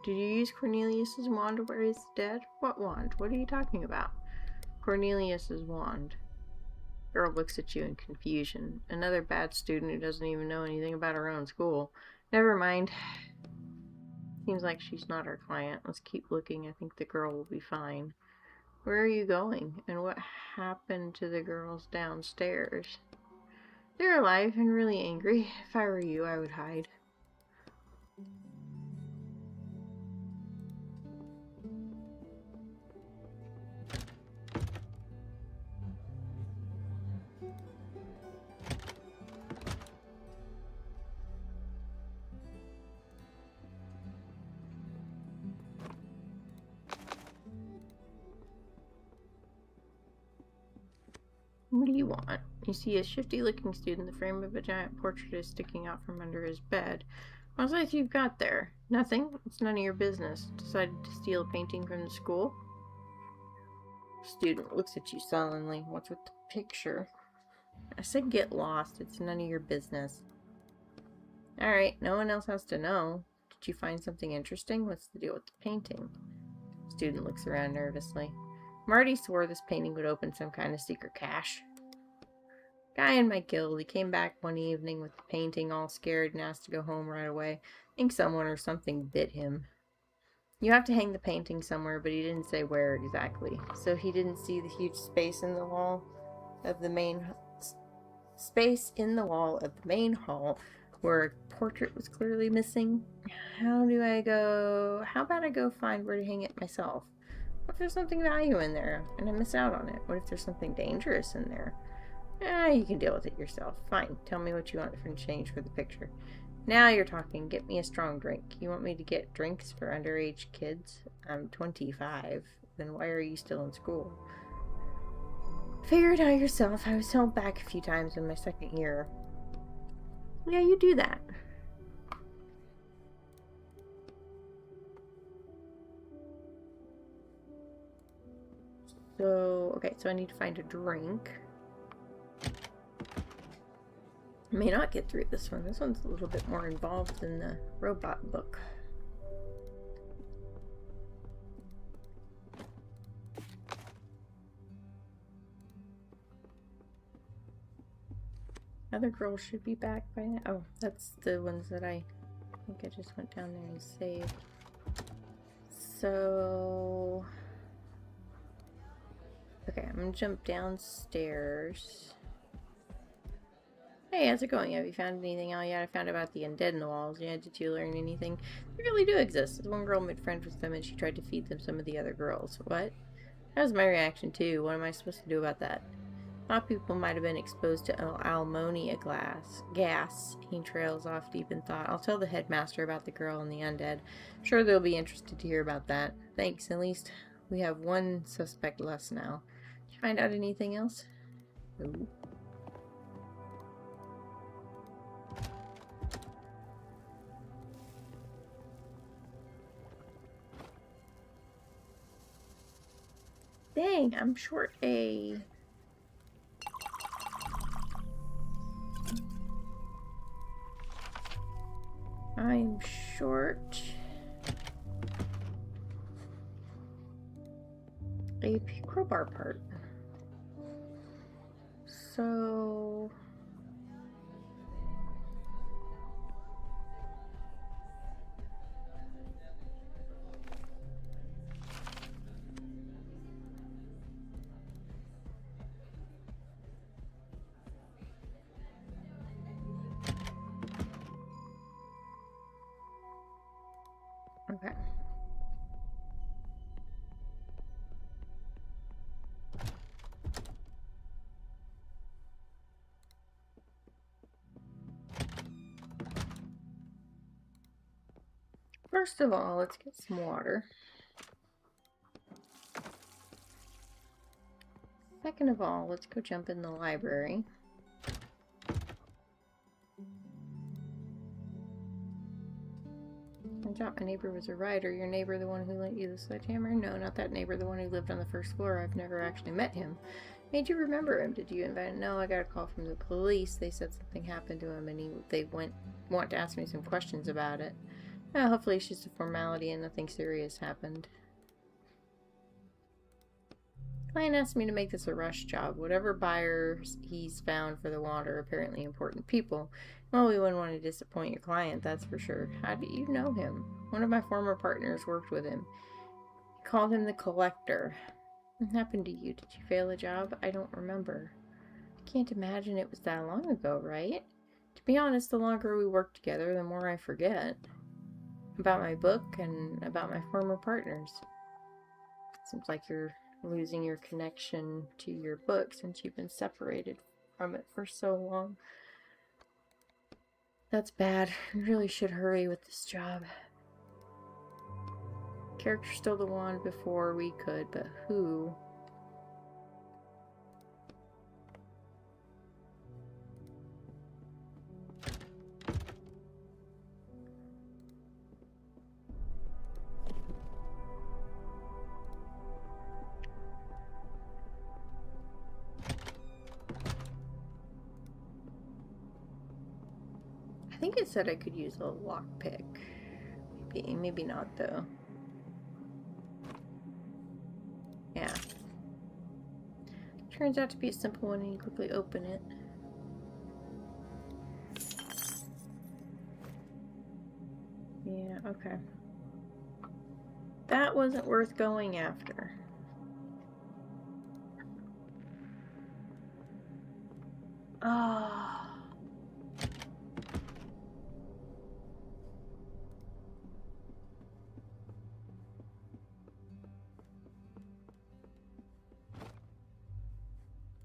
Did you use Cornelius's wand where he's dead? What wand? What are you talking about? Cornelius's wand. Girl looks at you in confusion. Another bad student who doesn't even know anything about her own school. Never mind. Seems like she's not our client. Let's keep looking. I think the girl will be fine. Where are you going? And what happened to the girls downstairs? They're alive and really angry. If I were you, I would hide. What do you want? You see a shifty-looking student. The frame of a giant portrait is sticking out from under his bed. What's that you've got there? Nothing? It's none of your business. Decided to steal a painting from the school? Student looks at you sullenly. What's with the picture? I said get lost. It's none of your business. Alright, no one else has to know. Did you find something interesting? What's the deal with the painting? Student looks around nervously. Marty swore this painting would open some kind of secret cache. Guy in my guild, he came back one evening with the painting all scared and asked to go home right away. I think someone or something bit him. You have to hang the painting somewhere, but he didn't say where exactly. So he didn't see the huge space in the wall of the main hall where a portrait was clearly missing. How about I go find where to hang it myself? What if there's something value in there and I miss out on it? What if there's something dangerous in there? You can deal with it yourself. Fine, tell me what you want for change for the picture. Now you're talking. Get me a strong drink. You want me to get drinks for underage kids? I'm 25. Then why are you still in school? Figure it out yourself. I was held back a few times in my second year. Yeah, you do that. So I need to find a drink. I may not get through this one. This one's a little bit more involved than the robot book. Other girls should be back by now. Oh, that's the ones that I think I just went down there and saved. So... Okay, I'm gonna jump downstairs. Hey, how's it going? Have you found anything out yet? I found about the undead in the walls. Yeah, did you learn anything? They really do exist. This one girl made friends with them and she tried to feed them some of the other girls. What? That was my reaction too. What am I supposed to do about that? A lot of people might have been exposed to ammonia gas. He trails off deep in thought. I'll tell the headmaster about the girl and the undead. I'm sure they'll be interested to hear about that. Thanks. At least we have one suspect less now. Did you find out anything else? Ooh. Dang, I'm short a... I'm short a crowbar part. So... Okay. First of all, let's get some water. Second of all, let's go jump in the library. Turns out my neighbor was a writer. Your neighbor, the one who lent you the sledgehammer? No, not that neighbor, the one who lived on the first floor. I've never actually met him. Made you remember him? Did you invite him? No, I got a call from the police. They said something happened to him and they want to ask me some questions about it. Well, hopefully it's just a formality and nothing serious happened. Client asked me to make this a rush job. Whatever buyers he's found for the water, apparently important people. Well, we wouldn't want to disappoint your client, that's for sure. How do you know him? One of my former partners worked with him. He called him the Collector. What happened to you? Did you fail a job? I don't remember. I can't imagine it was that long ago, right? To be honest, the longer we work together, the more I forget. About my book and about my former partners. Seems like you're losing your connection to your book since you've been separated from it for so long. That's bad. You really should hurry with this job. Character stole the wand before we could, but who? I think it said I could use a lockpick. Maybe not though. Yeah. Turns out to be a simple one and you quickly open it. Yeah, okay. That wasn't worth going after. Ah.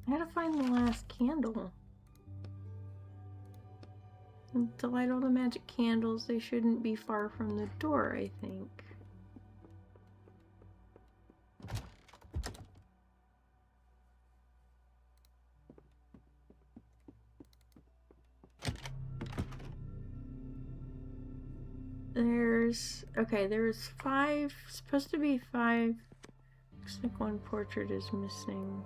I gotta find the last candle. And to light all the magic candles, they shouldn't be far from the door, I think. Okay, there's 5, supposed to be 5. Looks like one portrait is missing.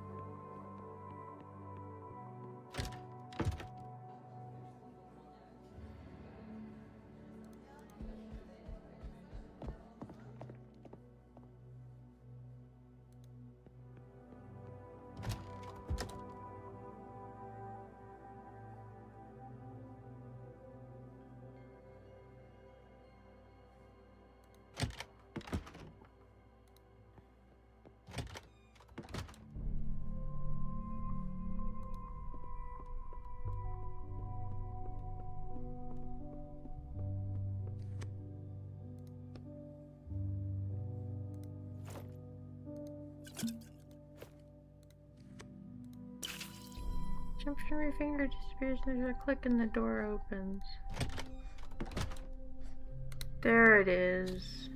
Jumps from your finger, disappears, and there's a click and the door opens. There it is.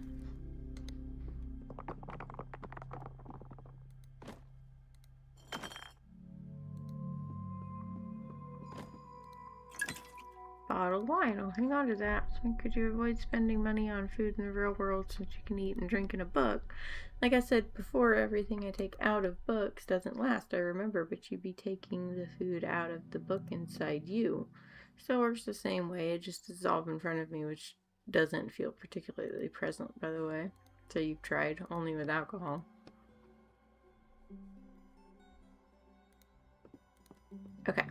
Bottled wine. I'll hang on to that. So could you avoid spending money on food in the real world since you can eat and drink in a book? Like I said before, everything I take out of books doesn't last, I remember, but you'd be taking the food out of the book inside you. So it works the same way. It just dissolves in front of me, which doesn't feel particularly pleasant, by the way. So you've tried, only with alcohol. Okay.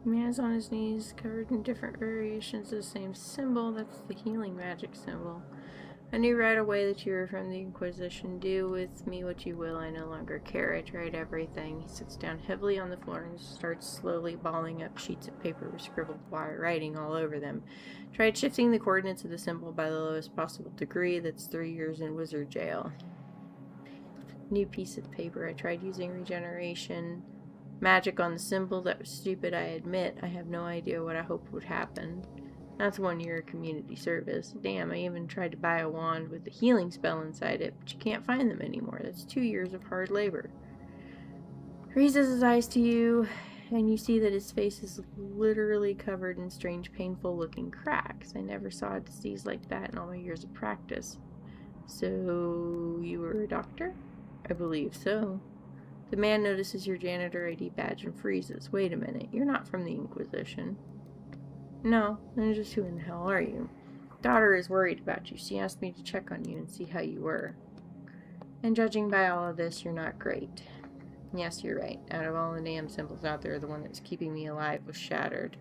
The man is on his knees, covered in different variations of the same symbol. That's the healing magic symbol. I knew right away that you were from the Inquisition. Do with me what you will, I no longer care. I tried everything. He sits down heavily on the floor and starts slowly balling up sheets of paper with scribbled writing all over them. Tried shifting the coordinates of the symbol by the lowest possible degree. That's 3 years in wizard jail. New piece of paper. I tried using regeneration magic on the symbol. That was stupid, I admit. I have no idea what I hoped would happen. That's 1 year of community service. Damn, I even tried to buy a wand with a healing spell inside it, but you can't find them anymore. That's 2 years of hard labor. Raises his eyes to you, and you see that his face is literally covered in strange, painful-looking cracks. I never saw a disease like that in all my years of practice. So, you were a doctor? I believe so. The man notices your janitor ID badge and freezes. Wait a minute, you're not from the Inquisition. No, then just who in the hell are you? Daughter is worried about you. She asked me to check on you and see how you were. And judging by all of this, you're not great. Yes, you're right. Out of all the damn symbols out there, the one that's keeping me alive was shattered.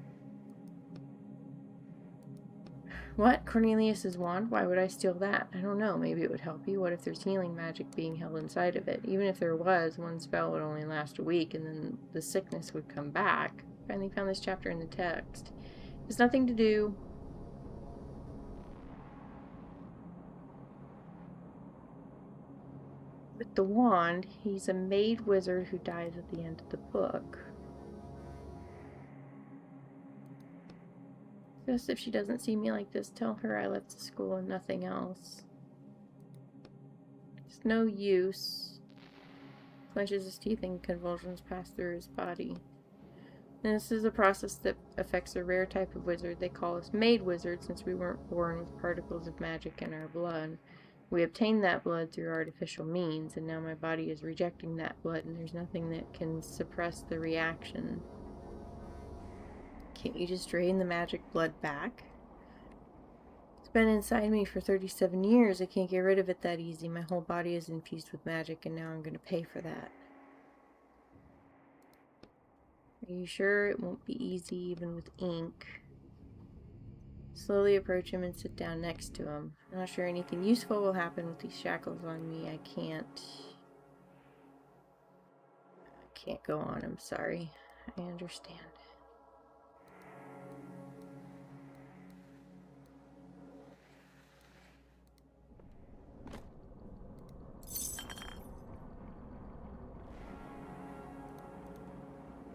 What? Cornelius's wand? Why would I steal that? I don't know. Maybe it would help you. What if there's healing magic being held inside of it? Even if there was, one spell would only last a week, and then the sickness would come back. Finally found this chapter in the text. There's nothing to do. With the wand, he's a made wizard who dies at the end of the book. Just if she doesn't see me like this, tell her I left the school and nothing else. It's no use. Clenches his teeth and convulsions pass through his body. And this is a process that affects a rare type of wizard. They call us made wizards since we weren't born with particles of magic in our blood. We obtained that blood through artificial means, and now my body is rejecting that blood, and there's nothing that can suppress the reaction. Can't you just drain the magic blood back? It's been inside me for 37 years. I can't get rid of it that easy. My whole body is infused with magic, and now I'm going to pay for that. Are you sure it won't be easy even with ink? Slowly approach him and sit down next to him. I'm not sure anything useful will happen with these shackles on me. I can't go on. I'm sorry. I understand.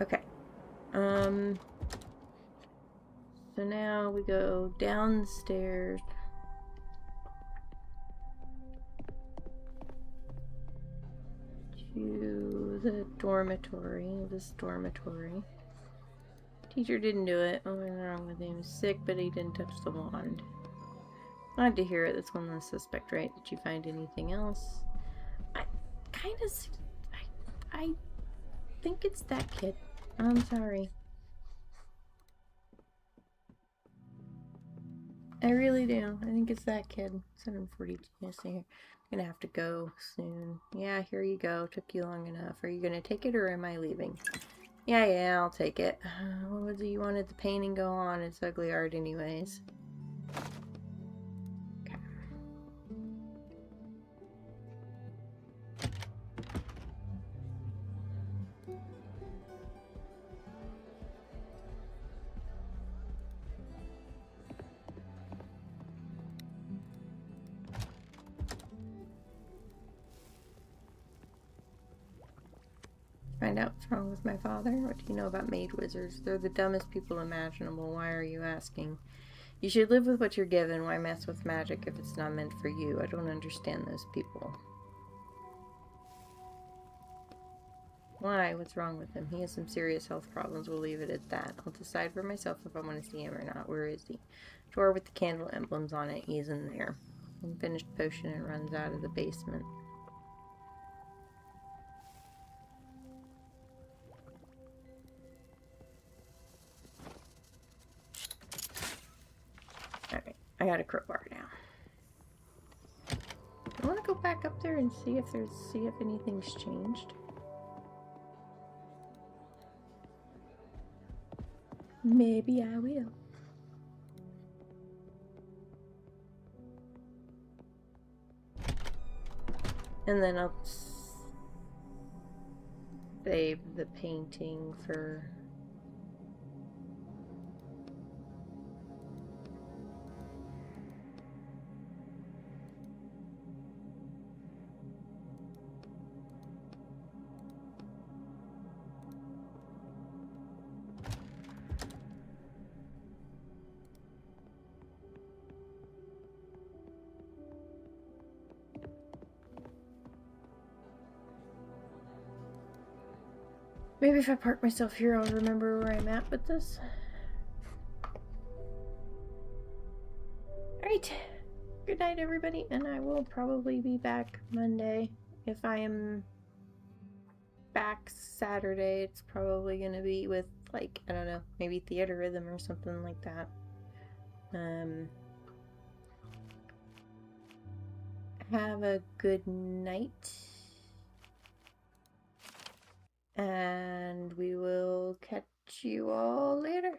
Okay. So now we go down the stairs. To the dormitory. This dormitory. Teacher didn't do it. What went wrong with him? He was sick, but he didn't touch the wand. Glad to hear it. That's one less suspect, right? Did you find anything else? I think it's that kid. I'm sorry. I really do. I think it's that kid. 7:42. I'm gonna have to go soon. Yeah, here you go. Took you long enough. Are you gonna take it or am I leaving? Yeah, I'll take it. What was it you wanted the painting go on? It's ugly art anyways. Okay. Find out what's wrong with my father? What do you know about mage wizards? They're the dumbest people imaginable. Why are you asking? You should live with what you're given. Why mess with magic if it's not meant for you? I don't understand those people. Why? What's wrong with him? He has some serious health problems. We'll leave it at that. I'll decide for myself if I want to see him or not. Where is he? Drawer with the candle emblems on it. He's in there. Unfinished potion and runs out of the basement. Alright, I got a crowbar now. I want to go back up there and see if anything's changed. Maybe I will. And then I'll save the painting for... Maybe if I park myself here, I'll remember where I'm at with this. Alright. Good night, everybody. And I will probably be back Monday. If I am back Saturday, it's probably going to be with, like, I don't know, maybe theater rhythm or something like that. Have a good night. And we will catch you all later.